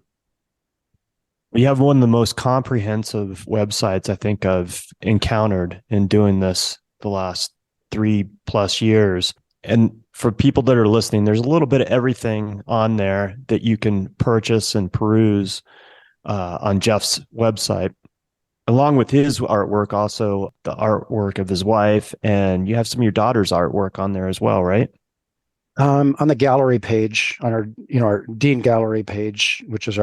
You have one of the most comprehensive websites I think I've encountered in doing this the last 3+ years. And for people that are listening, there's a little bit of everything on there that you can purchase and peruse on Jeff's website, along with his artwork, also the artwork of his wife, and you have some of your daughter's artwork on there as well, right? On the gallery page, on our Dean Gallery page, which is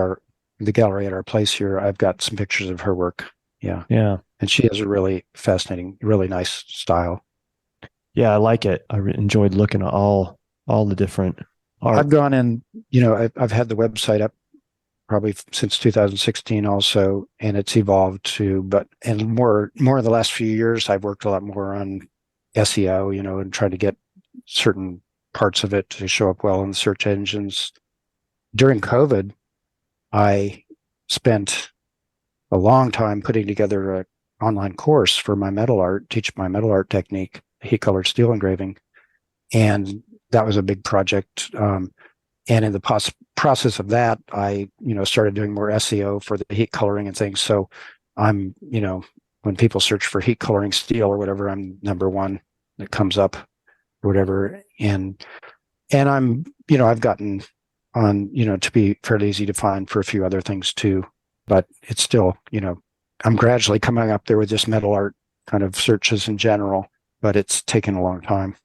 the gallery at our place here, I've got some pictures of her work. Yeah. Yeah. And she has a really fascinating, really nice style. Yeah, I like it. I enjoyed looking at all the different art. I've gone in, I've had the website up probably since 2016 also, and it's evolved and more in the last few years, I've worked a lot more on SEO, and trying to get certain parts of it to show up well in the search engines. During COVID, I spent a long time putting together online course for my metal art, teach my metal art technique, heat colored steel engraving. And that was a big project. And in the process of that, I, started doing more SEO for the heat coloring and things. So I'm, when people search for heat coloring steel or whatever, I'm number one that comes up or whatever. And I'm, I've gotten on, to be fairly easy to find for a few other things too, but it's still, I'm gradually coming up there with just metal art kind of searches in general, but it's taken a long time.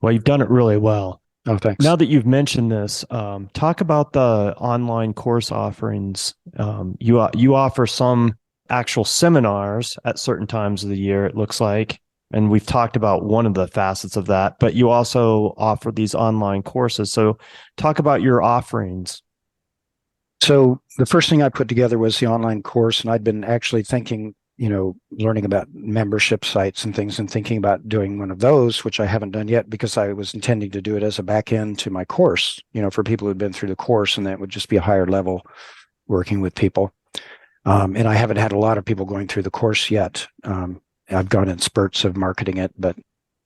Well, you've done it really well. Oh, thanks. Now that you've mentioned this, talk about the online course offerings. You offer some actual seminars at certain times of the year, it looks like, and we've talked about one of the facets of that, but you also offer these online courses. So talk about your offerings. So the first thing I put together was the online course, and I'd been actually thinking, learning about membership sites and things and thinking about doing one of those, which I haven't done yet because I was intending to do it as a back end to my course, for people who'd been through the course, and that would just be a higher level working with people. And I haven't had a lot of people going through the course yet. I've gone in spurts of marketing it, but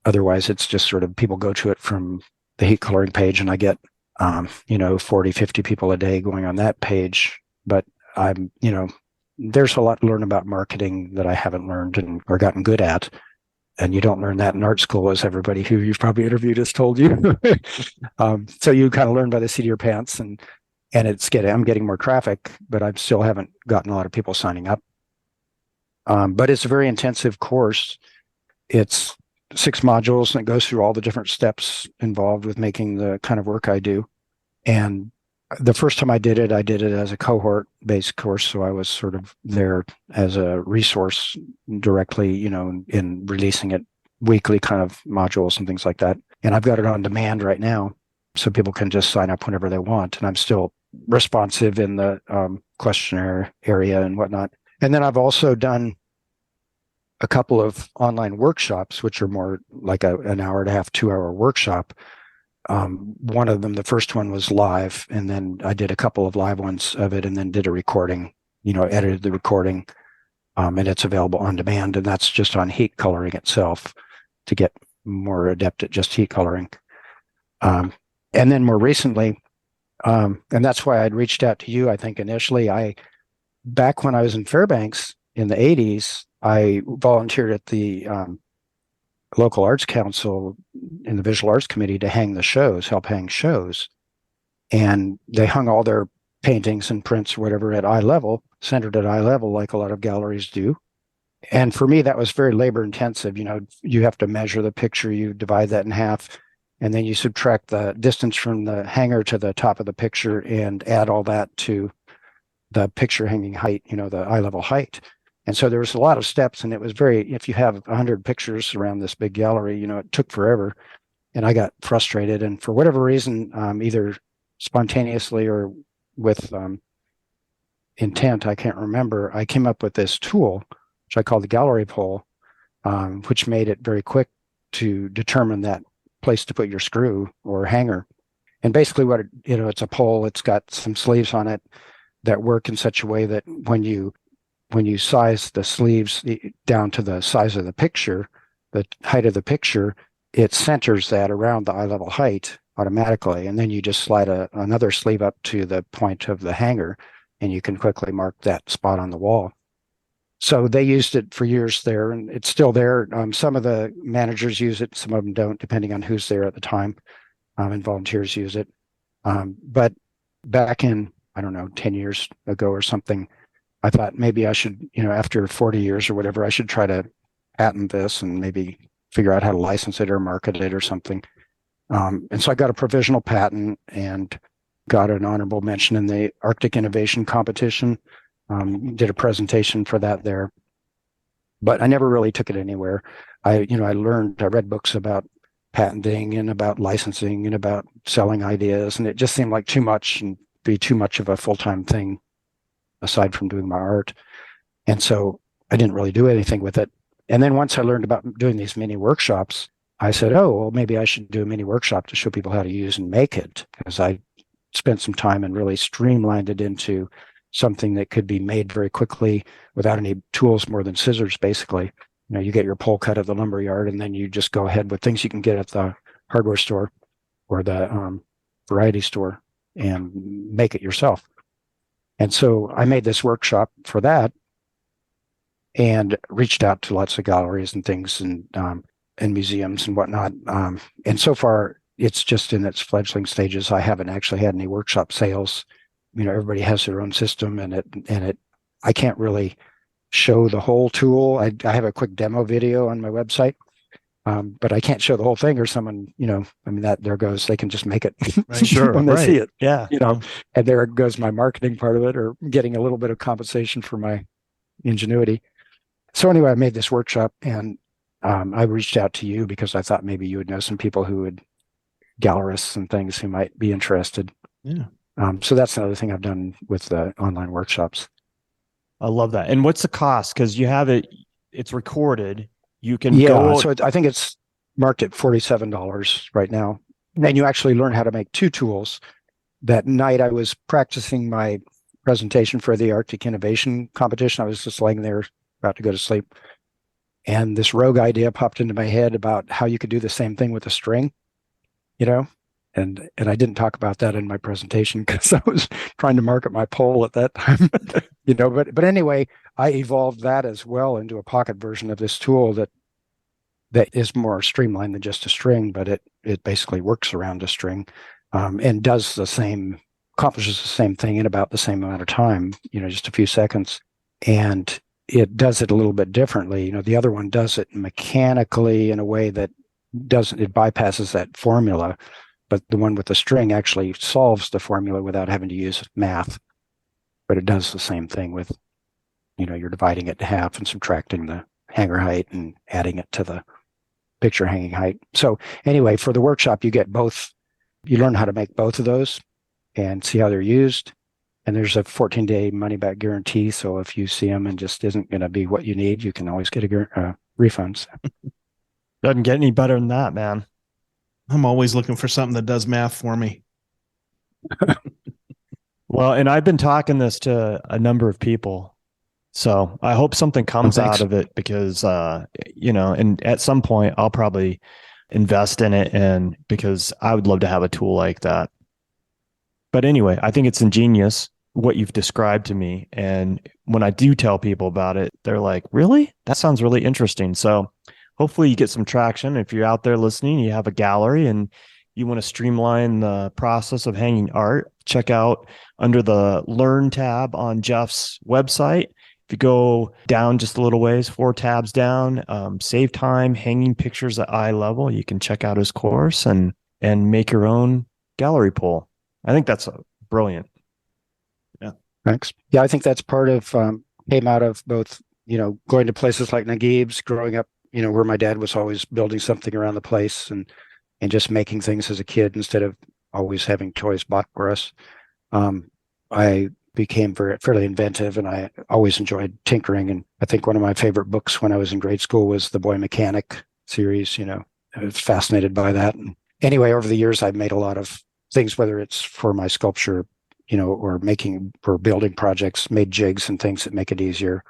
otherwise it's just sort of people go to it from the heat coloring page, and I get 40, 50 people a day going on that page. But I'm, there's a lot to learn about marketing that I haven't learned or gotten good at. And you don't learn that in art school, as everybody who you've probably interviewed has told you. So you kind of learn by the seat of your pants, and I'm getting more traffic, but I still haven't gotten a lot of people signing up. But it's a very intensive course. It's 6 modules, and it goes through all the different steps involved with making the kind of work I do. And the first time I did it as a cohort-based course, so I was sort of there as a resource directly, in releasing it weekly kind of modules and things like that. And I've got it on demand right now, so people can just sign up whenever they want. And I'm still responsive in the questionnaire area and whatnot. And then I've also done a couple of online workshops, which are more like an hour and a half, 2-hour workshop. One of them, the first one was live, and then I did a couple of live ones of it and then did a recording, edited the recording, and it's available on demand. And that's just on heat coloring itself to get more adept at just heat coloring. And then more recently, and that's why I'd reached out to you, I think initially, back when I was in Fairbanks in the 80s, I volunteered at the local arts council in the visual arts committee to help hang shows. And they hung all their paintings and prints or whatever at eye level, centered at eye level, like a lot of galleries do. And for me, that was very labor intensive. You have to measure the picture, you divide that in half, and then you subtract the distance from the hanger to the top of the picture and add all that to the picture hanging height, the eye level height. And so there was a lot of steps, and it was if you have 100 pictures around this big gallery, it took forever. And I got frustrated. And for whatever reason, either spontaneously or with intent, I can't remember, I came up with this tool, which I call the gallery pole, which made it very quick to determine that place to put your screw or hanger. And basically it's a pole, it's got some sleeves on it that work in such a way that when you size the sleeves down to the size of the picture, the height of the picture, it centers that around the eye level height automatically. And then you just slide another sleeve up to the point of the hanger, and you can quickly mark that spot on the wall. So they used it for years there, and it's still there. Some of the managers use it, some of them don't, depending on who's there at the time, and volunteers use it. But back in, 10 years ago or something, I thought maybe I should, after 40 years or whatever, I should try to patent this and maybe figure out how to license it or market it or something. And so I got a provisional patent and got an honorable mention in the Arctic Innovation Competition. Did a presentation for that there, but I never really took it anywhere. I read books about patenting and about licensing and about selling ideas, and it just seemed like too much and be too much of a full-time thing aside from doing my art. And so I didn't really do anything with it. And then once I learned about doing these mini workshops, I said, oh, well, maybe I should do a mini workshop to show people how to use and make it, because I spent some time and really streamlined it into something that could be made very quickly without any tools more than scissors, basically. You get your pole cut at the lumber yard, and then you just go ahead with things you can get at the hardware store or the variety store and make it yourself. And so I made this workshop for that and reached out to lots of galleries and things and museums and whatnot. And so far, it's just in its fledgling stages. I haven't actually had any workshop sales. Everybody has their own system, and I can't really show the whole tool. I have a quick demo video on my website, but I can't show the whole thing, or someone, that there goes, they can just make it Right, sure, when they right. see it. Yeah. And there goes my marketing part of it, or getting a little bit of compensation for my ingenuity. So anyway, I made this workshop, and I reached out to you because I thought maybe you would know some people gallerists and things who might be interested. Yeah. So that's another thing I've done with the online workshops. I love that. And what's the cost? Because you have it's recorded. You can go. So I think it's marked at $47 right now. And you actually learn how to make two tools. That night I was practicing my presentation for the Arctic Innovation Competition. I was just laying there about to go to sleep. And this rogue idea popped into my head about how you could do the same thing with a string, and I didn't talk about that in my presentation because I was trying to market my pole at that time, but anyway, I evolved that as well into a pocket version of this tool that is more streamlined than just a string, but it basically works around a string, and accomplishes the same thing in about the same amount of time, just a few seconds. And it does it a little bit differently. The other one does it mechanically in a way that it bypasses that formula, but the one with the string actually solves the formula without having to use math. But it does the same thing with, you're dividing it in half and subtracting the hanger height and adding it to the picture hanging height. So anyway, for the workshop, you get both. You learn how to make both of those and see how they're used. And there's a 14-day money-back guarantee. So if you see them and just isn't going to be what you need, you can always get a refund. Doesn't get any better than that, man. I'm always looking for something that does math for me. Well, and I've been talking this to a number of people. So I hope something comes out of it because, and at some point I'll probably invest in it, and because I would love to have a tool like that. But anyway, I think it's ingenious what you've described to me. And when I do tell people about it, they're like, really? That sounds really interesting. So hopefully you get some traction. If you're out there listening, you have a gallery and you want to streamline the process of hanging art, check out under the Learn tab on Jeff's website. If you go down just a little ways, 4 tabs down, save time, hanging pictures at eye level, you can check out his course and make your own gallery pole. I think that's brilliant. Yeah. Thanks. Yeah, I think that's part of, came out of both, going to places like Naguib's, growing up, where my dad was always building something around the place and just making things as a kid instead of always having toys bought for us. I became fairly inventive, and I always enjoyed tinkering. And I think one of my favorite books when I was in grade school was the Boy Mechanic series. I was fascinated by that. And anyway, over the years, I've made a lot of things, whether it's for my sculpture, or building projects, made jigs and things that make it easier.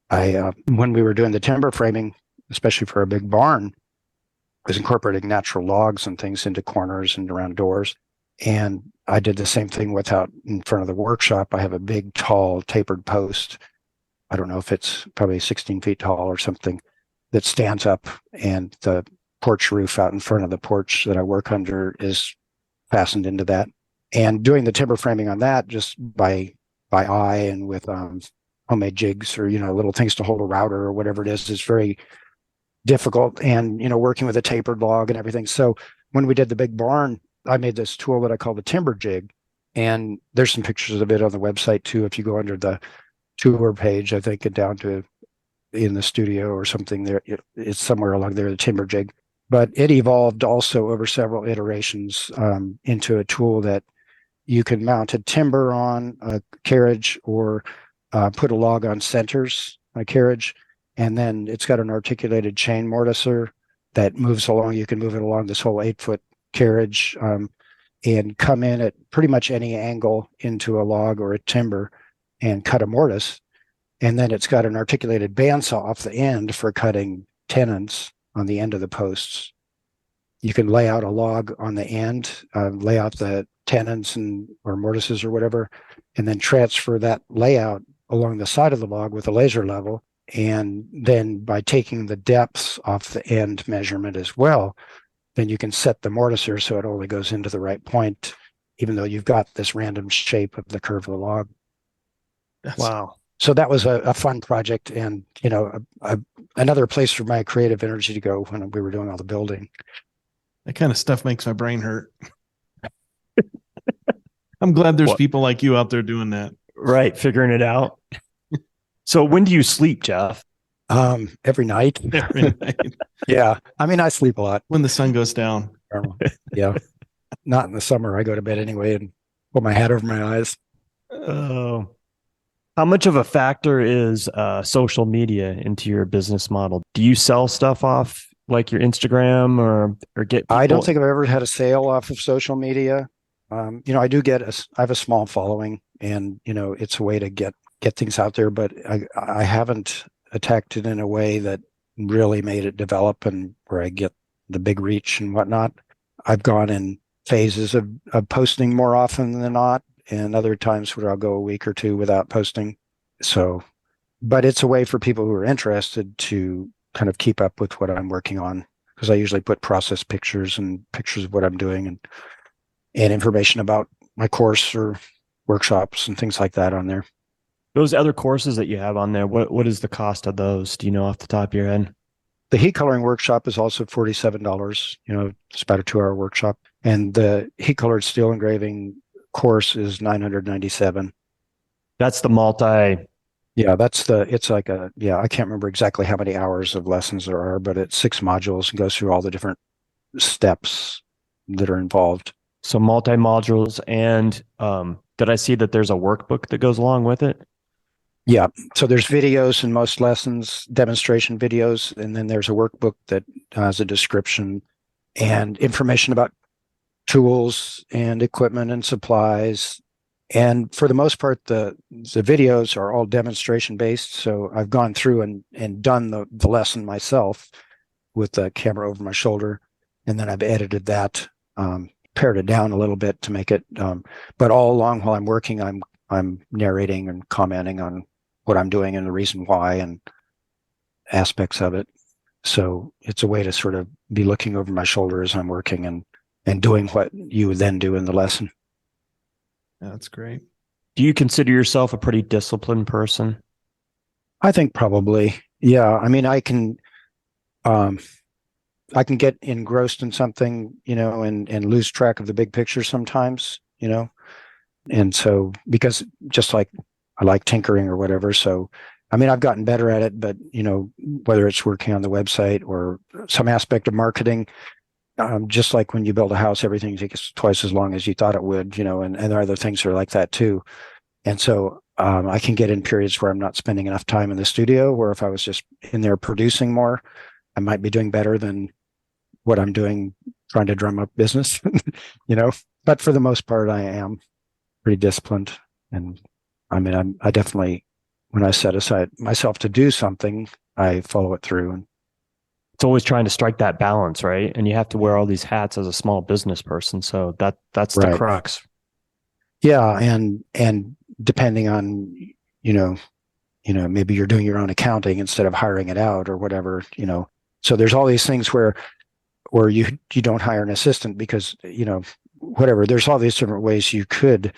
When we were doing the timber framing, especially for a big barn, was incorporating natural logs and things into corners and around doors. And I did the same thing out in front of the workshop. I have a big, tall, tapered post. I don't know if it's probably 16 feet tall or something, that stands up, and the porch roof out in front of the porch that I work under is fastened into that. And doing the timber framing on that just by eye and with homemade jigs or, little things to hold a router or whatever it is very difficult. And, working with a tapered log and everything. So when we did the big barn, I made this tool that I call the timber jig. And there's some pictures of it on the website too. If you go under the tour page, I think, and down to in the studio or something there, it's somewhere along there, the timber jig. But it evolved also over several iterations into a tool that you can mount a timber on a carriage or put a log on centers on a carriage. And then it's got an articulated chain mortiser that moves along. You can move it along this whole 8-foot carriage and come in at pretty much any angle into a log or a timber and cut a mortise. And then it's got an articulated bandsaw off the end for cutting tenons on the end of the posts. You can lay out a log on the end, lay out the tenons or mortises or whatever, and then transfer that layout along the side of the log with a laser level. And then by taking the depths off the end measurement as well, then you can set the mortiser so it only goes into the right point, even though you've got this random shape of the curve of the log. Wow. So that was a fun project, and another place for my creative energy to go when we were doing all the building. That kind of stuff makes my brain hurt. I'm glad there's people like you out there doing that. Right, figuring it out. So when do you sleep, Jeff? Every night. Every night. Yeah, I mean, I sleep a lot. When the sun goes down. Yeah, not in the summer. I go to bed anyway and put my hat over my eyes. Oh. How much of a factor is social media into your business model? Do you sell stuff off like your Instagram or get people? I don't think I've ever had a sale off of social media. I do I have a small following, and it's a way to get things out there, but I haven't attacked it in a way that really made it develop and where I get the big reach and whatnot. I've gone in phases of posting more often than not, and other times where I'll go a week or two without posting. So, but it's a way for people who are interested to kind of keep up with what I'm working on, because I usually put process pictures and pictures of what I'm doing and information about my course or workshops and things like that on there. Those other courses that you have on there, what is the cost of those? Do you know off the top of your head? The heat coloring workshop is also $47. It's about a 2-hour workshop. And the heat colored steel engraving course is $997. That's the multi. Yeah, it's like I can't remember exactly how many hours of lessons there are, but it's 6 modules and goes through all the different steps that are involved. So multi-modules, and did I see that there's a workbook that goes along with it? Yeah. So there's videos in most lessons, demonstration videos, and then there's a workbook that has a description and information about tools and equipment and supplies. And for the most part, the videos are all demonstration based. So I've gone through and done the lesson myself with the camera over my shoulder, and then I've edited that, pared it down a little bit to make it. But all along while I'm working, I'm narrating and commenting on what I'm doing and the reason why and aspects of it. So it's a way to sort of be looking over my shoulder as I'm working and doing what you would then do in the lesson. That's great. Do you consider yourself a pretty disciplined person? I think probably. Yeah. I mean, I can get engrossed in something, and lose track of the big picture sometimes, and so, because just like I like tinkering or whatever. So, I mean, I've gotten better at it, but, whether it's working on the website or some aspect of marketing, just like when you build a house, everything takes twice as long as you thought it would, and there are other things that are like that too. And so I can get in periods where I'm not spending enough time in the studio, where if I was just in there producing more, I might be doing better than what I'm doing trying to drum up business, but for the most part, I am pretty disciplined. And I mean, I definitely, when I set aside myself to do something, I follow it through. And it's always trying to strike that balance, right? And you have to wear all these hats as a small business person. So that's the crux. Yeah. And depending on, maybe you're doing your own accounting instead of hiring it out or whatever, so there's all these things where you don't hire an assistant because, whatever, there's all these different ways you could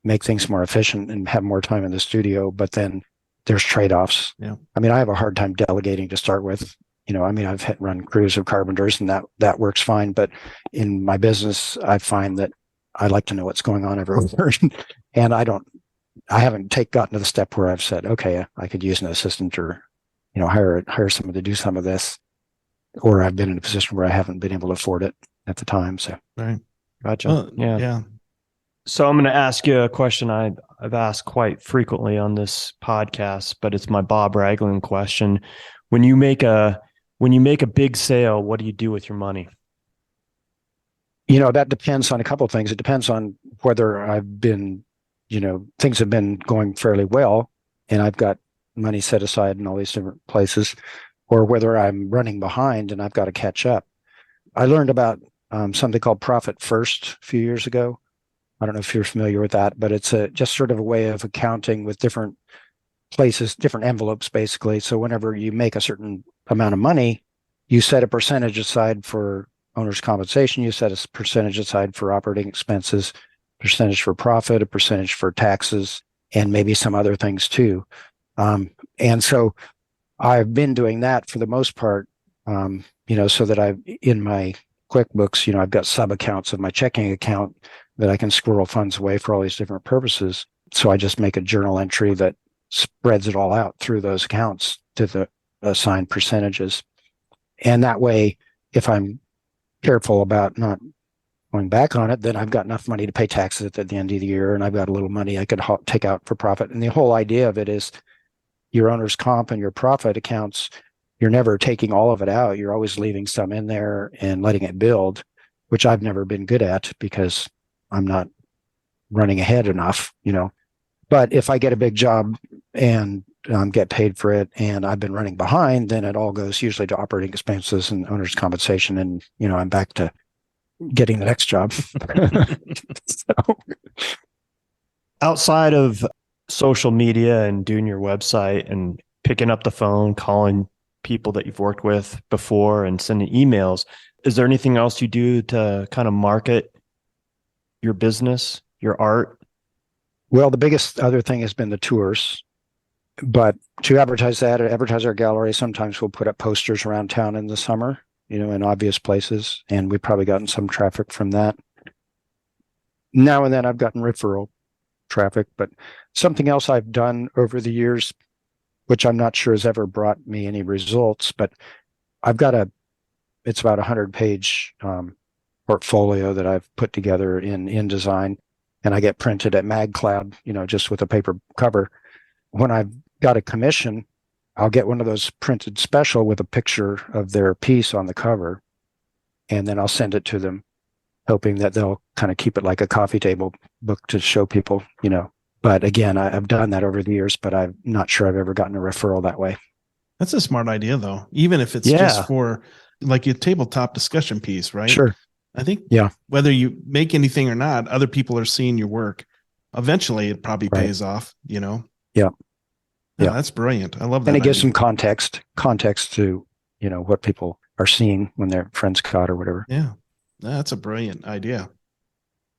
make things more efficient and have more time in the studio, but then there's trade-offs. Yeah. I mean, I have a hard time delegating to start with. I've run crews of carpenters and that works fine. But in my business, I find that I like to know what's going on everywhere. And I haven't gotten to the step where I've said, okay, I could use an assistant or, hire someone to do some of this, or I've been in a position where I haven't been able to afford it at the time. So, right. Gotcha. Yeah. So I'm going to ask you a question I've asked quite frequently on this podcast, but it's my Bob Ragland question. When you make a big sale, what do you do with your money? That depends on a couple of things. It depends on whether I've been, things have been going fairly well and I've got money set aside in all these different places, or whether I'm running behind and I've got to catch up. I learned about something called Profit First a few years ago. I don't know if you're familiar with that, but it's just sort of a way of accounting with different places, different envelopes, basically. So whenever you make a certain amount of money, you set a percentage aside for owner's compensation, you set a percentage aside for operating expenses, percentage for profit, a percentage for taxes, and maybe some other things too. And so I've been doing that for the most part, so that I've in my QuickBooks, I've got sub accounts of my checking account that I can squirrel funds away for all these different purposes. So I just make a journal entry that spreads it all out through those accounts to the assigned percentages. And that way, if I'm careful about not going back on it, then I've got enough money to pay taxes at the end of the year, and I've got a little money I could take out for profit. And the whole idea of it is your owner's comp and your profit accounts, you're never taking all of it out. You're always leaving some in there and letting it build, which I've never been good at because I'm not running ahead enough, But if I get a big job and get paid for it and I've been running behind, then it all goes usually to operating expenses and owner's compensation. And, I'm back to getting the next job. So. Outside of social media and doing your website and picking up the phone, calling people that you've worked with before and sending emails, is there anything else you do to kind of market your business, your art? Well, the biggest other thing has been the tours. But to advertise our gallery, sometimes we'll put up posters around town in the summer, in obvious places. And we've probably gotten some traffic from that. Now and then I've gotten referral traffic, but something else I've done over the years, which I'm not sure has ever brought me any results, but I've got it's about 100-page portfolio that I've put together in InDesign, and I get printed at MagCloud, just with a paper cover. When I've got a commission, I'll get one of those printed special with a picture of their piece on the cover, and then I'll send it to them, hoping that they'll kind of keep it like a coffee table book to show people, But again, I've done that over the years, but I'm not sure I've ever gotten a referral that way. That's a smart idea, though, even if it's just for like a tabletop discussion piece, right? Sure. I think whether you make anything or not, other people are seeing your work. Eventually, it probably pays off, Yeah. Yeah, that's brilliant. I love that. And it gives some context to, what people are seeing when their friends caught or whatever. Yeah, that's a brilliant idea.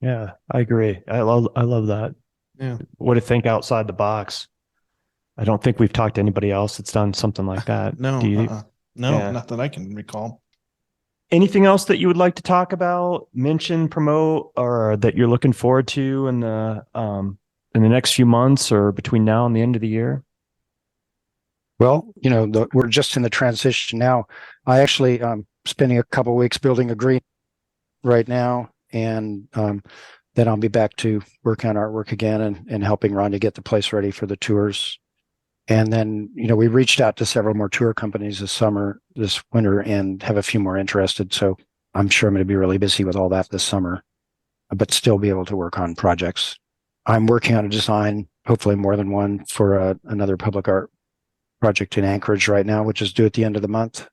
Yeah, I agree. I love that. Yeah. What to think outside the box. I don't think we've talked to anybody else that's done something like that. No, Do you? No, not that I can recall. Anything else that you would like to talk about, mention, promote, or that you're looking forward to in the next few months or between now and the end of the year? Well, we're just in the transition now. I actually spending a couple of weeks building a green right now, and then I'll be back to work on artwork again and helping Ron to get the place ready for the tours. And then, we reached out to several more tour companies this winter, and have a few more interested. So I'm sure I'm going to be really busy with all that this summer, but still be able to work on projects. I'm working on a design, hopefully more than one, for another public art project in Anchorage right now, which is due at the end of the month,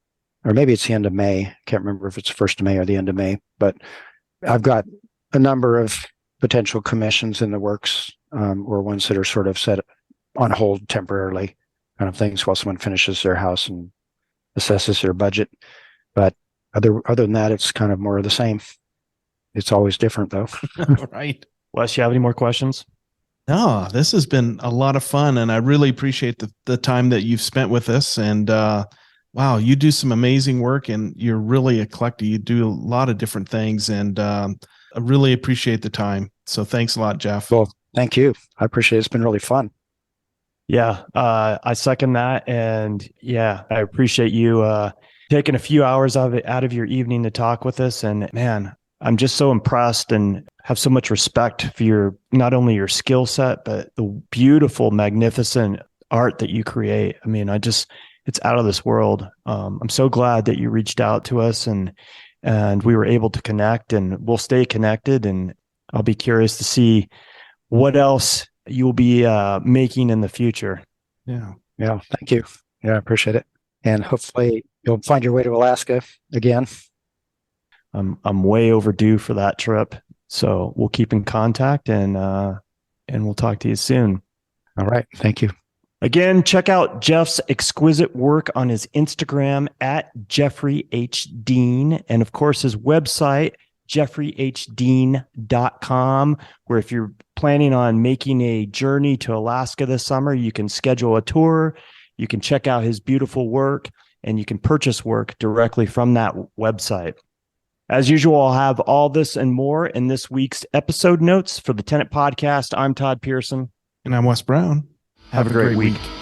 or maybe it's the end of May. I can't remember if it's the 1st of May or the end of May, but I've got a number of potential commissions in the works, or ones that are sort of set on hold temporarily, kind of things, while someone finishes their house and assesses their budget. But other than that, it's kind of more of the same. It's always different, though. Right. Wes, you have any more questions? No, this has been a lot of fun, and I really appreciate the time that you've spent with us. And wow, you do some amazing work, and you're really eclectic. You do a lot of different things, and I really appreciate the time. So thanks a lot, Jeff. Well, thank you. I appreciate it. It's been really fun. Yeah, I second that. And yeah, I appreciate you taking a few hours out of your evening to talk with us. And man, I'm just so impressed and have so much respect for not only your skill set, but the beautiful, magnificent art that you create. I mean, it's out of this world. I'm so glad that you reached out to us and we were able to connect, and we'll stay connected. And I'll be curious to see what else you'll be making in the future. Yeah. Yeah. Thank you. Yeah, I appreciate it. And hopefully you'll find your way to Alaska again. I'm way overdue for that trip. So we'll keep in contact and we'll talk to you soon. All right. Thank you. Again, check out Jeff's exquisite work on his Instagram at Jeffrey H. Dean. And of course, his website, jeffreyhdean.com, where if you're planning on making a journey to Alaska this summer, you can schedule a tour, you can check out his beautiful work, and you can purchase work directly from that website. As usual, I'll have all this and more in this week's episode notes for the Tenant Podcast. I'm Todd Pearson. And I'm Wes Brown. Have a great week.